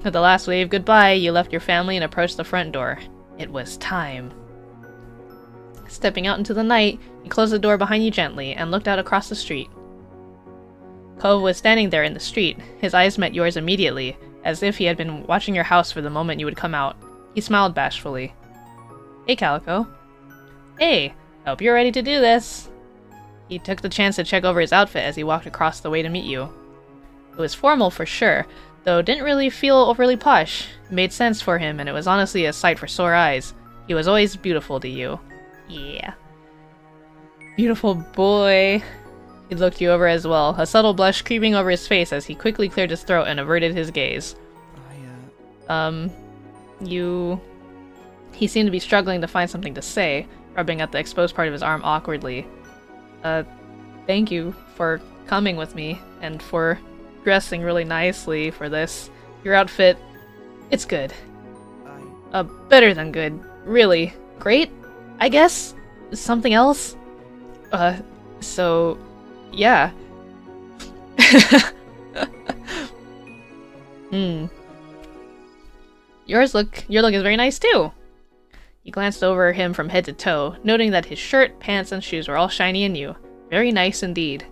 With the last wave goodbye, you left your family and approached the front door. It was time. Stepping out into the night, you closed the door behind you gently and looked out across the street. Cove was standing there in the street. His eyes met yours immediately, as if he had been watching your house for the moment you would come out. He smiled bashfully. Hey, Calico. Hey, hope you're ready to do this. He took the chance to check over his outfit as he walked across the way to meet you. It was formal for sure, though didn't really feel overly posh. It made sense for him, and it was honestly a sight for sore eyes. He was always beautiful to you. Yeah. Beautiful boy. He looked you over as well, a subtle blush creeping over his face as he quickly cleared his throat and averted his gaze. He seemed to be struggling to find something to say, rubbing at the exposed part of his arm awkwardly. Thank you for coming with me, and for dressing really nicely for this. Your outfit, it's good. Better than good. Really. Great? I guess? Something else? So... yeah. Your look is very nice too. You glanced over him from head to toe, noting that his shirt, pants, and shoes were all shiny and new. Very nice indeed.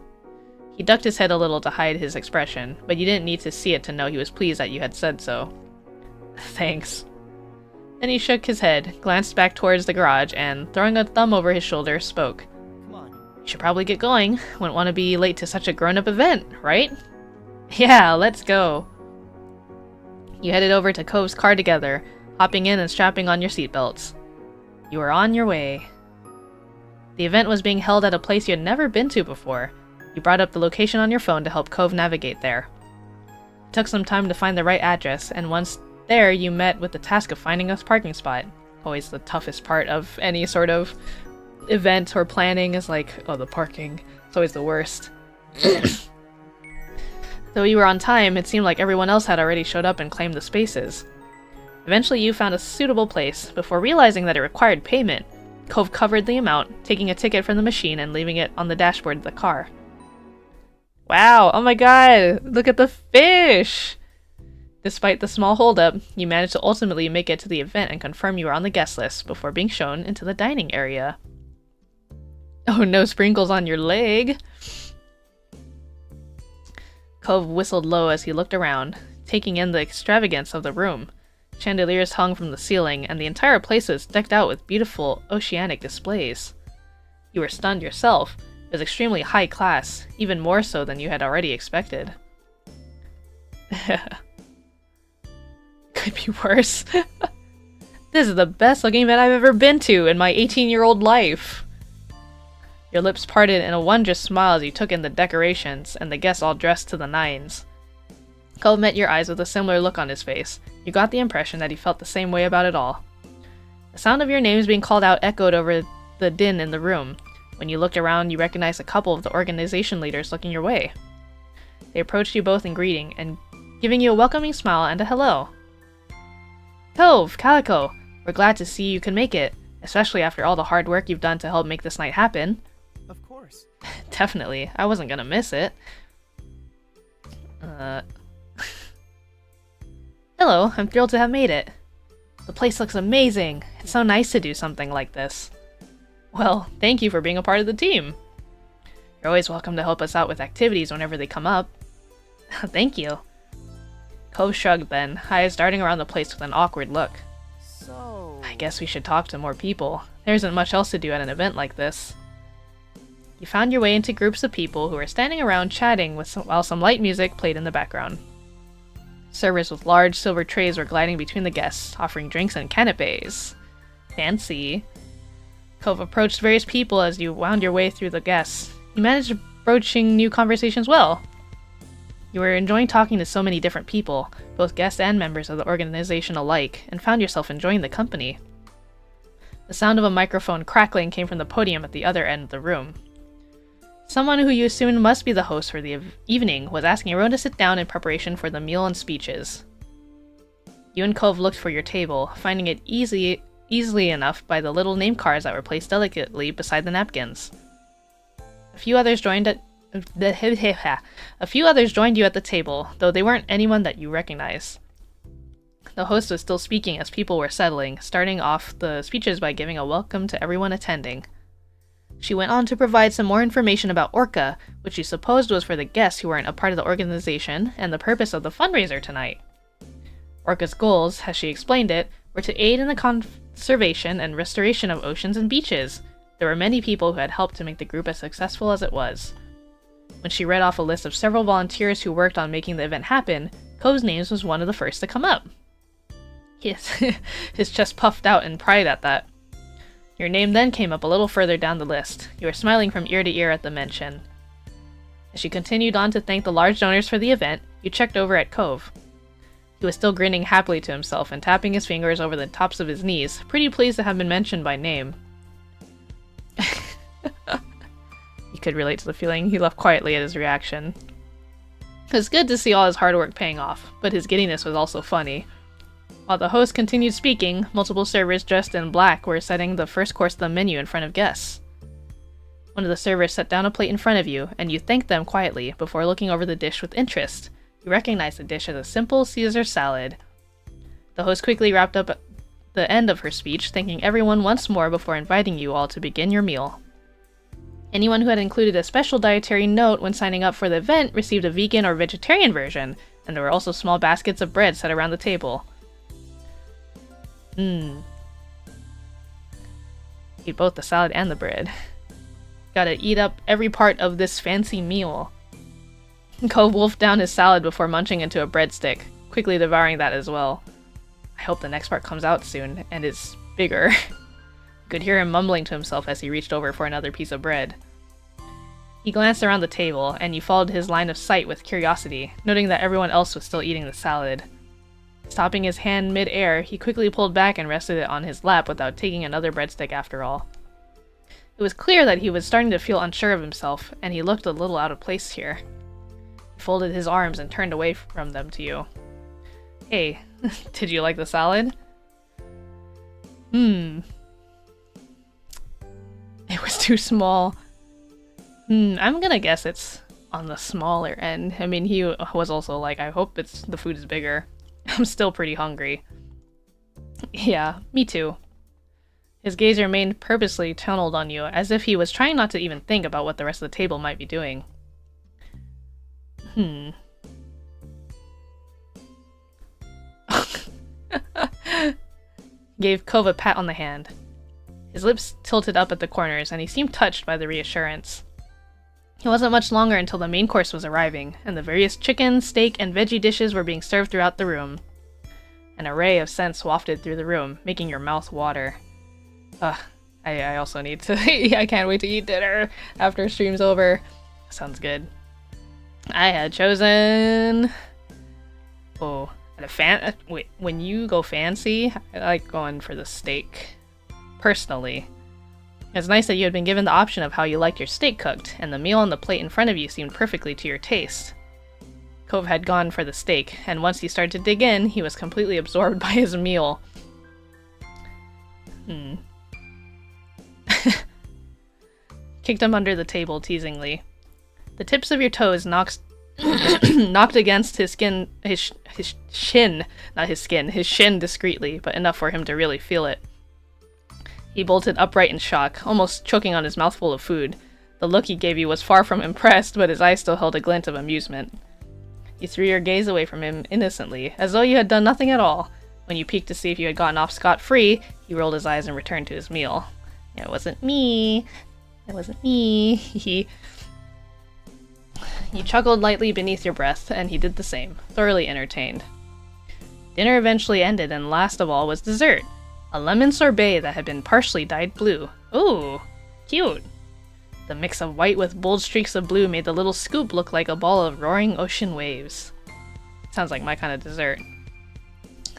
He ducked his head a little to hide his expression, but you didn't need to see it to know he was pleased that you had said so. Thanks. Then he shook his head, glanced back towards the garage, and, throwing a thumb over his shoulder, spoke. Come on, Should probably get going. Wouldn't want to be late to such a grown-up event, right? Yeah, let's go. You headed over to Cove's car together, hopping in and strapping on your seatbelts. You were on your way. The event was being held at a place you had never been to before. You brought up the location on your phone to help Cove navigate there. It took some time to find the right address, and once there you met with the task of finding a parking spot. Always the toughest part of any sort of event or planning is like, oh, the parking. It's always the worst. Though you were on time, it seemed like everyone else had already showed up and claimed the spaces. Eventually you found a suitable place, before realizing that it required payment. Cove covered the amount, taking a ticket from the machine and leaving it on the dashboard of the car. Wow, oh my god, look at the fish! Despite the small holdup, you managed to ultimately make it to the event and confirm you were on the guest list before being shown into the dining area. Oh, no sprinkles on your leg! Cove whistled low as he looked around, taking in the extravagance of the room. Chandeliers hung from the ceiling, and the entire place was decked out with beautiful oceanic displays. You were stunned yourself. It was extremely high class, even more so than you had already expected. Could be worse. This is the best looking event I've ever been to in my 18-year-old life. Your lips parted in a wondrous smile as you took in the decorations, and the guests all dressed to the nines. Cove met your eyes with a similar look on his face. You got the impression that he felt the same way about it all. The sound of your names being called out echoed over the din in the room. When you looked around, you recognized a couple of the organization leaders looking your way. They approached you both in greeting, and giving you a welcoming smile and a hello. Cove, Calico, we're glad to see you can make it, especially after all the hard work you've done to help make this night happen. Of course. Definitely, I wasn't gonna miss it. Hello, I'm thrilled to have made it. The place looks amazing. It's so nice to do something like this. Well, thank you for being a part of the team. You're always welcome to help us out with activities whenever they come up. Thank you. Cove shrugged then, eyes darting around the place with an awkward look. So... I guess we should talk to more people. There isn't much else to do at an event like this. You found your way into groups of people who were standing around chatting while some light music played in the background. Servers with large silver trays were gliding between the guests, offering drinks and canapes. Fancy. Cove approached various people as you wound your way through the guests. You managed broaching new conversations well. You were enjoying talking to so many different people, both guests and members of the organization alike, and found yourself enjoying the company. The sound of a microphone crackling came from the podium at the other end of the room. Someone who you assumed must be the host for the evening was asking everyone to sit down in preparation for the meal and speeches. You and Cove looked for your table, finding it easily enough by the little name cards that were placed delicately beside the napkins. A few others joined you at the table, though they weren't anyone that you recognized. The host was still speaking as people were settling, starting off the speeches by giving a welcome to everyone attending. She went on to provide some more information about Orca, which she supposed was for the guests who weren't a part of the organization, and the purpose of the fundraiser tonight. Orca's goals, as she explained it, were to aid in the conservation and restoration of oceans and beaches. There were many people who had helped to make the group as successful as it was. When she read off a list of several volunteers who worked on making the event happen, Cove's name was one of the first to come up. Yes, his chest puffed out in pride at that. Your name then came up a little further down the list. You were smiling from ear to ear at the mention. As she continued on to thank the large donors for the event, you checked over at Cove. He was still grinning happily to himself and tapping his fingers over the tops of his knees, pretty pleased to have been mentioned by name. You could relate to the feeling he left quietly at his reaction. It was good to see all his hard work paying off, but his giddiness was also funny. While the host continued speaking, multiple servers dressed in black were setting the first course of the menu in front of guests. One of the servers set down a plate in front of you, and you thanked them quietly before looking over the dish with interest. You recognized the dish as a simple Caesar salad. The host quickly wrapped up the end of her speech, thanking everyone once more before inviting you all to begin your meal. Anyone who had included a special dietary note when signing up for the event received a vegan or vegetarian version, and there were also small baskets of bread set around the table. Eat both the salad and the bread. Gotta eat up every part of this fancy meal. Cove wolfed down his salad before munching into a breadstick, quickly devouring that as well. I hope the next part comes out soon, and is bigger. Could hear him mumbling to himself as he reached over for another piece of bread. He glanced around the table, and you followed his line of sight with curiosity, noting that everyone else was still eating the salad. Stopping his hand mid-air, he quickly pulled back and rested it on his lap without taking another breadstick after all. It was clear that he was starting to feel unsure of himself, and he looked a little out of place here. He folded his arms and turned away from them to you. Hey, did you like the salad? It was too small. I'm gonna guess it's on the smaller end. I mean, he was also like, I hope the food is bigger. I'm still pretty hungry. Yeah, me too. His gaze remained purposely tunneled on you, as if he was trying not to even think about what the rest of the table might be doing. Gave Cove a pat on the hand. His lips tilted up at the corners, and he seemed touched by the reassurance. It wasn't much longer until the main course was arriving, and the various chicken, steak, and veggie dishes were being served throughout the room. An array of scents wafted through the room, making your mouth water. I also need to I can't wait to eat dinner after stream's over. Sounds good. I had chosen... Oh, wait, when you go fancy, I like going for the steak. Personally. It's nice that you had been given the option of how you liked your steak cooked, and the meal on the plate in front of you seemed perfectly to your taste. Cove had gone for the steak, and once he started to dig in, he was completely absorbed by his meal. Kicked him under the table teasingly. The tips of your toes knocked against his shin discreetly, but enough for him to really feel it. He bolted upright in shock, almost choking on his mouthful of food. The look he gave you was far from impressed, but his eyes still held a glint of amusement. You threw your gaze away from him innocently, as though you had done nothing at all. When you peeked to see if you had gotten off scot-free, he rolled his eyes and returned to his meal. It wasn't me. It wasn't me. You chuckled lightly beneath your breath, and he did the same, thoroughly entertained. Dinner eventually ended, and last of all was dessert. A lemon sorbet that had been partially dyed blue. Ooh, cute. The mix of white with bold streaks of blue made the little scoop look like a ball of roaring ocean waves. Sounds like my kind of dessert.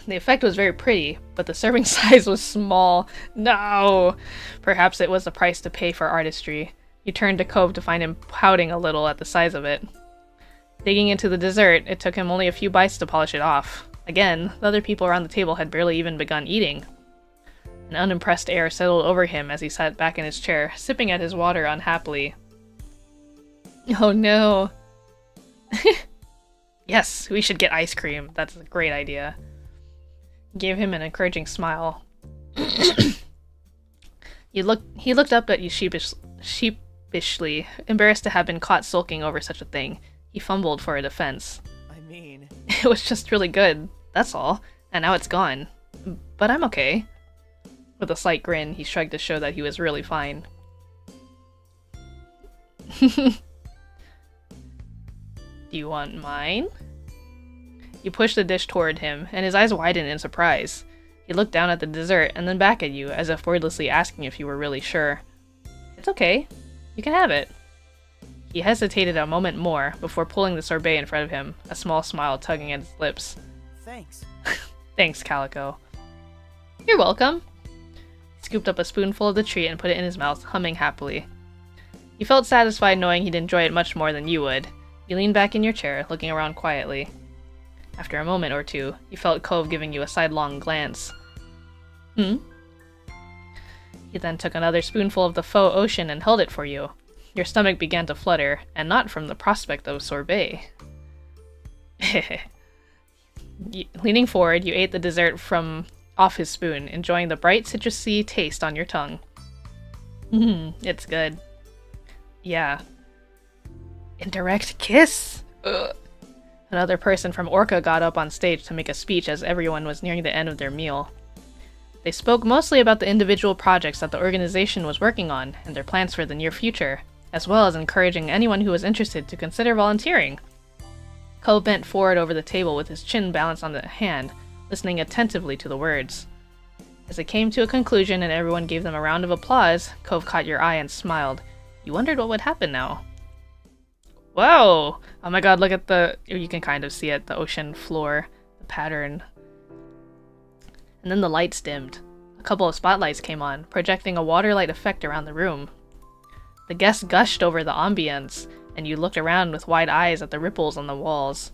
The effect was very pretty, but the serving size was small. No! Perhaps it was the price to pay for artistry. You turned to Cove to find him pouting a little at the size of it. Digging into the dessert, it took him only a few bites to polish it off. Again, the other people around the table had barely even begun eating. An unimpressed air settled over him as he sat back in his chair, sipping at his water unhappily. Oh no. Yes, we should get ice cream. That's a great idea. Gave him an encouraging smile. He looked up at you sheepishly, embarrassed to have been caught sulking over such a thing. He fumbled for a defense. I mean... It was just really good, that's all. And now it's gone. But I'm okay. With a slight grin, he shrugged to show that he was really fine. Do you want mine? You pushed the dish toward him, and his eyes widened in surprise. He looked down at the dessert, and then back at you, as if wordlessly asking if you were really sure. It's okay. You can have it. He hesitated a moment more, before pulling the sorbet in front of him, a small smile tugging at his lips. Thanks. Thanks, Calico. You're welcome. He scooped up a spoonful of the treat and put it in his mouth, humming happily. You felt satisfied knowing he'd enjoy it much more than you would. You leaned back in your chair, looking around quietly. After a moment or two, you felt Cove giving you a sidelong glance. He then took another spoonful of the faux ocean and held it for you. Your stomach began to flutter, and not from the prospect of sorbet. Leaning forward, you ate the dessert from off his spoon, enjoying the bright citrusy taste on your tongue. It's good. Yeah. Indirect kiss? Ugh. Another person from Orca got up on stage to make a speech as everyone was nearing the end of their meal. They spoke mostly about the individual projects that the organization was working on and their plans for the near future, as well as encouraging anyone who was interested to consider volunteering. Cove bent forward over the table with his chin balanced on the hand, listening attentively to the words. As it came to a conclusion and everyone gave them a round of applause, Cove caught your eye and smiled. You wondered what would happen now. Whoa! Oh my god, look at you can kind of see it, the ocean floor, the pattern. And then the lights dimmed. A couple of spotlights came on, projecting a waterlight effect around the room. The guests gushed over the ambience, and you looked around with wide eyes at the ripples on the walls.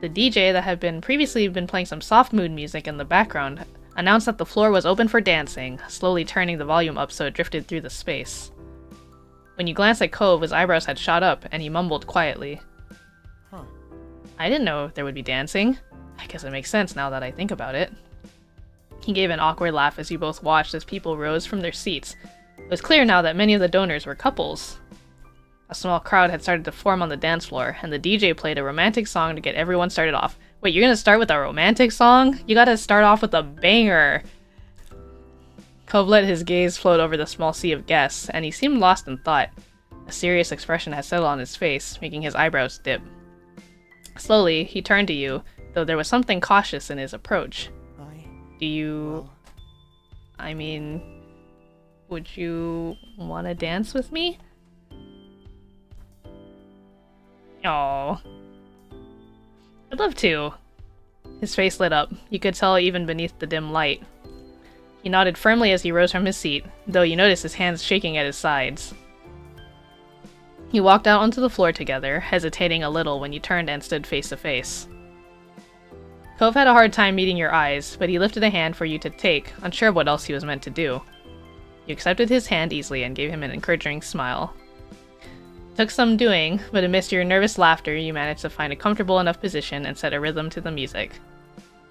The DJ that had previously been playing some soft mood music in the background announced that the floor was open for dancing, slowly turning the volume up so it drifted through the space. When you glanced at Cove, his eyebrows had shot up, and he mumbled quietly. Huh. I didn't know there would be dancing. I guess it makes sense now that I think about it. He gave an awkward laugh as you both watched as people rose from their seats. It was clear now that many of the donors were couples. A small crowd had started to form on the dance floor, and the DJ played a romantic song to get everyone started off. Wait, you're gonna start with a romantic song? You gotta start off with a banger! Cove let his gaze float over the small sea of guests, and he seemed lost in thought. A serious expression had settled on his face, making his eyebrows dip. Slowly, he turned to you, though there was something cautious in his approach. Do you... I mean... Would you want to dance with me? Oh, I'd love to. His face lit up. You could tell even beneath the dim light. He nodded firmly as he rose from his seat, though you noticed his hands shaking at his sides. You walked out onto the floor together, hesitating a little when you turned and stood face to face. Cove had a hard time meeting your eyes, but he lifted a hand for you to take, unsure of what else he was meant to do. You accepted his hand easily and gave him an encouraging smile. It took some doing, but amidst your nervous laughter, you managed to find a comfortable enough position and set a rhythm to the music.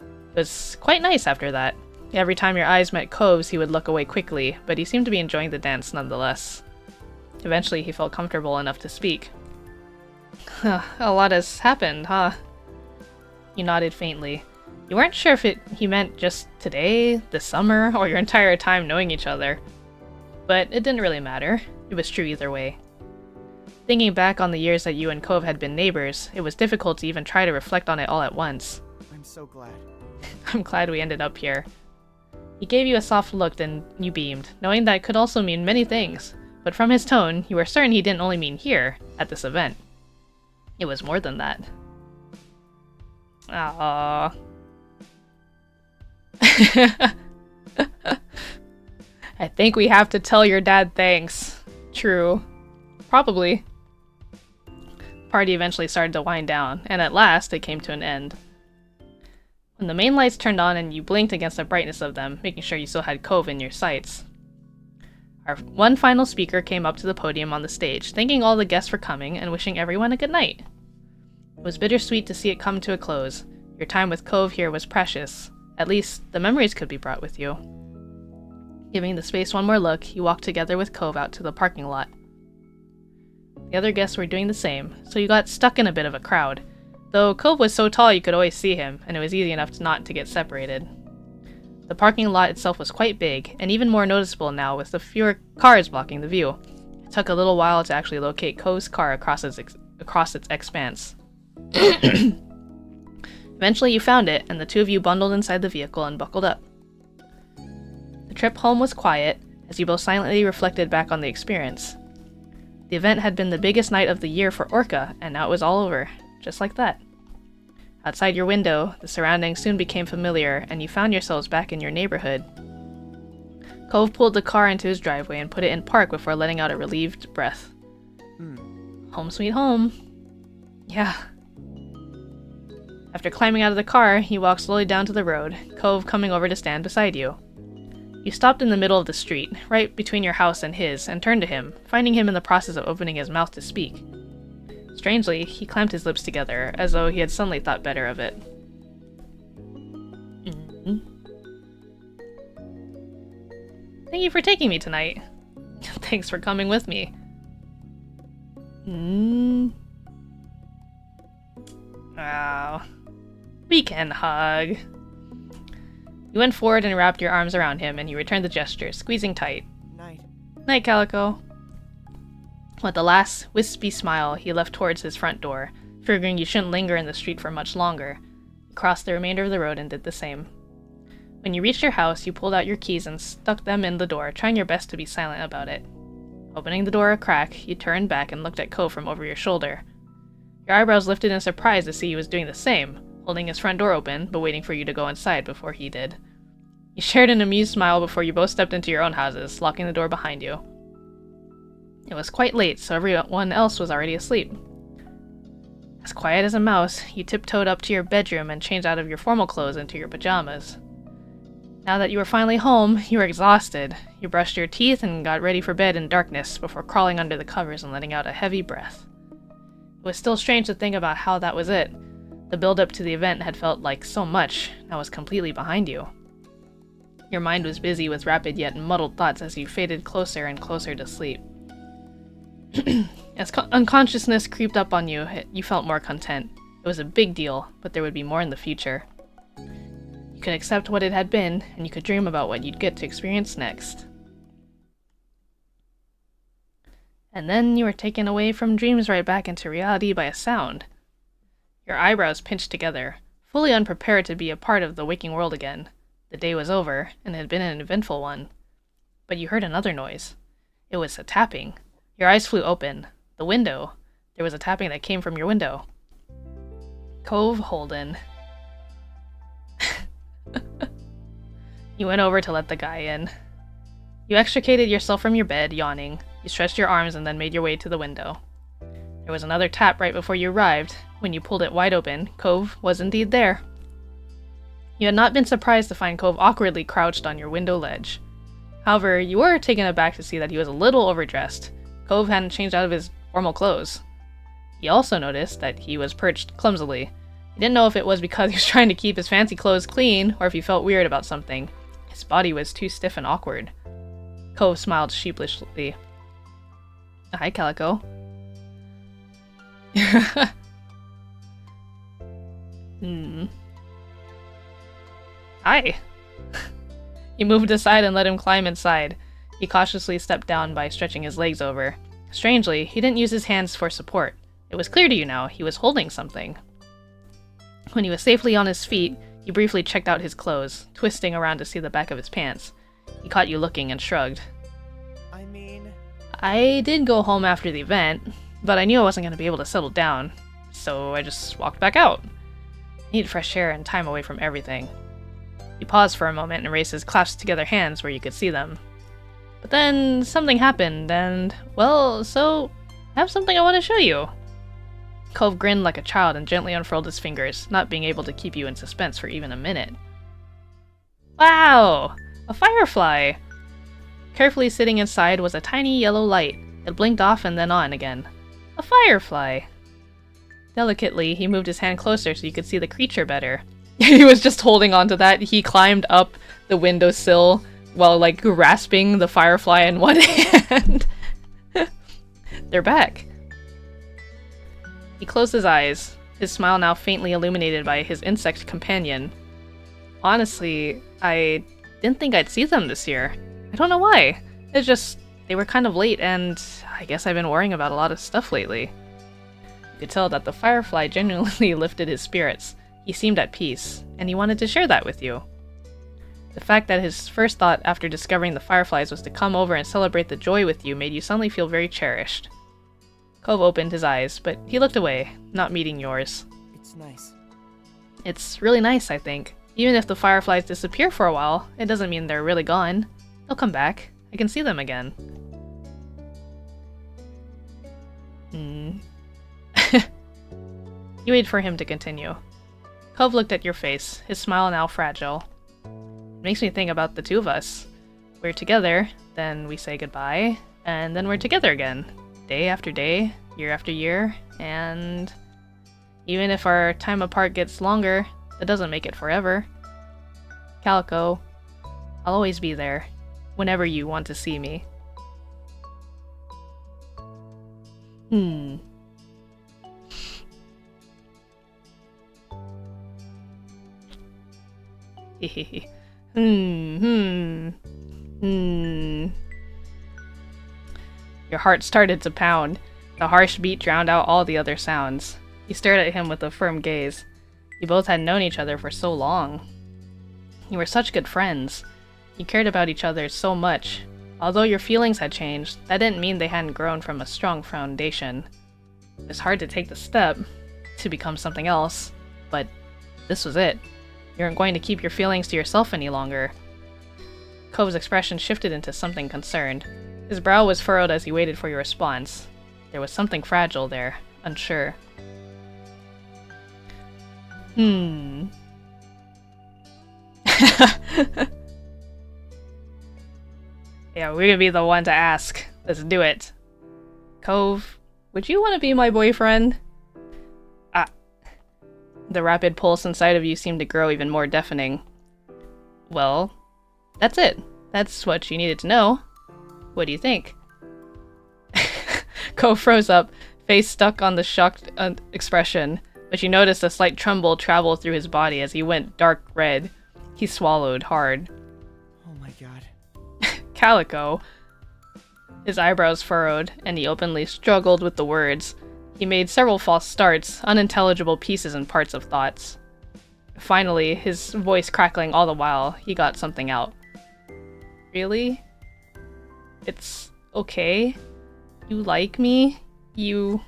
It was quite nice after that. Every time your eyes met Cove's, he would look away quickly, but he seemed to be enjoying the dance nonetheless. Eventually, he felt comfortable enough to speak. A lot has happened, huh? You nodded faintly. You weren't sure if he meant just today, this summer, or your entire time knowing each other. But it didn't really matter. It was true either way. Thinking back on the years that you and Cove had been neighbors, it was difficult to even try to reflect on it all at once. I'm so glad. I'm glad we ended up here. He gave you a soft look, then you beamed, knowing that it could also mean many things. But from his tone, you were certain he didn't only mean here, at this event. It was more than that. Aww. I think we have to tell your dad thanks. True. Probably. The party eventually started to wind down, and at last it came to an end. When the main lights turned on and you blinked against the brightness of them, making sure you still had Cove in your sights. Our one final speaker came up to the podium on the stage, thanking all the guests for coming and wishing everyone a good night. It was bittersweet to see it come to a close. Your time with Cove here was precious. At least, the memories could be brought with you. Giving the space one more look, you walked together with Cove out to the parking lot. The other guests were doing the same, so you got stuck in a bit of a crowd. Though Cove was so tall you could always see him, and it was easy enough not to get separated. The parking lot itself was quite big, and even more noticeable now with the fewer cars blocking the view. It took a little while to actually locate Cove's car across its expanse. Eventually you found it, and the two of you bundled inside the vehicle and buckled up. The trip home was quiet, as you both silently reflected back on the experience. The event had been the biggest night of the year for Orca, and now it was all over, just like that. Outside your window, the surroundings soon became familiar, and you found yourselves back in your neighborhood. Cove pulled the car into his driveway and put it in park before letting out a relieved breath. Home sweet home. Yeah. After climbing out of the car, you walked slowly down to the road, Cove coming over to stand beside you. You stopped in the middle of the street, right between your house and his, and turned to him, finding him in the process of opening his mouth to speak. Strangely, he clamped his lips together, as though he had suddenly thought better of it. Thank you for taking me tonight. Thanks for coming with me. Wow. We can hug. You went forward and wrapped your arms around him, and he returned the gesture, squeezing tight. Night. Night, Calico. With a last wispy smile, he left towards his front door, figuring you shouldn't linger in the street for much longer. You crossed the remainder of the road and did the same. When you reached your house, you pulled out your keys and stuck them in the door, trying your best to be silent about it. Opening the door a crack, you turned back and looked at Cove from over your shoulder. Your eyebrows lifted in surprise to see he was doing the same, holding his front door open, but waiting for you to go inside before he did. You shared an amused smile before you both stepped into your own houses, locking the door behind you. It was quite late, so everyone else was already asleep. As quiet as a mouse, you tiptoed up to your bedroom and changed out of your formal clothes into your pajamas. Now that you were finally home, you were exhausted. You brushed your teeth and got ready for bed in darkness before crawling under the covers and letting out a heavy breath. It was still strange to think about how that was it. The build-up to the event had felt like so much, now was completely behind you. Your mind was busy with rapid yet muddled thoughts as you faded closer and closer to sleep. As unconsciousness creeped up on you, you felt more content. It was a big deal, but there would be more in the future. You could accept what it had been, and you could dream about what you'd get to experience next. And then you were taken away from dreams right back into reality by a sound. Your eyebrows pinched together, fully unprepared to be a part of the waking world again. The day was over, and it had been an eventful one. But you heard another noise. It was a tapping. Your eyes flew open. The window. There was a tapping that came from your window. Cove Holden. You went over to let the guy in. You extricated yourself from your bed, yawning. You stretched your arms and then made your way to the window. There was another tap right before you arrived. When you pulled it wide open, Cove was indeed there. You had not been surprised to find Cove awkwardly crouched on your window ledge. However, you were taken aback to see that he was a little overdressed. Cove hadn't changed out of his formal clothes. You also noticed that he was perched clumsily. You didn't know if it was because he was trying to keep his fancy clothes clean, or if he felt weird about something. His body was too stiff and awkward. Cove smiled sheepishly. Hi, Calico. Hi. You moved aside and let him climb inside. He cautiously stepped down by stretching his legs over. Strangely, he didn't use his hands for support. It was clear to you now he was holding something. When he was safely on his feet, you briefly checked out his clothes, twisting around to see the back of his pants. He caught you looking and shrugged. I did go home after the event, but I knew I wasn't going to be able to settle down, so I just walked back out. I needed fresh air and time away from everything. He paused for a moment and raised his clasped together hands where you could see them. But then something happened, and, well, so I have something I want to show you. Cove grinned like a child and gently unfurled his fingers, not being able to keep you in suspense for even a minute. Wow! A firefly! Carefully sitting inside was a tiny yellow light. It blinked off and then on again. A firefly! Delicately, he moved his hand closer so you could see the creature better. He was just holding onto that. He climbed up the windowsill while, like, grasping the firefly in one hand. They're back. He closed his eyes, his smile now faintly illuminated by his insect companion. Honestly, I didn't think I'd see them this year. I don't know why. It's just, they were kind of late, and I guess I've been worrying about a lot of stuff lately. You could tell that the firefly genuinely lifted his spirits. He seemed at peace, and he wanted to share that with you. The fact that his first thought after discovering the fireflies was to come over and celebrate the joy with you made you suddenly feel very cherished. Cove opened his eyes, but he looked away, not meeting yours. It's nice. It's really nice, I think. Even if the fireflies disappear for a while, it doesn't mean they're really gone. They'll come back. I can see them again. You waited for him to continue. Cove looked at your face, his smile now fragile. It makes me think about the two of us. We're together, then we say goodbye, and then we're together again. Day after day, year after year, and even if our time apart gets longer, that doesn't make it forever. Calico, I'll always be there, whenever you want to see me. Hmm. Your heart started to pound. The harsh beat drowned out all the other sounds. You stared at him with a firm gaze. You both had known each other for so long. You were such good friends. You cared about each other so much. Although your feelings had changed, that didn't mean they hadn't grown from a strong foundation. It was hard to take the step to become something else, but this was it. You weren't going to keep your feelings to yourself any longer. Cove's expression shifted into something concerned. His brow was furrowed as he waited for your response. There was something fragile there, unsure. Yeah, we're gonna be the one to ask. Let's do it. Cove, would you want to be my boyfriend? The rapid pulse inside of you seemed to grow even more deafening. Well, that's it. That's what you needed to know. What do you think? Cove froze up, face stuck on the shocked expression, but you noticed a slight tremble travel through his body as he went dark red. He swallowed hard. Oh my god. Calico. His eyebrows furrowed, and he openly struggled with the words. He made several false starts, unintelligible pieces and parts of thoughts. Finally, his voice crackling all the while, he got something out. Really? It's okay? You like me? You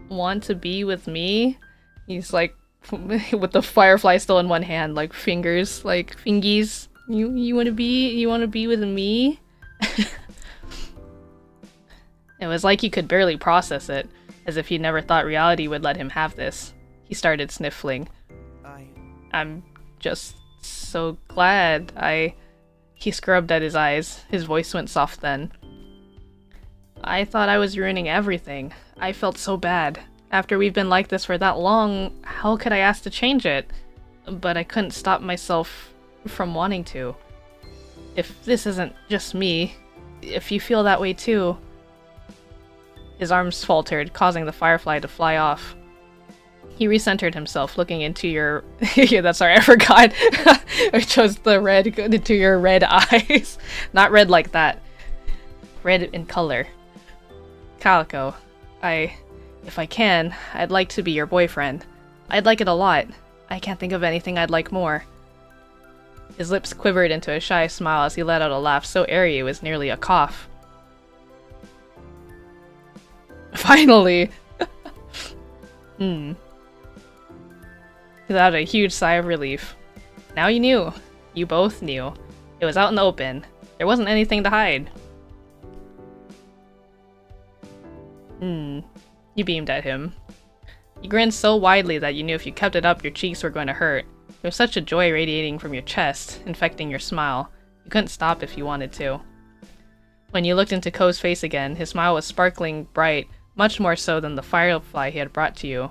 want to be with me? He's like, with the firefly still in one hand, like fingers, like fingies. You wanna be with me? It was like he could barely process it, as if he never thought reality would let him have this. He started sniffling. I'm just so glad. He scrubbed at his eyes. His voice went soft then. I thought I was ruining everything. I felt so bad. After we've been like this for that long, how could I ask to change it? But I couldn't stop myself from wanting to. If this isn't just me, if you feel that way too... His arms faltered, causing the firefly to fly off. He recentered himself, looking into your... yeah, that's right, I forgot. I chose the red into your red eyes. Not red like that. Red in color. Calico, if I can, I'd like to be your boyfriend. I'd like it a lot. I can't think of anything I'd like more. His lips quivered into a shy smile as he let out a laugh so airy it was nearly a cough. Finally! He let out a huge sigh of relief. Now you knew. You both knew. It was out in the open. There wasn't anything to hide. You beamed at him. You grinned so widely that you knew if you kept it up, your cheeks were going to hurt. There was such a joy radiating from your chest, infecting your smile. You couldn't stop if you wanted to. When you looked into Ko's face again, his smile was sparkling bright, much more so than the firefly he had brought to you.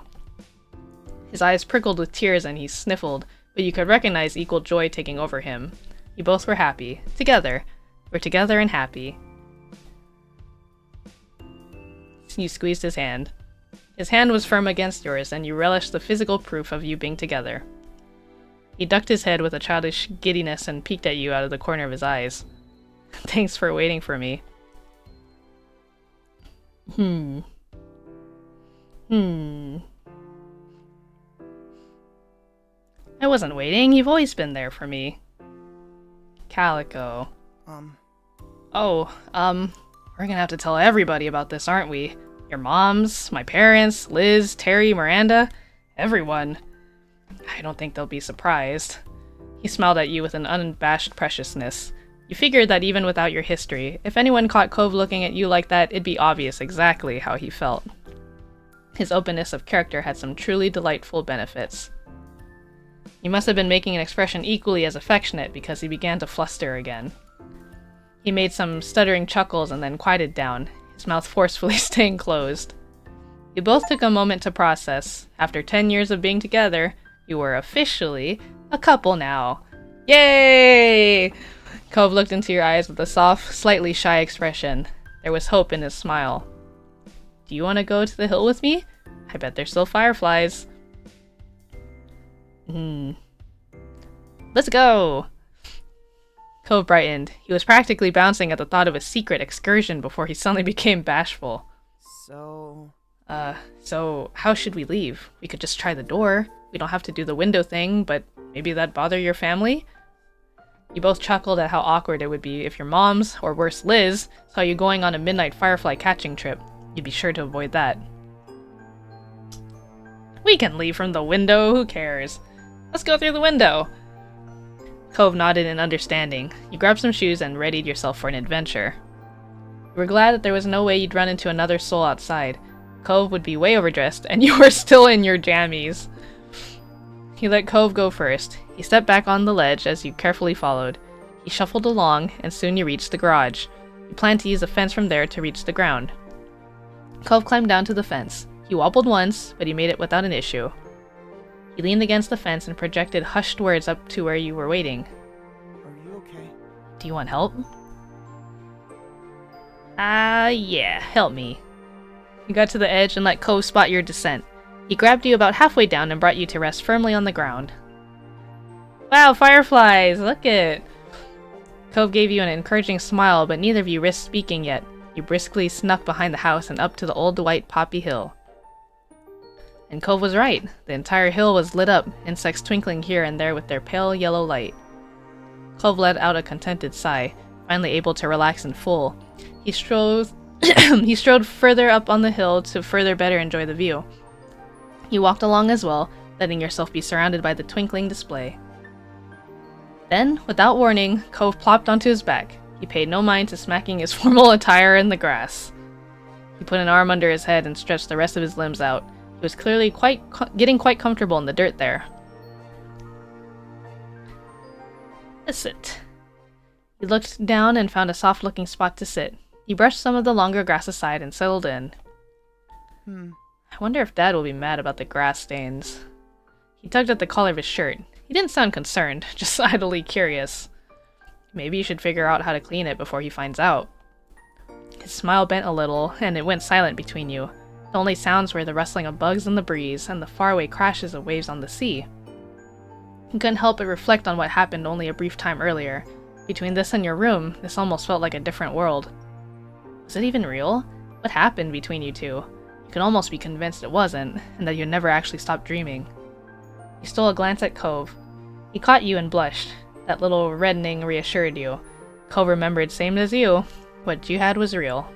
His eyes prickled with tears and he sniffled, but you could recognize equal joy taking over him. You both were happy. Together. We're together and happy. You squeezed his hand. His hand was firm against yours, and you relished the physical proof of you being together. He ducked his head with a childish giddiness and peeked at you out of the corner of his eyes. Thanks for waiting for me. I wasn't waiting. You've always been there for me. Calico. We're gonna have to tell everybody about this, aren't we? Your moms, my parents, Liz, Terry, Miranda, everyone. I don't think they'll be surprised. He smiled at you with an unabashed preciousness. You figured that even without your history, if anyone caught Cove looking at you like that, it'd be obvious exactly how he felt. His openness of character had some truly delightful benefits. You must have been making an expression equally as affectionate because he began to fluster again. He made some stuttering chuckles and then quieted down, his mouth forcefully staying closed. You both took a moment to process. After 10 years of being together, you were officially a couple now. Yay! Cove looked into your eyes with a soft, slightly shy expression. There was hope in his smile. Do you want to go to the hill with me? I bet there's still fireflies. Let's go! Cove brightened. He was practically bouncing at the thought of a secret excursion before he suddenly became bashful. So how should we leave? We could just try the door. We don't have to do the window thing, but maybe that'd bother your family? You both chuckled at how awkward it would be if your moms, or worse Liz, saw you going on a midnight firefly catching trip. You'd be sure to avoid that. We can leave from the window, who cares? Let's go through the window! Cove nodded in understanding. You grabbed some shoes and readied yourself for an adventure. You were glad that there was no way you'd run into another soul outside. Cove would be way overdressed, and you were still in your jammies. He let Cove go first. He stepped back on the ledge as you carefully followed. He shuffled along, and soon you reached the garage. You planned to use a fence from there to reach the ground. Cove climbed down to the fence. He wobbled once, but he made it without an issue. He leaned against the fence and projected hushed words up to where you were waiting. Are you okay? Do you want help? Yeah, help me. You got to the edge and let Cove spot your descent. He grabbed you about halfway down and brought you to rest firmly on the ground. Wow, fireflies! Look it! Cove gave you an encouraging smile, but neither of you risked speaking yet. You briskly snuck behind the house and up to the old white poppy hill. And Cove was right. The entire hill was lit up, insects twinkling here and there with their pale yellow light. Cove let out a contented sigh, finally able to relax in full. He strode further up on the hill to further better enjoy the view. You walked along as well, letting yourself be surrounded by the twinkling display. Then, without warning, Cove plopped onto his back. He paid no mind to smacking his formal attire in the grass. He put an arm under his head and stretched the rest of his limbs out. He was clearly getting quite comfortable in the dirt there. Sit. He looked down and found a soft-looking spot to sit. He brushed some of the longer grass aside and settled in. I wonder if Dad will be mad about the grass stains. He tugged at the collar of his shirt. He didn't sound concerned, just idly curious. Maybe you should figure out how to clean it before he finds out. His smile bent a little, and it went silent between you. The only sounds were the rustling of bugs in the breeze and the faraway crashes of waves on the sea. He couldn't help but reflect on what happened only a brief time earlier. Between this and your room, this almost felt like a different world. Was it even real? What happened between you two? You could almost be convinced it wasn't, and that you'd never actually stopped dreaming. You stole a glance at Cove. He caught you and blushed. That little reddening reassured you. Cove remembered, same as you, what you had was real.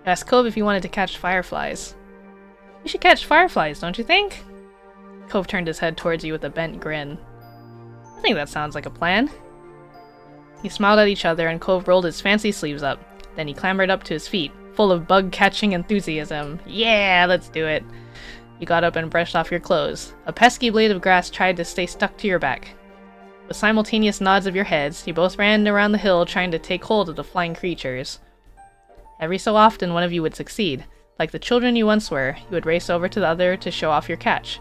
Asked Cove if he wanted to catch fireflies. We should catch fireflies, don't you think? Cove turned his head towards you with a bent grin. I think that sounds like a plan. You smiled at each other and Cove rolled his fancy sleeves up. Then he clambered up to his feet, full of bug-catching enthusiasm. Yeah, let's do it. You got up and brushed off your clothes. A pesky blade of grass tried to stay stuck to your back. With simultaneous nods of your heads, you both ran around the hill trying to take hold of the flying creatures. Every so often, one of you would succeed. Like the children you once were, you would race over to the other to show off your catch.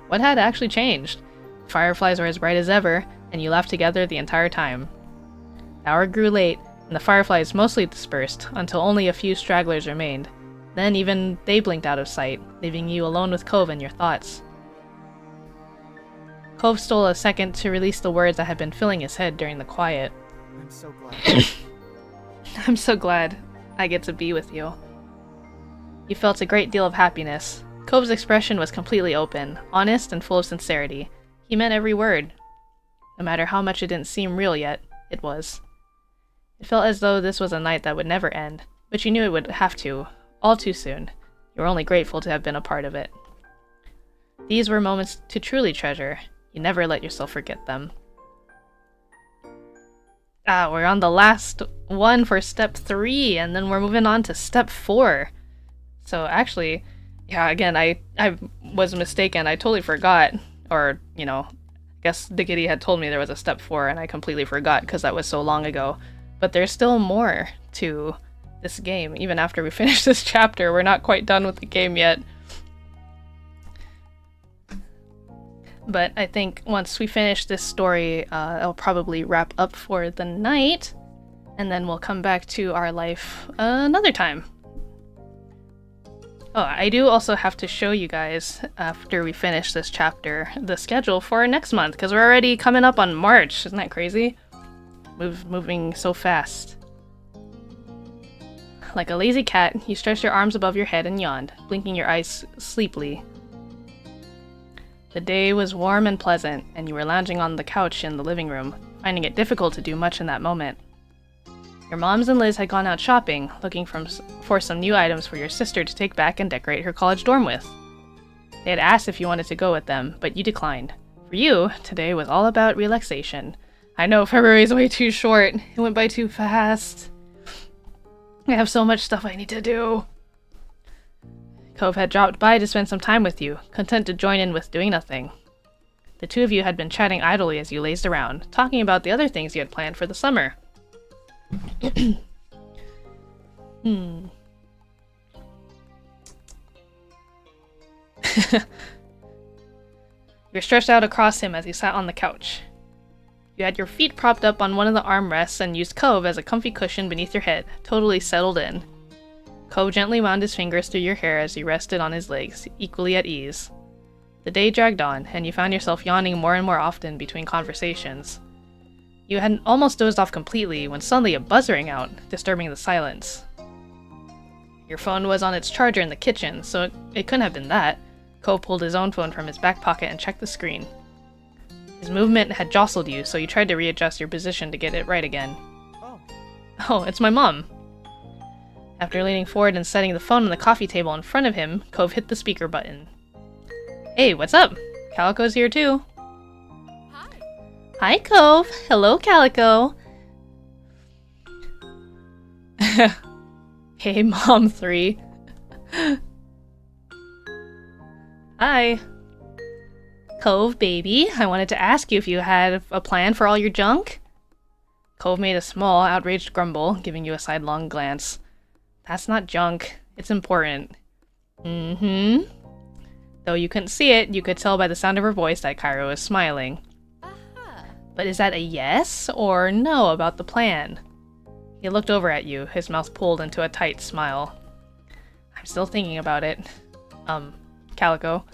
What had actually changed? Fireflies were as bright as ever, and you laughed together the entire time. The hour grew late, and the fireflies mostly dispersed, until only a few stragglers remained. Then even they blinked out of sight, leaving you alone with Cove and your thoughts. Cove stole a second to release the words that had been filling his head during the quiet. I'm so glad. I'm so glad I get to be with you. You felt a great deal of happiness. Cove's expression was completely open, honest, and full of sincerity. He meant every word. No matter how much it didn't seem real yet, it was. It felt as though this was a night that would never end, but you knew it would have to, all too soon. You were only grateful to have been a part of it. These were moments to truly treasure. You never let yourself forget them. We're on the last one for step 3, and then we're moving on to step 4. So actually, yeah, again, I was mistaken. I totally forgot, or, I guess Diggity had told me there was a step 4, and I completely forgot because that was so long ago. But there's still more to this game. Even after we finish this chapter, we're not quite done with the game yet. But I think once we finish this story, I'll probably wrap up for the night, and then we'll come back to our life another time. Oh, I do also have to show you guys, after we finish this chapter, the schedule for next month, because we're already coming up on March. Isn't that crazy? Moving so fast. Like a lazy cat, you stretched your arms above your head and yawned, blinking your eyes sleepily. The day was warm and pleasant, and you were lounging on the couch in the living room, finding it difficult to do much in that moment. Your moms and Liz had gone out shopping, looking for some new items for your sister to take back and decorate her college dorm with. They had asked if you wanted to go with them, but you declined. For you, today was all about relaxation. I know, February is way too short. It went by too fast. I have so much stuff I need to do. Cove had dropped by to spend some time with you, content to join in with doing nothing. The two of you had been chatting idly as you lazed around, talking about the other things you had planned for the summer. You're stretched out across him as he sat on the couch. You had your feet propped up on one of the armrests and used Cove as a comfy cushion beneath your head, totally settled in. Cove gently wound his fingers through your hair as you rested on his legs, equally at ease. The day dragged on, and you found yourself yawning more and more often between conversations. You had almost dozed off completely when suddenly a buzz rang out, disturbing the silence. Your phone was on its charger in the kitchen, so it couldn't have been that. Cove pulled his own phone from his back pocket and checked the screen. His movement had jostled you, so you tried to readjust your position to get it right again. Oh, it's my mom. After leaning forward and setting the phone on the coffee table in front of him, Cove hit the speaker button. Hey, what's up? Calico's here too. Hi. Hi, Cove. Hello, Calico. Hey, Mom 3. Hi. Cove, baby, I wanted to ask you if you had a plan for all your junk? Cove made a small, outraged grumble, giving you a sidelong glance. That's not junk. It's important. Mm-hmm. Though you couldn't see it, you could tell by the sound of her voice that Cairo was smiling. But is that a yes or no about the plan? He looked over at you, his mouth pulled into a tight smile. I'm still thinking about it. Calico.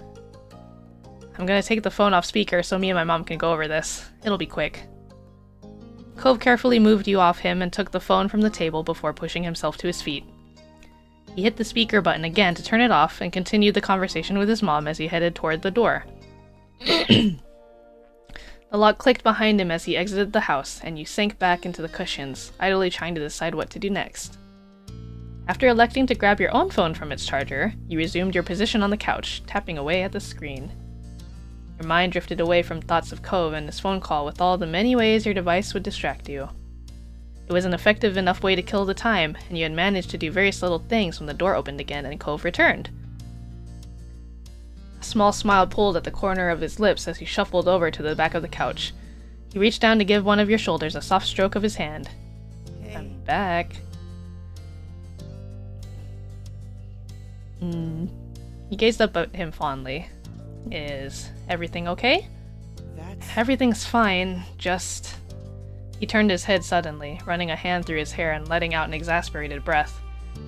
I'm gonna take the phone off speaker so me and my mom can go over this. It'll be quick. Cove carefully moved you off him and took the phone from the table before pushing himself to his feet. He hit the speaker button again to turn it off and continued the conversation with his mom as he headed toward the door. The lock clicked behind him as he exited the house, and you sank back into the cushions, idly trying to decide what to do next. After electing to grab your own phone from its charger, you resumed your position on the couch, tapping away at the screen. Your mind drifted away from thoughts of Cove and his phone call with all the many ways your device would distract you. It was an effective enough way to kill the time, and you had managed to do various little things when the door opened again and Cove returned. A small smile pulled at the corner of his lips as he shuffled over to the back of the couch. He reached down to give one of your shoulders a soft stroke of his hand. Hey. I'm back. He gazed up at him fondly. Is everything okay? Everything's fine, just... He turned his head suddenly, running a hand through his hair and letting out an exasperated breath.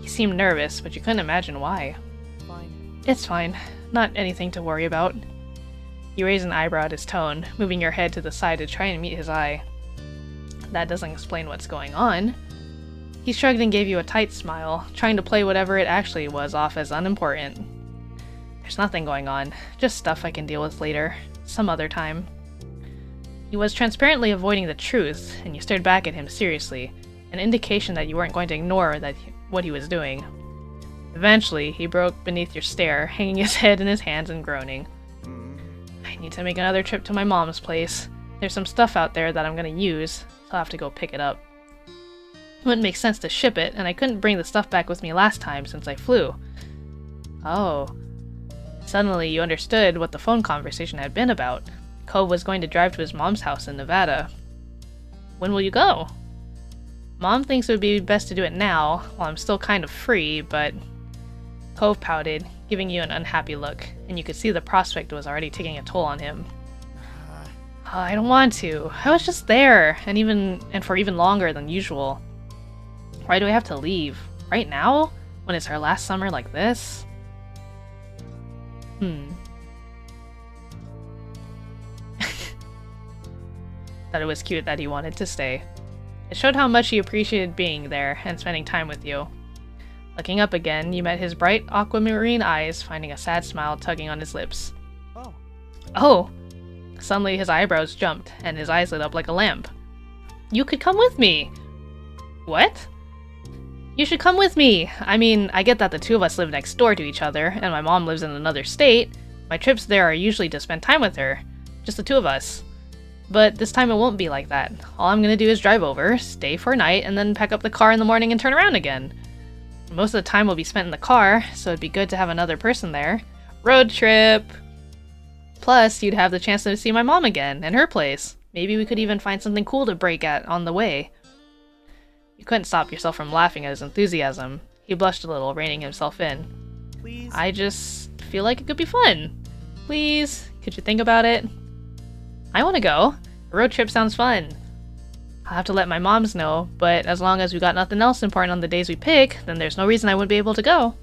He seemed nervous, but you couldn't imagine why. Fine. It's fine. Not anything to worry about. You raised an eyebrow at his tone, moving your head to the side to try and meet his eye. That doesn't explain what's going on. He shrugged and gave you a tight smile, trying to play whatever it actually was off as unimportant. There's nothing going on, just stuff I can deal with later, some other time. He was transparently avoiding the truth, and you stared back at him seriously, an indication that you weren't going to ignore what he was doing. Eventually, he broke beneath your stare, hanging his head in his hands and groaning. I need to make another trip to my mom's place. There's some stuff out there that I'm gonna use, so I'll have to go pick it up. It wouldn't make sense to ship it, and I couldn't bring the stuff back with me last time since I flew. Oh. Suddenly, you understood what the phone conversation had been about. Cove was going to drive to his mom's house in Nevada. When will you go? Mom thinks it would be best to do it now, while I'm still kind of free, but... Cove pouted, giving you an unhappy look, and you could see the prospect was already taking a toll on him. I don't want to. I was just there, and for even longer than usual. Why do I have to leave? Right now? When it's our last summer like this? Thought it was cute that he wanted to stay. It showed how much he appreciated being there and spending time with you. Looking up again, you met his bright aquamarine eyes, finding a sad smile tugging on his lips. Oh, Oh! Suddenly his eyebrows jumped, and his eyes lit up like a lamp. You could come with me! What? You should come with me! I mean, I get that the two of us live next door to each other, and my mom lives in another state. My trips there are usually to spend time with her. Just the two of us. But this time it won't be like that. All I'm gonna do is drive over, stay for a night, and then pack up the car in the morning and turn around again. Most of the time will be spent in the car, so it'd be good to have another person there. Road trip! Plus, you'd have the chance to see my mom again, and her place. Maybe we could even find something cool to break at on the way. You couldn't stop yourself from laughing at his enthusiasm. He blushed a little, reining himself in. please. I just feel like it could be fun. Please, could you think about it? I want to go. A road trip sounds fun. I'll have to let my moms know, but as long as we got nothing else important on the days we pick, then there's no reason I wouldn't be able to go.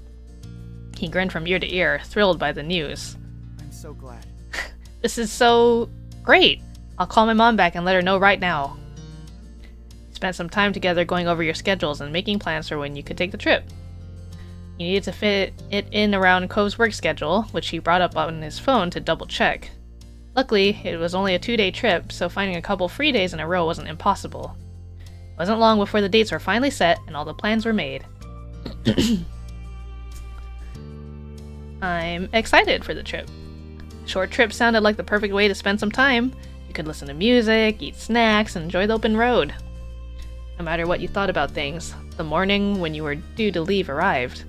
He grinned from ear to ear, thrilled by the news. I'm so glad. This is so great. I'll call my mom back and let her know right now. Spent some time together going over your schedules and making plans for when you could take the trip. You needed to fit it in around Cove's work schedule, which he brought up on his phone to double check. Luckily, it was only a 2-day trip, so finding a couple free days in a row wasn't impossible. It wasn't long before the dates were finally set and all the plans were made. I'm excited for the trip. Short trip sounded like the perfect way to spend some time. You could listen to music, eat snacks, and enjoy the open road. No matter what you thought about things, the morning when you were due to leave arrived.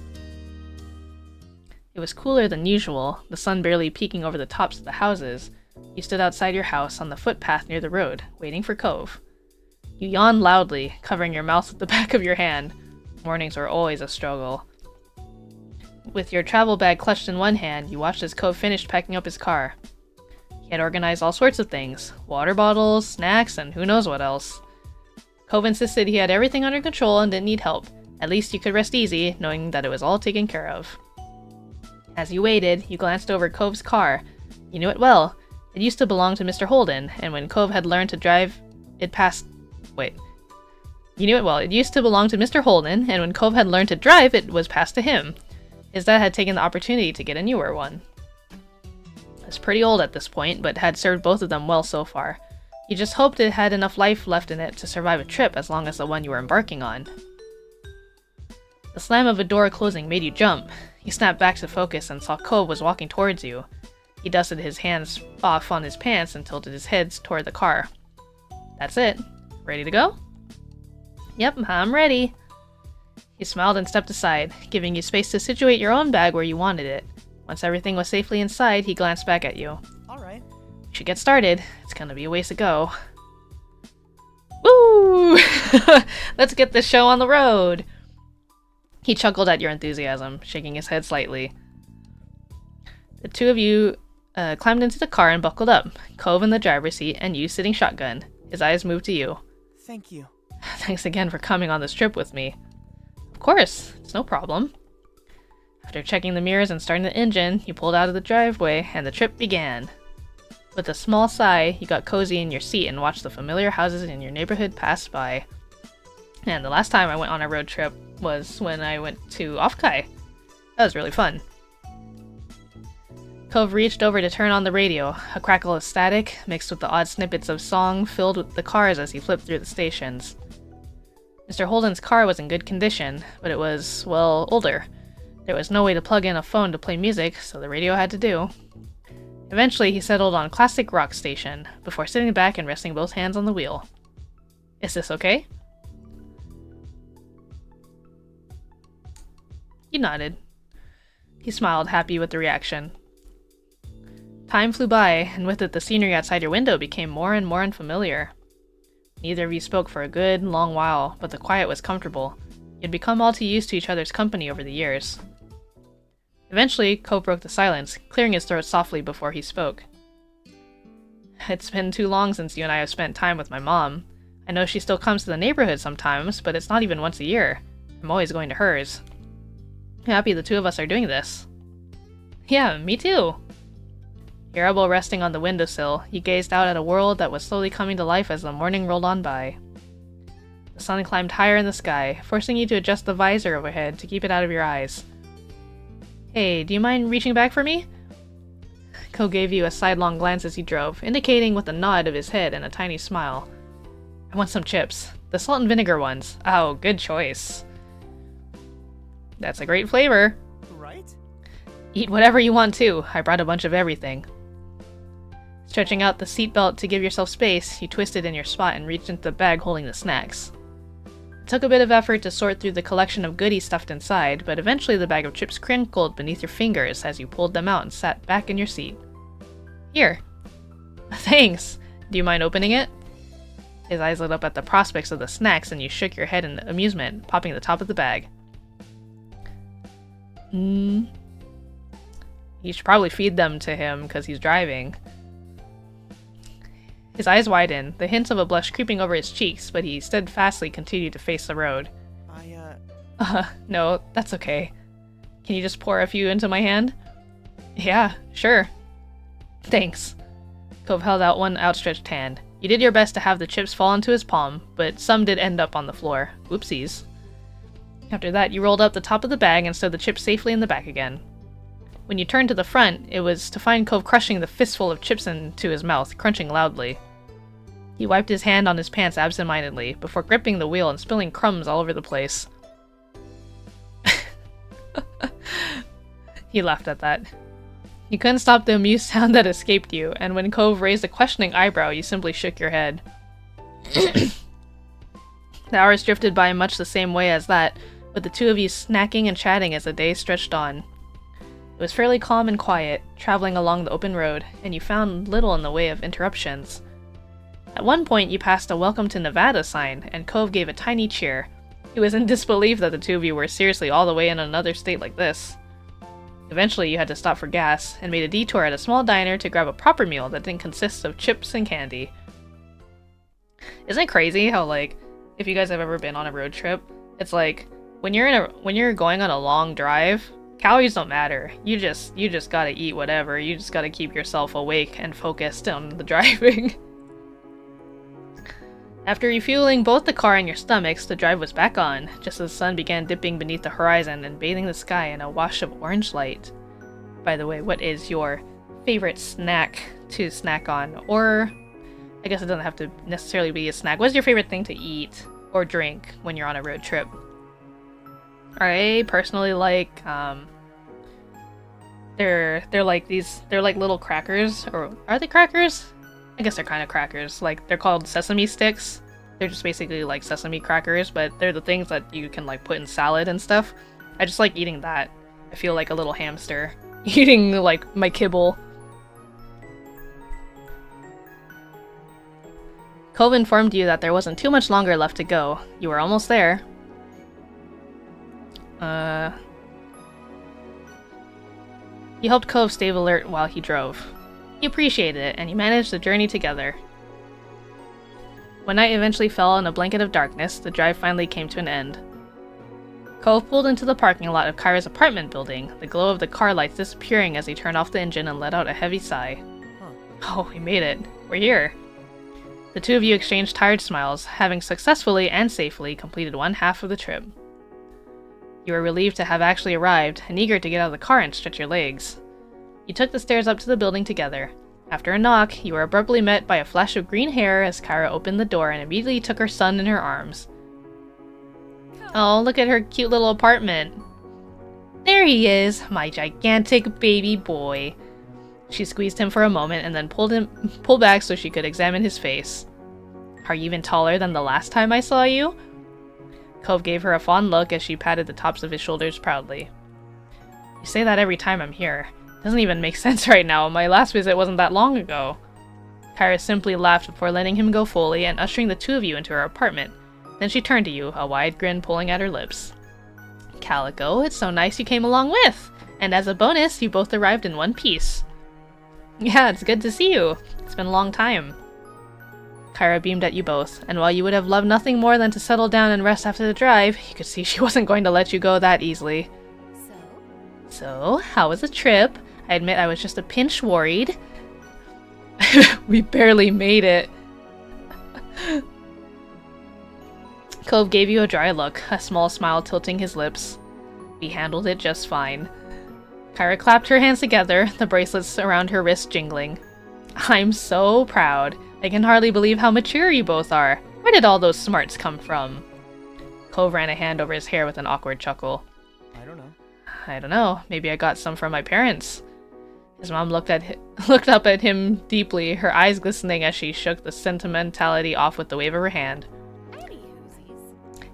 It was cooler than usual, the sun barely peeking over the tops of the houses. You stood outside your house on the footpath near the road, waiting for Cove. You yawned loudly, covering your mouth with the back of your hand. Mornings were always a struggle. With your travel bag clutched in one hand, you watched as Cove finished packing up his car. He had organized all sorts of things, water bottles, snacks, and who knows what else. Cove insisted he had everything under control and didn't need help. At least you could rest easy, knowing that it was all taken care of. As you waited, you glanced over Cove's car. You knew it well. It used to belong to Mr. Holden, and when Cove had learned to drive, it passed... Wait. You knew it well. It used to belong to Mr. Holden, and when Cove had learned to drive, it was passed to him. His dad had taken the opportunity to get a newer one. It was pretty old at this point, but had served both of them well so far. You just hoped it had enough life left in it to survive a trip as long as the one you were embarking on. The slam of a door closing made you jump. You snapped back to focus and saw Cove was walking towards you. He dusted his hands off on his pants and tilted his head toward the car. That's it. Ready to go? Yep, I'm ready. He smiled and stepped aside, giving you space to situate your own bag where you wanted it. Once everything was safely inside, he glanced back at you. Alright. We should get started. It's gonna be a ways to go. Woo! Let's get this show on the road! He chuckled at your enthusiasm, shaking his head slightly. The two of you climbed into the car and buckled up, Cove in the driver's seat and you sitting shotgun. His eyes moved to you. Thank you. Thanks again for coming on this trip with me. Of course, it's no problem. After checking the mirrors and starting the engine, you pulled out of the driveway and the trip began. With a small sigh, you got cozy in your seat and watched the familiar houses in your neighborhood pass by. And the last time I went on a road trip was when I went to Ofkai. That was really fun. Cove reached over to turn on the radio. A crackle of static, mixed with the odd snippets of song, filled with the cars as he flipped through the stations. Mr. Holden's car was in good condition, but it was, well, older. There was no way to plug in a phone to play music, so the radio had to do. Eventually, he settled on classic rock station, before sitting back and resting both hands on the wheel. Is this okay? You nodded. He smiled, happy with the reaction. Time flew by, and with it the scenery outside your window became more and more unfamiliar. Neither of you spoke for a good, long while, but the quiet was comfortable. You'd become all too used to each other's company over the years. Eventually, Cove broke the silence, clearing his throat softly before he spoke. It's been too long since you and I have spent time with my mom. I know she still comes to the neighborhood sometimes, but it's not even once a year. I'm always going to hers. I'm happy the two of us are doing this. Yeah, me too. Your elbow resting on the windowsill, you gazed out at a world that was slowly coming to life as the morning rolled on by. The sun climbed higher in the sky, forcing you to adjust the visor overhead to keep it out of your eyes. Hey, do you mind reaching back for me? Ko gave you a sidelong glance as he drove, indicating with a nod of his head and a tiny smile. I want some chips. The salt and vinegar ones. Oh, good choice. That's a great flavor. Right? Eat whatever you want too. I brought a bunch of everything. Stretching out the seatbelt to give yourself space, you twisted in your spot and reached into the bag holding the snacks. It took a bit of effort to sort through the collection of goodies stuffed inside, but eventually the bag of chips crinkled beneath your fingers as you pulled them out and sat back in your seat. Here. Thanks. Do you mind opening it? His eyes lit up at the prospects of the snacks and you shook your head in amusement, popping the top of the bag. You should probably feed them to him because he's driving. His eyes widened, the hints of a blush creeping over his cheeks, but he steadfastly continued to face the road. No, that's okay. Can you just pour a few into my hand? Yeah, sure. Thanks. Cove held out one outstretched hand. You did your best to have the chips fall into his palm, but some did end up on the floor. Oopsies. After that, you rolled up the top of the bag and stowed the chips safely in the back again. When you turned to the front, it was to find Cove crushing the fistful of chips into his mouth, crunching loudly. He wiped his hand on his pants absentmindedly, before gripping the wheel and spilling crumbs all over the place. He laughed at that. You couldn't stop the amused sound that escaped you, and when Cove raised a questioning eyebrow, you simply shook your head. The hours drifted by much the same way as that, with the two of you snacking and chatting as the day stretched on. It was fairly calm and quiet, traveling along the open road, and you found little in the way of interruptions. At one point, you passed a Welcome to Nevada sign, and Cove gave a tiny cheer. He was in disbelief that the two of you were seriously all the way in another state like this. Eventually, you had to stop for gas, and made a detour at a small diner to grab a proper meal that didn't consist of chips and candy. Isn't it crazy how, like, if you guys have ever been on a road trip, it's like, when you're going on a long drive, calories don't matter. You just gotta eat whatever. You just gotta keep yourself awake and focused on the driving. After refueling both the car and your stomachs, the drive was back on, just as the sun began dipping beneath the horizon and bathing the sky in a wash of orange light. By the way, what is your favorite snack to snack on? Or, I guess it doesn't have to necessarily be a snack. What's your favorite thing to eat or drink when you're on a road trip? I personally like, they're like little crackers, or are they crackers? I guess they're kind of crackers. Like, they're called sesame sticks. They're just basically like sesame crackers, but they're the things that you can like put in salad and stuff. I just like eating that. I feel like a little hamster eating like my kibble. Cove informed you that there wasn't too much longer left to go. You were almost there. You helped Cove stay alert while he drove. You appreciated it, and you managed the journey together. When night eventually fell in a blanket of darkness, the drive finally came to an end. Cove pulled into the parking lot of Kyra's apartment building, the glow of the car lights disappearing as he turned off the engine and let out a heavy sigh. Oh, we made it. We're here. The two of you exchanged tired smiles, having successfully and safely completed one half of the trip. You were relieved to have actually arrived, and eager to get out of the car and stretch your legs. You took the stairs up to the building together. After a knock, you were abruptly met by a flash of green hair as Kyra opened the door and immediately took her son in her arms. Oh, look at her cute little apartment. There he is, my gigantic baby boy. She squeezed him for a moment and then pulled back so she could examine his face. Are you even taller than the last time I saw you? Cove gave her a fond look as she patted the tops of his shoulders proudly. You say that every time I'm here. Doesn't even make sense right now. My last visit wasn't that long ago. Kyra simply laughed before letting him go fully and ushering the two of you into her apartment. Then she turned to you, a wide grin pulling at her lips. Calico, it's so nice you came along with! And as a bonus, you both arrived in one piece. Yeah, it's good to see you. It's been a long time. Kyra beamed at you both, and while you would have loved nothing more than to settle down and rest after the drive, you could see she wasn't going to let you go that easily. So, how was the trip? I admit I was just a pinch worried. We barely made it. Cove gave you a dry look, a small smile tilting his lips. We handled it just fine. Kyra clapped her hands together, the bracelets around her wrist jingling. I'm so proud. I can hardly believe how mature you both are. Where did all those smarts come from? Cove ran a hand over his hair with an awkward chuckle. I don't know. Maybe I got some from my parents. His mom looked up at him deeply, her eyes glistening as she shook the sentimentality off with the wave of her hand.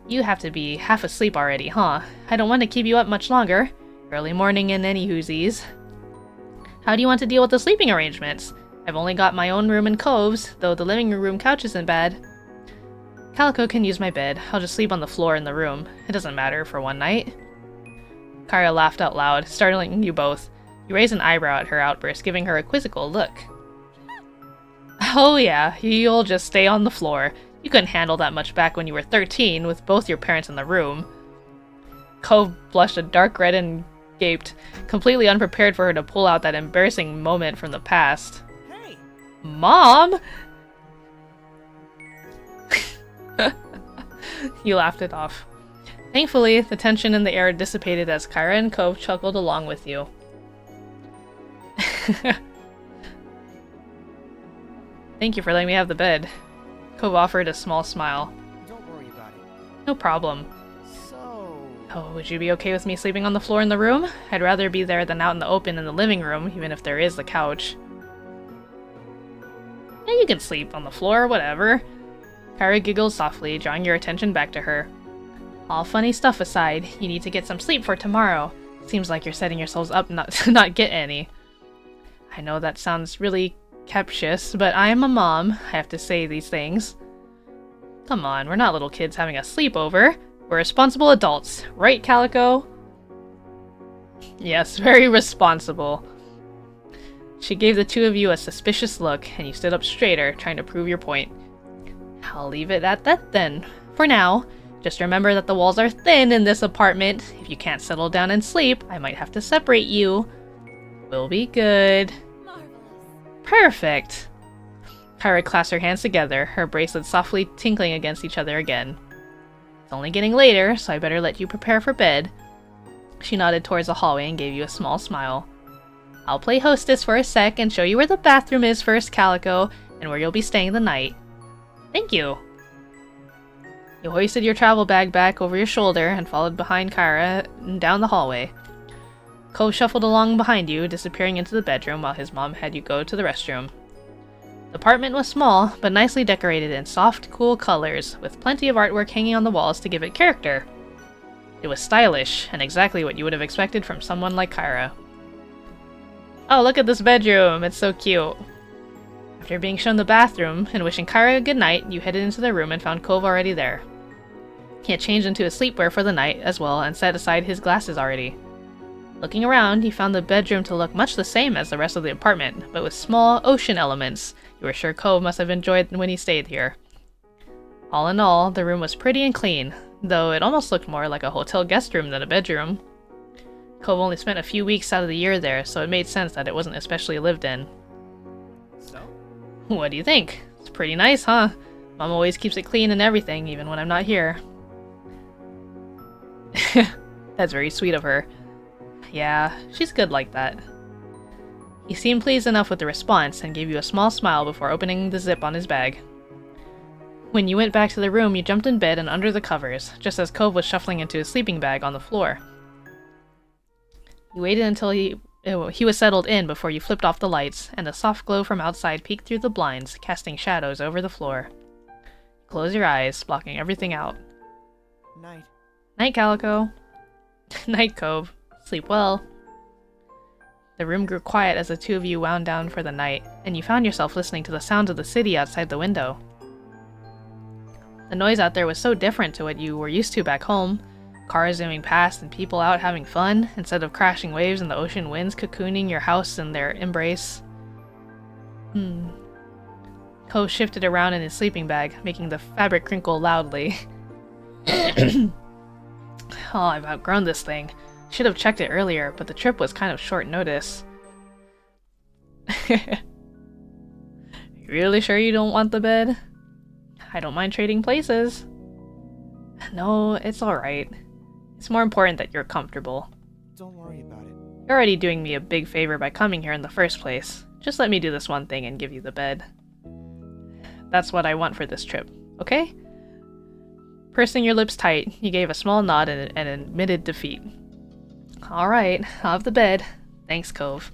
You have to be half asleep already, huh? I don't want to keep you up much longer. Early morning in any whoosies. How do you want to deal with the sleeping arrangements? I've only got my own room and Cove's, though the living room couch isn't bad. Calico can use my bed. I'll just sleep on the floor in the room. It doesn't matter for one night. Kyra laughed out loud, startling you both. You raised an eyebrow at her outburst, giving her a quizzical look. Oh yeah, you'll just stay on the floor. You couldn't handle that much back when you were 13, with both your parents in the room. Cove blushed a dark red and gaped, completely unprepared for her to pull out that embarrassing moment from the past. Hey! Mom! You laughed it off. Thankfully, the tension in the air dissipated as Kyra and Cove chuckled along with you. Thank you for letting me have the bed. Cove offered a small smile. Don't worry about it. No problem. So... Oh, would you be okay with me sleeping on the floor in the room? I'd rather be there than out in the open in the living room, even if there is the couch. Yeah, you can sleep on the floor, whatever. Kyra giggled softly, drawing your attention back to her. All funny stuff aside, you need to get some sleep for tomorrow. Seems like you're setting yourselves up not to not get any. I know that sounds really captious, but I am a mom. I have to say these things. Come on, we're not little kids having a sleepover. We're responsible adults, right, Calico? Yes, very responsible. She gave the two of you a suspicious look, and you stood up straighter, trying to prove your point. I'll leave it at that then. For now, just remember that the walls are thin in this apartment. If you can't settle down and sleep, I might have to separate you. We'll be good. Marvelous. Perfect. Kyra clasped her hands together, her bracelets softly tinkling against each other again. It's only getting later, so I better let you prepare for bed. She nodded towards the hallway and gave you a small smile. I'll play hostess for a sec and show you where the bathroom is first, Calico, and where you'll be staying the night. Thank you. You hoisted your travel bag back over your shoulder and followed behind Kyra and down the hallway. Cove shuffled along behind you, disappearing into the bedroom while his mom had you go to the restroom. The apartment was small, but nicely decorated in soft, cool colors, with plenty of artwork hanging on the walls to give it character. It was stylish, and exactly what you would have expected from someone like Kyra. Oh, look at this bedroom! It's so cute! After being shown the bathroom and wishing Kyra a good night, you headed into the room and found Cove already there. He had changed into his sleepwear for the night as well and set aside his glasses already. Looking around, you found the bedroom to look much the same as the rest of the apartment, but with small ocean elements. You were sure Cove must have enjoyed when he stayed here. All in all, the room was pretty and clean, though it almost looked more like a hotel guest room than a bedroom. Cove only spent a few weeks out of the year there, so it made sense that it wasn't especially lived in. So? What do you think? It's pretty nice, huh? Mom always keeps it clean and everything, even when I'm not here. That's very sweet of her. Yeah, she's good like that. He seemed pleased enough with the response and gave you a small smile before opening the zip on his bag. When you went back to the room, you jumped in bed and under the covers, just as Cove was shuffling into his sleeping bag on the floor. You waited until he was settled in before you flipped off the lights, and a soft glow from outside peeked through the blinds, casting shadows over the floor. Close your eyes, blocking everything out. Night. Night, Calico. Night, Cove. Sleep well. The room grew quiet as the two of you wound down for the night, and you found yourself listening to the sounds of the city outside the window. The noise out there was so different to what you were used to back home. Cars zooming past and people out having fun, instead of crashing waves and the ocean winds cocooning your house in their embrace. Cove shifted around in his sleeping bag, making the fabric crinkle loudly. Oh, I've outgrown this thing. Should have checked it earlier, but the trip was kind of short notice. Really sure you don't want the bed? I don't mind trading places. No, it's alright. It's more important that you're comfortable. Don't worry about it. You're already doing me a big favor by coming here in the first place. Just let me do this one thing and give you the bed. That's what I want for this trip, okay? Pursing your lips tight, you gave a small nod and admitted defeat. Alright, I'll have the bed. Thanks, Cove.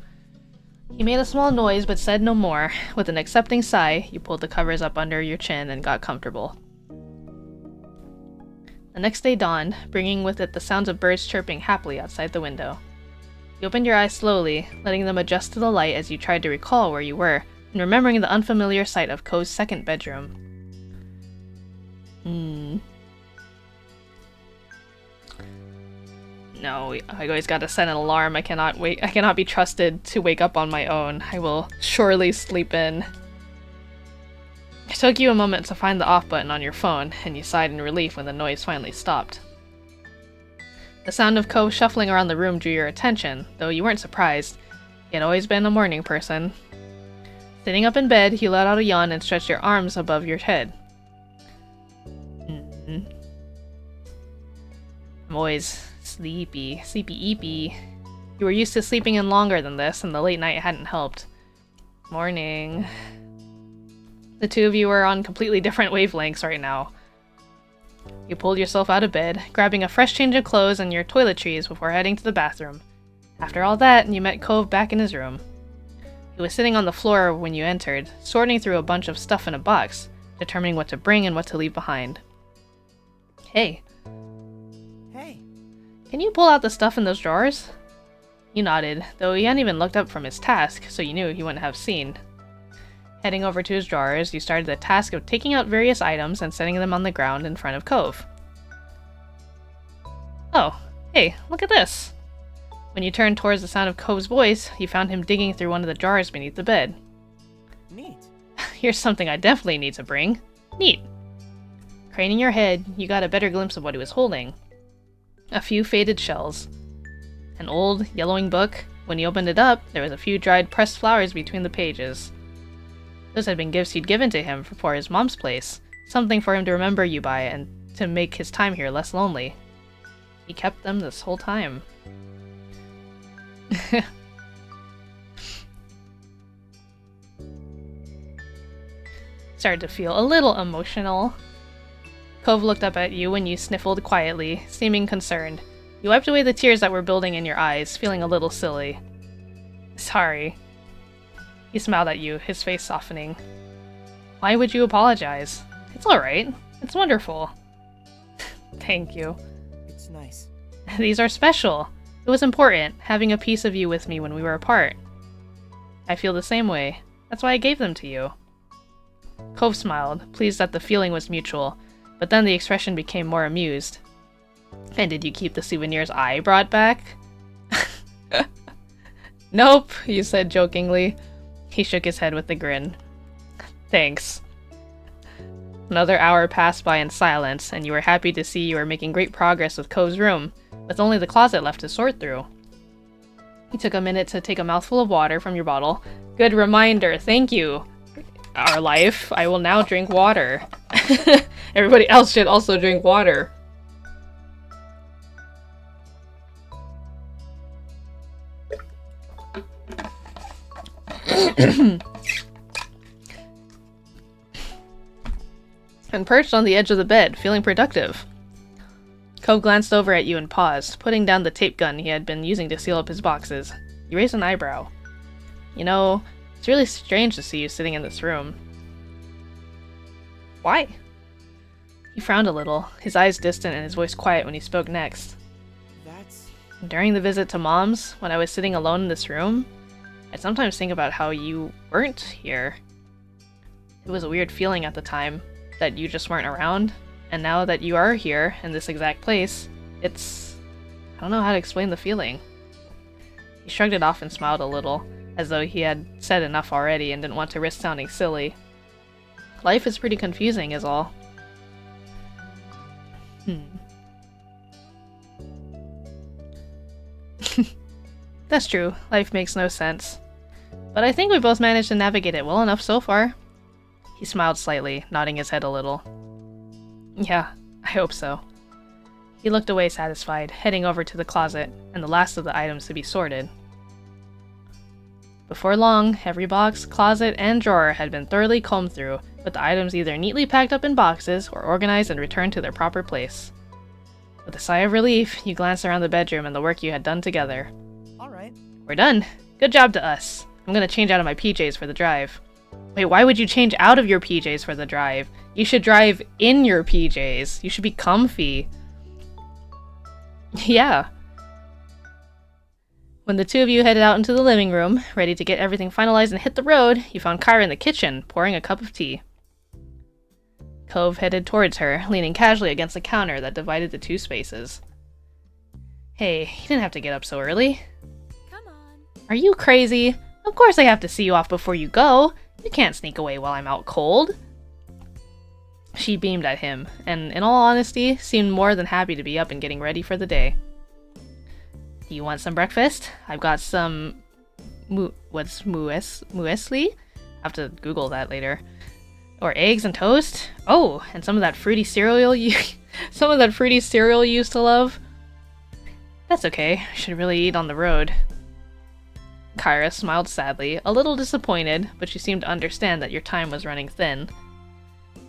He made a small noise but said no more. With an accepting sigh, you pulled the covers up under your chin and got comfortable. The next day dawned, bringing with it the sounds of birds chirping happily outside the window. You opened your eyes slowly, letting them adjust to the light as you tried to recall where you were, and remembering the unfamiliar sight of Ko's second bedroom. No, I always gotta set an alarm. I cannot be trusted to wake up on my own. I will surely sleep in. It took you a moment to find the off button on your phone, and you sighed in relief when the noise finally stopped. The sound of Ko shuffling around the room drew your attention, though you weren't surprised. He had always been a morning person. Sitting up in bed, you let out a yawn and stretched your arms above your head. I'm always sleepy-eepy. You were used to sleeping in longer than this, and the late night hadn't helped. Morning. The two of you were on completely different wavelengths right now. You pulled yourself out of bed, grabbing a fresh change of clothes and your toiletries before heading to the bathroom. After all that, you met Cove back in his room. He was sitting on the floor when you entered, sorting through a bunch of stuff in a box, determining what to bring and what to leave behind. Hey. Hey. Can you pull out the stuff in those drawers? You nodded, though he hadn't even looked up from his task, so you knew he wouldn't have seen. Heading over to his drawers, you started the task of taking out various items and setting them on the ground in front of Cove. Oh, hey, look at this! When you turned towards the sound of Cove's voice, you found him digging through one of the drawers beneath the bed. Neat. Here's something I definitely need to bring. Neat. Craning your head, you got a better glimpse of what he was holding. A few faded shells. An old, yellowing book. When you opened it up, there was a few dried pressed flowers between the pages. Those had been gifts you'd given to him for his mom's place, something for him to remember you by and to make his time here less lonely. He kept them this whole time. Started to feel a little emotional. Cove looked up at you when you sniffled quietly, seeming concerned. You wiped away the tears that were building in your eyes, feeling a little silly. Sorry. He smiled at you, his face softening. Why would you apologize? It's alright. It's wonderful. Thank you. It's nice. These are special. It was important, having a piece of you with me when we were apart. I feel the same way. That's why I gave them to you. Cove smiled, pleased that the feeling was mutual, but then the expression became more amused. And did you keep the souvenirs I brought back? Nope, you said jokingly. He shook his head with a grin. Thanks. Another hour passed by in silence, and you were happy to see you were making great progress with Cove's room, with only the closet left to sort through. You took a minute to take a mouthful of water from your bottle. Good reminder, thank you. Our life, I will now drink water. Everybody else should also drink water. And perched on the edge of the bed, feeling productive. Cove glanced over at you and paused, putting down the tape gun he had been using to seal up his boxes. You raised an eyebrow. You know, it's really strange to see you sitting in this room. Why? He frowned a little, his eyes distant and his voice quiet when he spoke next. That's... During the visit to Mom's, when I was sitting alone in this room, I sometimes think about how you weren't here. It was a weird feeling at the time, that you just weren't around, and now that you are here, in this exact place, it's... I don't know how to explain the feeling. He shrugged it off and smiled a little, as though he had said enough already and didn't want to risk sounding silly. Life is pretty confusing, is all. That's true. Life makes no sense. but I think we both managed to navigate it well enough so far. He smiled slightly, nodding his head a little. Yeah, I hope so. He looked away satisfied, heading over to the closet, and the last of the items to be sorted. Before long, every box, closet, and drawer had been thoroughly combed through, with the items either neatly packed up in boxes or organized and returned to their proper place. With a sigh of relief, you glanced around the bedroom and the work you had done together. Alright. We're done. Good job to us. I'm gonna change out of my PJs for the drive. Wait, why would you change out of your PJs for the drive? You should drive in your PJs. You should be comfy. Yeah. When the two of you headed out into the living room, ready to get everything finalized and hit the road, you found Kyra in the kitchen, pouring a cup of tea. Cove headed towards her, leaning casually against the counter that divided the two spaces. Hey, you didn't have to get up so early. Come on. Are you crazy? Of course I have to see you off before you go. You can't sneak away while I'm out cold. She beamed at him, and in all honesty, seemed more than happy to be up and getting ready for the day. Do you want some breakfast? I've got some... what's muesli? I'll have to Google that later. Or eggs and toast? Oh, and some of that fruity cereal you... some of that fruity cereal you used to love? That's okay. I should really eat on the road. Kyra smiled sadly, a little disappointed, but she seemed to understand that your time was running thin.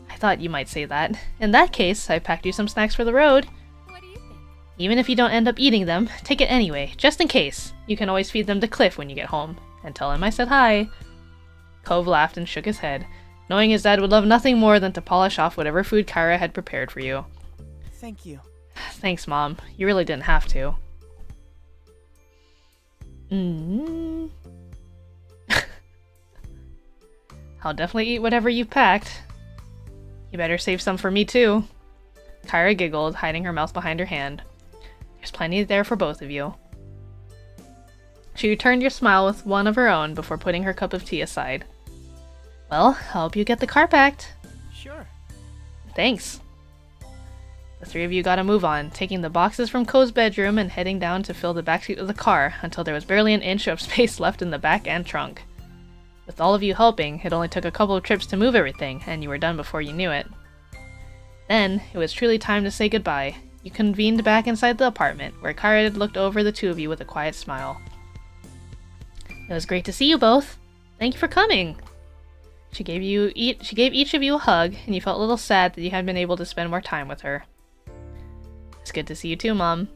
I thought you might say that. In that case, I packed you some snacks for the road. What do you think? Even if you don't end up eating them, take it anyway, just in case. You can always feed them to Cliff when you get home. And tell him I said hi. Cove laughed and shook his head, knowing his dad would love nothing more than to polish off whatever food Kyra had prepared for you. Thank you. Thanks, Mom. You really didn't have to. I'll definitely eat whatever you've packed. You better save some for me too. Kyra giggled, hiding her mouth behind her hand. There's plenty there for both of you. She returned your smile with one of her own before putting her cup of tea aside. Well, I hope you get the car packed. Sure. Thanks. The three of you got a move on, taking the boxes from Co's bedroom and heading down to fill the backseat of the car until there was barely an inch of space left in the back and trunk. With all of you helping, it only took a couple of trips to move everything, and you were done before you knew it. Then, it was truly time to say goodbye. You convened back inside the apartment, where Kyra had looked over the two of you with a quiet smile. It was great to see you both. Thank you for coming. She gave each of you a hug, and you felt a little sad that you hadn't been able to spend more time with her. It's good to see you too, Mom.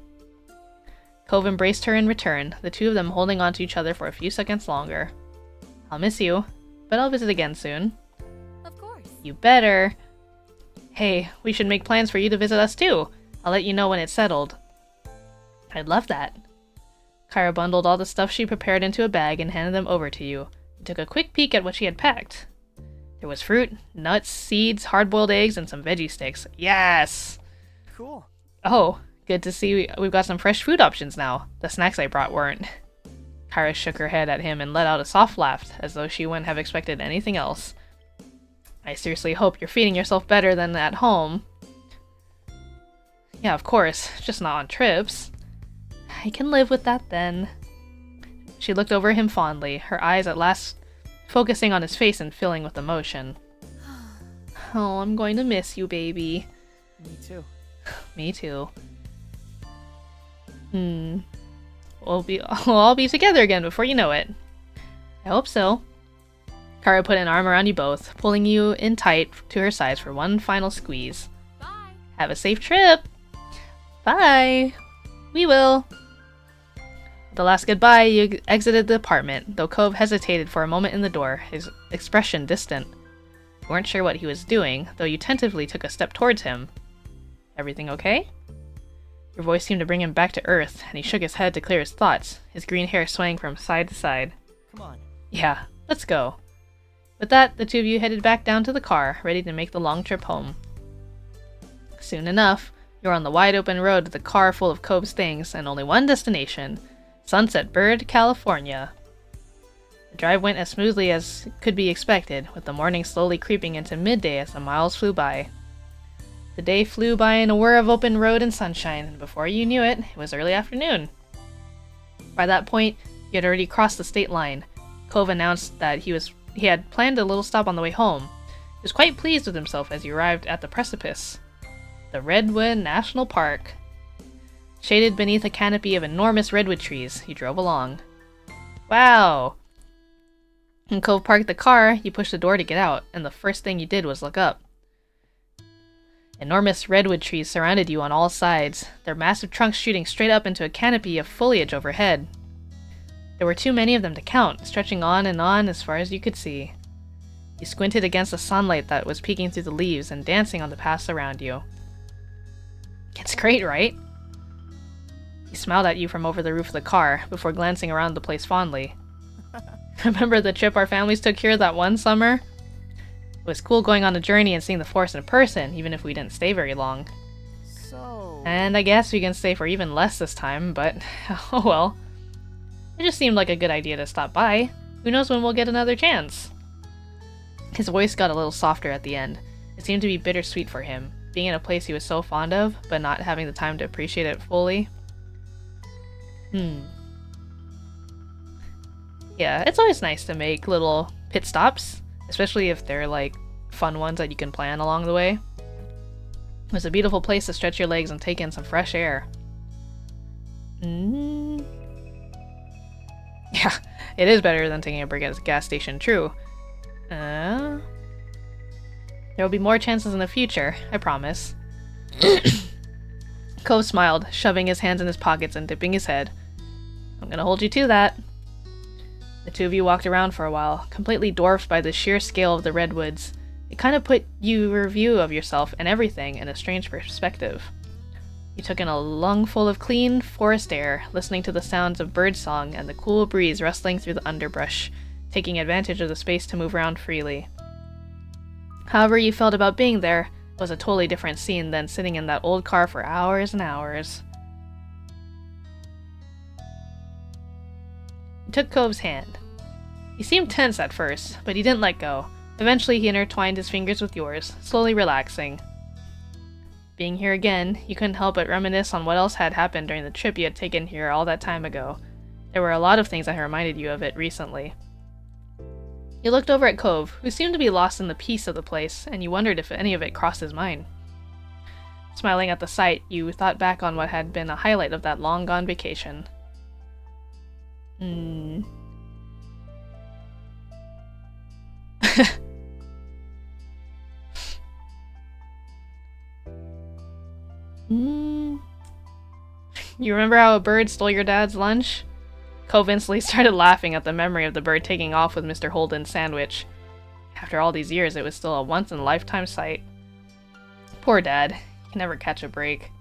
Cove embraced her in return, the two of them holding on to each other for a few seconds longer. I'll miss you, but I'll visit again soon. Of course. You better. Hey, we should make plans for you to visit us too. I'll let you know when it's settled. I'd love that. Kyra bundled all the stuff she prepared into a bag and handed them over to you. You took a quick peek at what she had packed. There was fruit, nuts, seeds, hard-boiled eggs, and some veggie sticks. Yes! Cool. Oh, good to see we've got some fresh food options now. The snacks I brought weren't. Kyra shook her head at him and let out a soft laugh, as though she wouldn't have expected anything else. I seriously hope you're feeding yourself better than at home. Yeah, of course, just not on trips. I can live with that then. She looked over him fondly, her eyes at last focusing on his face and filling with emotion. Oh, I'm going to miss you, baby. Me too. Me too. We'll all be together again before you know it. I hope so. Kyra put an arm around you both, pulling you in tight to her sides for one final squeeze. Bye. Have a safe trip! Bye! We will! With the last goodbye, you exited the apartment, though Cove hesitated for a moment in the door, his expression distant. You weren't sure what he was doing, though you tentatively took a step towards him. Everything okay? Your voice seemed to bring him back to earth, and he shook his head to clear his thoughts, his green hair swaying from side to side. Come on. Yeah, let's go. With that, the two of you headed back down to the car, ready to make the long trip home. Soon enough, you were on the wide open road with a car full of Cove's things and only one destination, Sunset Bird, California. The drive went as smoothly as could be expected, with the morning slowly creeping into midday as the miles flew by. The day flew by in a whir of open road and sunshine, and before you knew it, it was early afternoon. By that point, you had already crossed the state line. Cove announced that he had planned a little stop on the way home. He was quite pleased with himself as he arrived at the precipice. The Redwood National Park. Shaded beneath a canopy of enormous redwood trees, he drove along. Wow! When Cove parked the car, you pushed the door to get out, and the first thing you did was look up. Enormous redwood trees surrounded you on all sides, their massive trunks shooting straight up into a canopy of foliage overhead. There were too many of them to count, stretching on and on as far as you could see. You squinted against the sunlight that was peeking through the leaves and dancing on the paths around you. It's great, right? He smiled at you from over the roof of the car, before glancing around the place fondly. Remember the trip our families took here that one summer? It was cool going on a journey and seeing the forest in person, even if we didn't stay very long. So... And I guess we can stay for even less this time, but oh well. It just seemed like a good idea to stop by. Who knows when we'll get another chance? His voice got a little softer at the end. It seemed to be bittersweet for him, being in a place he was so fond of, but not having the time to appreciate it fully. Yeah, it's always nice to make little pit stops, especially if they're like fun ones that you can plan along the way. It was a beautiful place to stretch your legs and take in some fresh air. Yeah, it is better than taking a break at a gas station, true. There will be more chances in the future, I promise. Cove smiled, shoving his hands in his pockets and dipping his head. I'm gonna hold you to that. The two of you walked around for a while, completely dwarfed by the sheer scale of the redwoods. It kind of put you a review of yourself and everything in a strange perspective. You took in a lungful of clean forest air, listening to the sounds of birdsong and the cool breeze rustling through the underbrush, taking advantage of the space to move around freely. However you felt about being there was a totally different scene than sitting in that old car for hours and hours. You took Cove's hand. He seemed tense at first, but he didn't let go. Eventually he intertwined his fingers with yours, slowly relaxing. Being here again, you couldn't help but reminisce on what else had happened during the trip you had taken here all that time ago. There were a lot of things that reminded you of it recently. You looked over at Cove, who seemed to be lost in the peace of the place, and you wondered if any of it crossed his mind. Smiling at the sight, you thought back on what had been a highlight of that long-gone vacation. You remember how a bird stole your dad's lunch? Cove instantly started laughing at the memory of the bird taking off with Mr. Holden's sandwich. After all these years, it was still a once-in-a-lifetime sight. Poor Dad. He can never catch a break.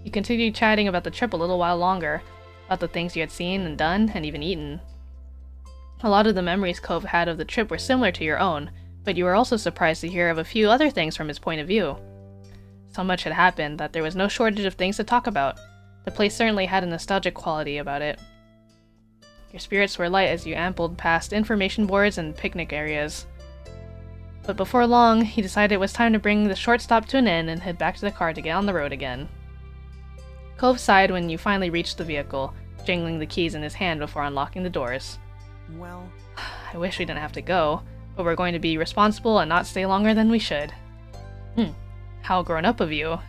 You continued chatting about the trip a little while longer, about the things you had seen and done, and even eaten. A lot of the memories Cove had of the trip were similar to your own, but you were also surprised to hear of a few other things from his point of view. So much had happened that there was no shortage of things to talk about. The place certainly had a nostalgic quality about it. Your spirits were light as you ambled past information boards and picnic areas. But before long, he decided it was time to bring the short stop to an end and head back to the car to get on the road again. Cove sighed when you finally reached the vehicle, jingling the keys in his hand before unlocking the doors. Well... I wish we didn't have to go, but we're going to be responsible and not stay longer than we should. How grown up of you.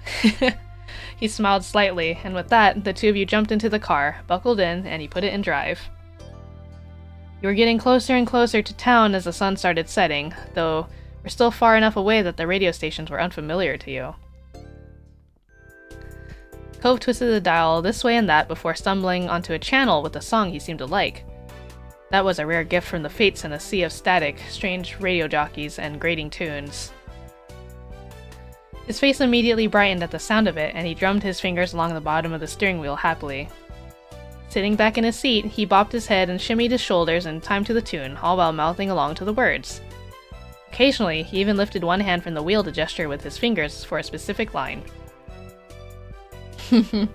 He smiled slightly, and with that, the two of you jumped into the car, buckled in, and he put it in drive. You were getting closer and closer to town as the sun started setting, though we're still far enough away that the radio stations were unfamiliar to you. Cove twisted the dial this way and that before stumbling onto a channel with a song he seemed to like. That was a rare gift from the fates in a sea of static, strange radio jockeys, and grating tunes. His face immediately brightened at the sound of it, and he drummed his fingers along the bottom of the steering wheel happily. Sitting back in his seat, he bopped his head and shimmied his shoulders in time to the tune, all while mouthing along to the words. Occasionally, he even lifted one hand from the wheel to gesture with his fingers for a specific line. You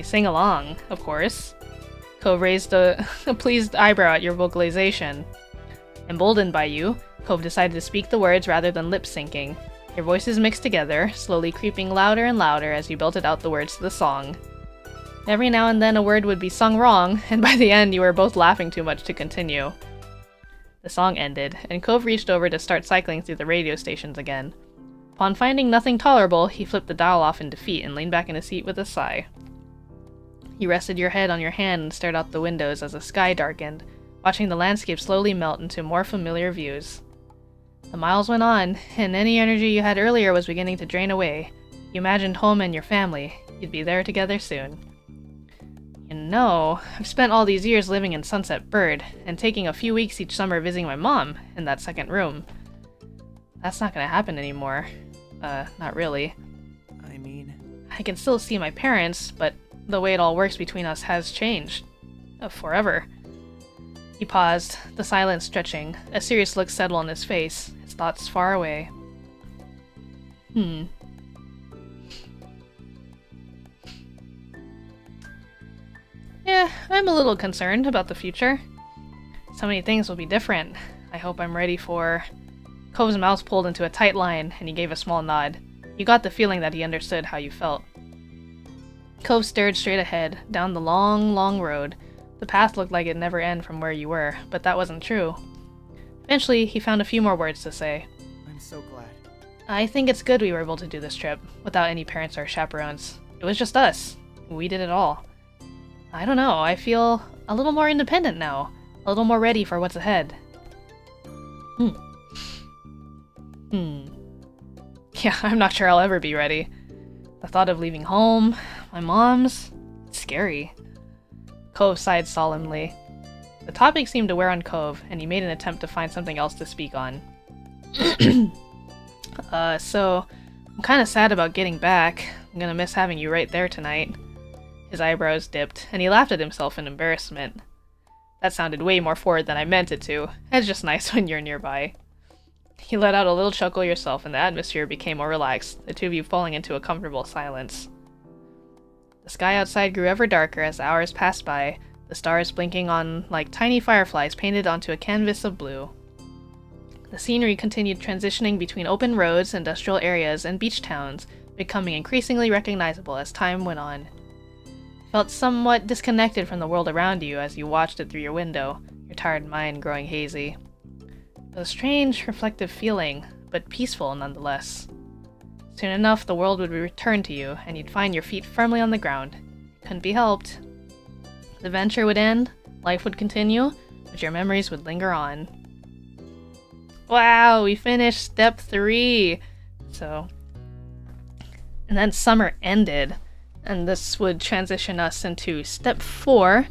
sing along, of course. Cove raised a pleased eyebrow at your vocalization. Emboldened by you, Cove decided to speak the words rather than lip-syncing. Your voices mixed together, slowly creeping louder and louder as you belted out the words to the song. Every now and then a word would be sung wrong, and by the end you were both laughing too much to continue. The song ended, and Cove reached over to start cycling through the radio stations again. Upon finding nothing tolerable, he flipped the dial off in defeat and leaned back in his seat with a sigh. You rested your head on your hand and stared out the windows as the sky darkened, watching the landscape slowly melt into more familiar views. The miles went on, and any energy you had earlier was beginning to drain away. You imagined home and your family. You'd be there together soon. You know, I've spent all these years living in Sunset Bird, and taking a few weeks each summer visiting my mom in that second room. That's not gonna happen anymore. Not really. I mean, I can still see my parents, but the way it all works between us has changed. Forever. He paused, the silence stretching, a serious look settled on his face, his thoughts far away. Yeah, I'm a little concerned about the future. So many things will be different. I hope I'm ready for... Cove's mouth pulled into a tight line, and he gave a small nod. You got the feeling that he understood how you felt. Cove stared straight ahead, down the long, long road. The path looked like it'd never end from where you were, but that wasn't true. Eventually, he found a few more words to say. I'm so glad. I think it's good we were able to do this trip, without any parents or chaperones. It was just us. We did it all. I don't know, I feel a little more independent now. A little more ready for what's ahead. Yeah, I'm not sure I'll ever be ready. The thought of leaving home, my mom's, it's scary. Cove sighed solemnly. The topic seemed to wear on Cove, and he made an attempt to find something else to speak on. So, I'm kinda sad about getting back. I'm gonna miss having you right there tonight. His eyebrows dipped, and he laughed at himself in embarrassment. That sounded way more forward than I meant it to. It's just nice when you're nearby. He let out a little chuckle yourself, and the atmosphere became more relaxed, the two of you falling into a comfortable silence. The sky outside grew ever darker as the hours passed by, the stars blinking on like tiny fireflies painted onto a canvas of blue. The scenery continued transitioning between open roads, industrial areas, and beach towns, becoming increasingly recognizable as time went on. You felt somewhat disconnected from the world around you as you watched it through your window, your tired mind growing hazy. It was a strange, reflective feeling, but peaceful nonetheless. Soon enough, the world would return to you, and you'd find your feet firmly on the ground. Couldn't be helped. The venture would end, life would continue, but your memories would linger on. Wow, we finished step 3! And then summer ended, and this would transition us into step 4,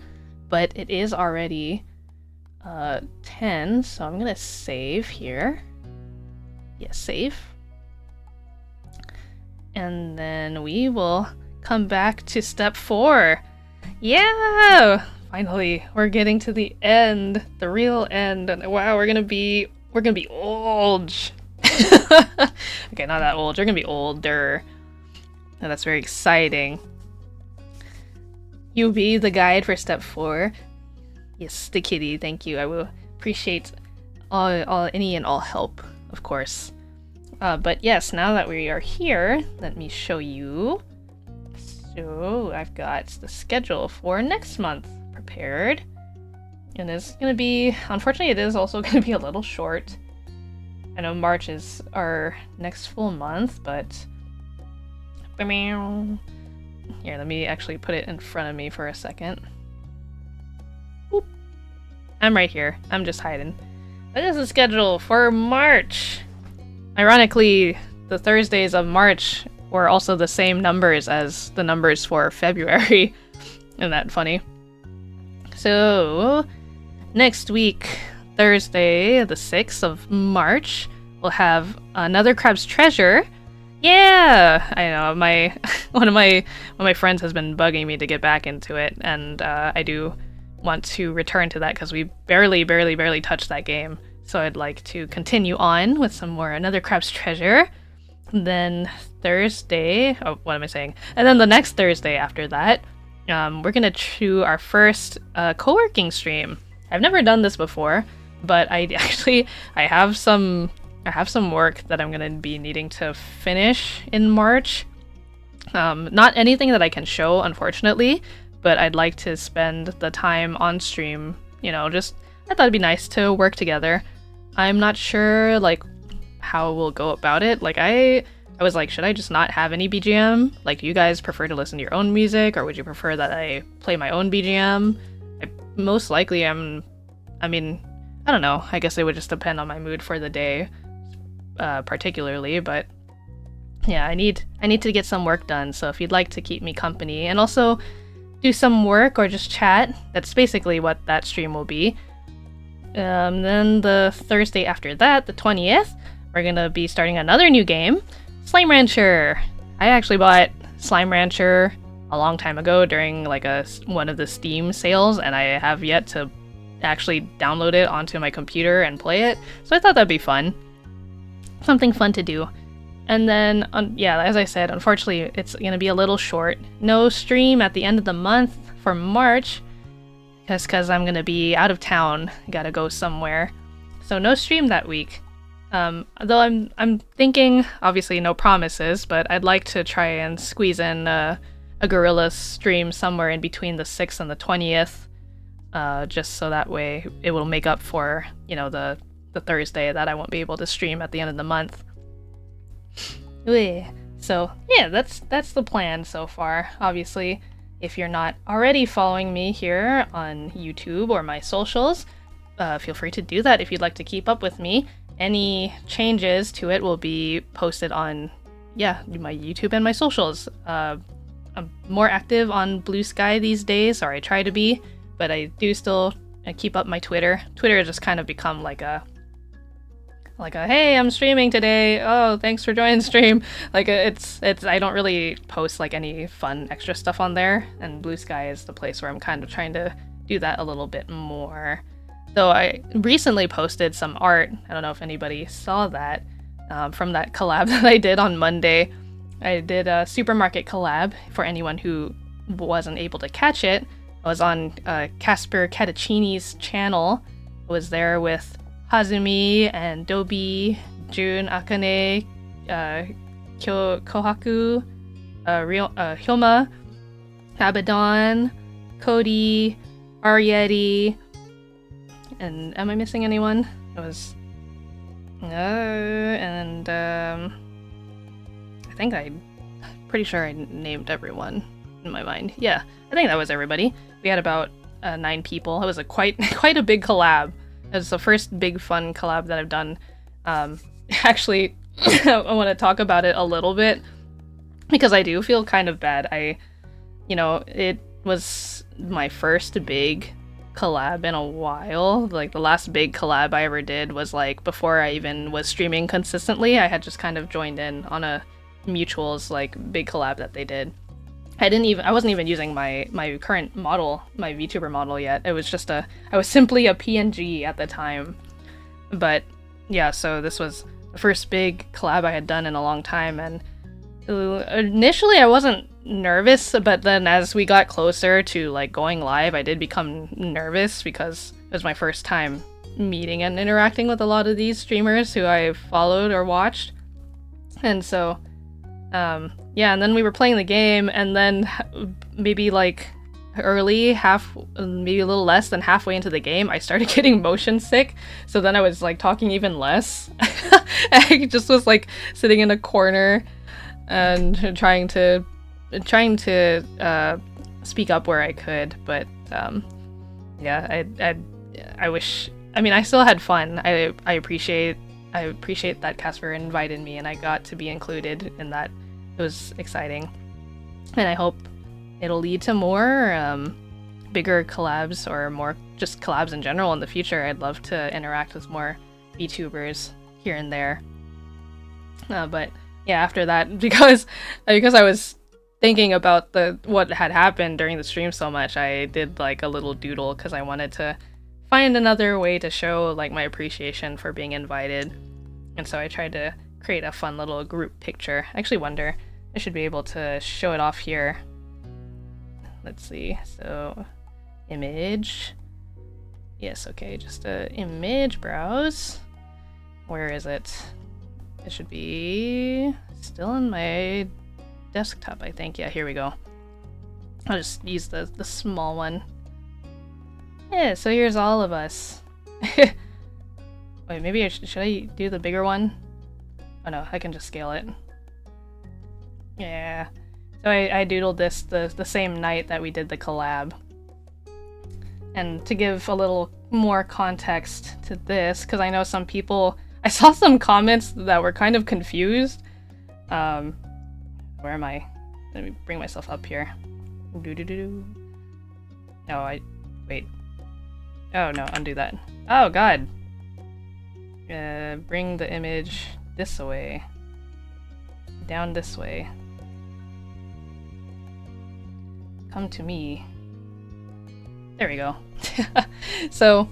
but it is already 10, so I'm gonna save here. Yes, save. And then we will come back to step 4. Yeah! Finally, we're getting to the end, the real end. And wow, we're gonna be old. Okay, not that old. We're gonna be older. And that's very exciting. You be the guide for step 4. Yes, the kitty. Thank you. I will appreciate any and all help, of course. But yes, now that we are here, let me show you. So I've got the schedule for next month prepared. And it's going to be, unfortunately, it is also going to be a little short. I know March is our next full month, but... Here, let me actually put it in front of me for a second. Boop. I'm right here. I'm just hiding. That is the schedule for March! Ironically, the Thursdays of March were also the same numbers as the numbers for February. Isn't that funny? So, next week, Thursday, the 6th of March, we'll have another Crab's Treasure. Yeah! I know, one of my friends has been bugging me to get back into it, and I do want to return to that because we barely touched that game. So I'd like to continue on with some more Another Crab's Treasure. Then Thursday, what am I saying? And then the next Thursday after that, we're gonna do our first co-working stream. I've never done this before, but I have some work that I'm gonna be needing to finish in March. Not anything that I can show, unfortunately, but I'd like to spend the time on stream, you know, just I thought it'd be nice to work together. I'm not sure like how we'll go about it. Like I was like, should I just not have any BGM? Like, do you guys prefer to listen to your own music, or would you prefer that I play my own BGM? Most likely I mean, I don't know. I guess it would just depend on my mood for the day, particularly, but yeah, I need to get some work done, so if you'd like to keep me company and also do some work or just chat, that's basically what that stream will be. Then the Thursday after that, the 20th, we're gonna be starting another new game, Slime Rancher. I actually bought Slime Rancher a long time ago during like one of the Steam sales, and I have yet to actually download it onto my computer and play it, so I thought that'd be fun. Something fun to do. And then, yeah, as I said, unfortunately, it's going to be a little short. No stream at the end of the month for March, just because I'm going to be out of town. Gotta go somewhere. So no stream that week. Though I'm thinking, obviously no promises, but I'd like to try and squeeze in a Gorilla stream somewhere in between the 6th and the 20th, just so that way it will make up for, you know, the Thursday that I won't be able to stream at the end of the month. So yeah, that's the plan so far. Obviously, if you're not already following me here on YouTube or my socials, feel free to do that if you'd like to keep up with me. Any changes to it will be posted on, yeah, my YouTube and my socials. I'm more active on Blue Sky these days, or I try to be, but I do still keep up my Twitter. Twitter has just kind of become like a hey, I'm streaming today, oh, thanks for joining the stream. Like, it's I don't really post like any fun extra stuff on there, and Blue Sky is the place where I'm kind of trying to do that a little bit more. Though I recently posted some art, I don't know if anybody saw that, from that collab that I did on Monday. I did a supermarket collab. For anyone who wasn't able to catch it, I was on Casper Catacini's channel. I was there with Hazumi and Dobi, Jun, Akane, Kohaku, Hyoma, Abaddon, Cody, Arieti, and am I missing anyone? It was... and I'm pretty sure I named everyone in my mind. Yeah, I think that was everybody. We had about 9 people. It was quite a big collab. It was the first big fun collab that I've done. Actually, I want to talk about it a little bit because I do feel kind of bad. It was my first big collab in a while. Like, the last big collab I ever did was like before I even was streaming consistently. I had just kind of joined in on a mutuals like big collab that they did. I wasn't even using my current model, my VTuber model yet. It was just I was simply a PNG at the time. But yeah, so this was the first big collab I had done in a long time, and initially I wasn't nervous, but then as we got closer to like going live, I did become nervous because it was my first time meeting and interacting with a lot of these streamers who I followed or watched. And so yeah, and then we were playing the game, and then maybe like maybe a little less than halfway into the game, I started getting motion sick. So then I was like talking even less. I just was like sitting in a corner and trying to speak up where I could. But yeah, I wish. I mean, I still had fun. I appreciate that Casper invited me and I got to be included in that. It was exciting, and I hope it'll lead to more bigger collabs, or more just collabs in general in the future. I'd love to interact with more VTubers here and there. But yeah, after that, because I was thinking about what had happened during the stream so much, I did like a little doodle because I wanted to find another way to show like my appreciation for being invited. And so I tried to create a fun little group picture. I actually wonder, I should be able to show it off here. Let's see. So, image. Yes, okay, just a image, browse. Where is it? It should be still in my desktop, I think. Yeah, here we go. I'll just use the small one. Yeah, so here's all of us. Wait, maybe should I do the bigger one? Oh no, I can just scale it. Yeah. So I doodled this the same night that we did the collab. And to give a little more context to this, because I know some people... I saw some comments that were kind of confused. Where am I? Let me bring myself up here. Doo-doo-doo-doo. No, wait. Oh no, undo that. Oh god! Bring the image this way. Down this way. Come to me. There we go. So,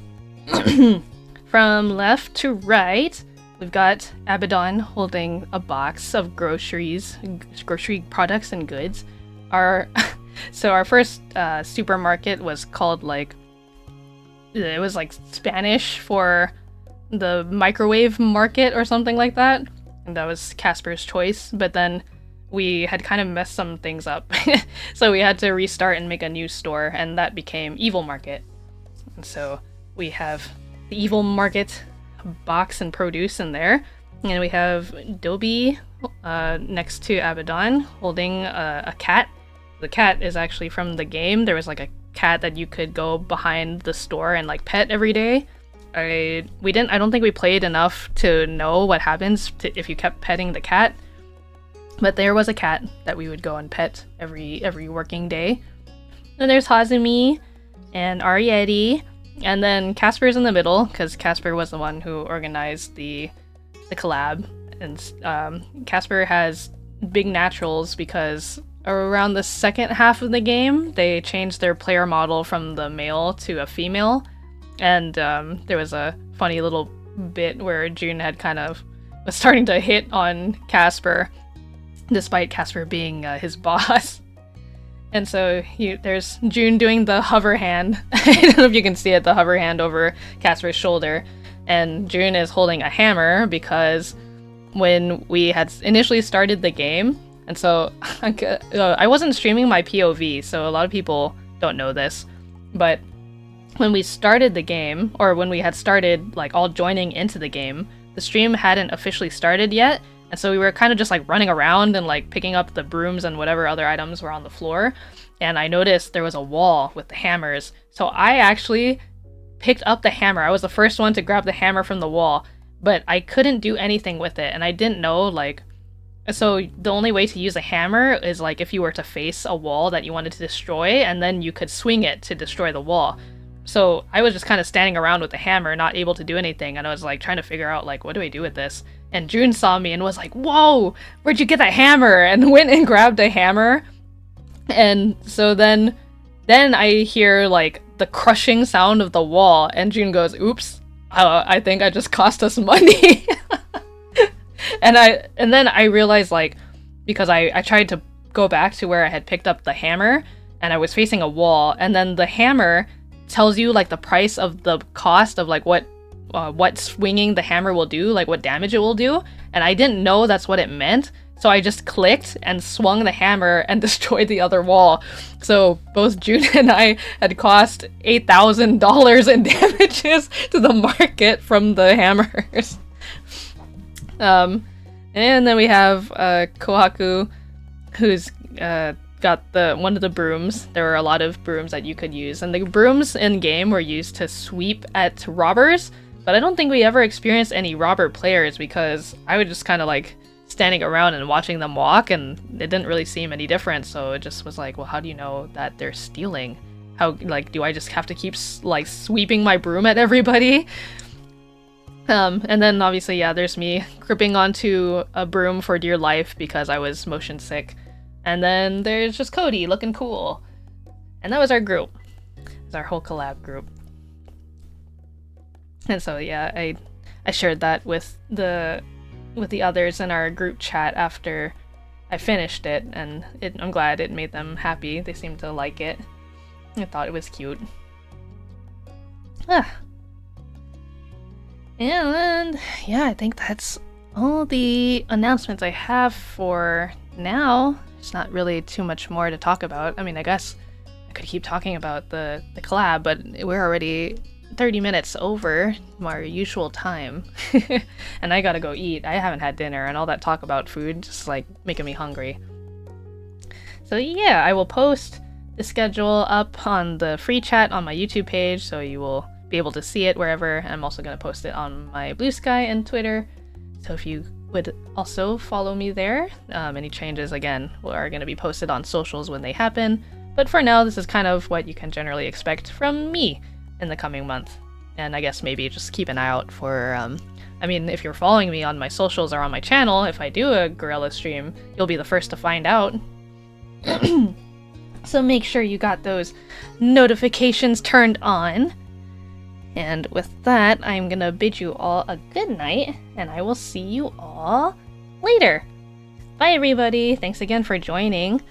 from left to right, we've got Abaddon holding a box of grocery products and goods. So our first supermarket was called it was like Spanish for the microwave market or something like that. And that was Casper's choice, but then we had kind of messed some things up. So we had to restart and make a new store, and that became Evil Market. And so we have the Evil Market box and produce in there. And we have Dobie next to Abaddon holding a cat. The cat is actually from the game. There was like a cat that you could go behind the store and like pet every day. I don't think we played enough to know what happens if you kept petting the cat. But there was a cat that we would go and pet every working day. Then there's Hazumi and Ariete, and then Casper's in the middle because Casper was the one who organized the collab. And Casper has big naturals because around the second half of the game they changed their player model from the male to a female, and there was a funny little bit where June had was starting to hit on Casper, despite Casper being his boss. And so there's June doing the hover hand. I don't know if you can see it, the hover hand over Casper's shoulder. And June is holding a hammer because when we had initially started the game, and so I wasn't streaming my POV, so a lot of people don't know this, but when we started the game, or when we had started like all joining into the game, the stream hadn't officially started yet. And so we were kind of just like running around and like picking up the brooms and whatever other items were on the floor. And I noticed there was a wall with the hammers. So I actually picked up the hammer. I was the first one to grab the hammer from the wall, but I couldn't do anything with it. And I didn't know so the only way to use a hammer is like if you were to face a wall that you wanted to destroy, and then you could swing it to destroy the wall. So I was just kind of standing around with the hammer, not able to do anything. And I was like trying to figure out like, what do I do with this? And June saw me and was like, whoa, where'd you get that hammer? And went and grabbed a hammer. And so then I hear like the crushing sound of the wall, and June goes, oops, I think I just cost us money. and then I realized, like, because I tried to go back to where I had picked up the hammer, and I was facing a wall, and then the hammer tells you like the price of the cost of like what swinging the hammer will do, like what damage it will do, and I didn't know that's what it meant, so I just clicked and swung the hammer and destroyed the other wall. So both June and I had cost $8,000 in damages to the market from the hammers. And then we have Kohaku, who's got one of the brooms. There were a lot of brooms that you could use, and the brooms in game were used to sweep at robbers, but I don't think we ever experienced any robber players because I would just kind of like standing around and watching them walk, and it didn't really seem any different. So it just was like, well, how do you know that they're stealing? How, like, do I just have to keep like sweeping my broom at everybody? And then obviously, yeah, there's me gripping onto a broom for dear life because I was motion sick. And then there's just Cody looking cool. And that was our group. It was our whole collab group. And so yeah, I shared that with the others in our group chat after I finished it, and I'm glad it made them happy. They seemed to like it. I thought it was cute. And yeah, I think that's all the announcements I have for now. There's not really too much more to talk about. I mean, I guess I could keep talking about the collab, but we're already 30 minutes over my usual time. And I gotta go eat. I haven't had dinner, and all that talk about food just like making me hungry. So yeah, I will post the schedule up on the free chat on my YouTube page, so you will be able to see it wherever. I'm also going to post it on my Blue Sky and Twitter, so if you would also follow me there. Any changes, again, are going to be posted on socials when they happen, but for now, this is kind of what you can generally expect from me in the coming month. And I guess maybe just keep an eye out for, I mean, if you're following me on my socials or on my channel, if I do a gorilla stream, you'll be the first to find out. So make sure you got those notifications turned on. And with that, I'm gonna bid you all a good night, and I will see you all later. Bye everybody, thanks again for joining.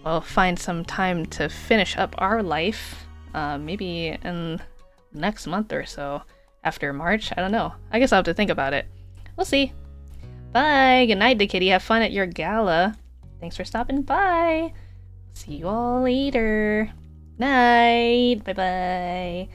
We'll find some time to finish up our life, maybe in next month or so, after March, I don't know. I guess I'll have to think about it. We'll see. Bye, good night, Kitty, have fun at your gala. Thanks for stopping by. See you all later. Night. Bye-bye.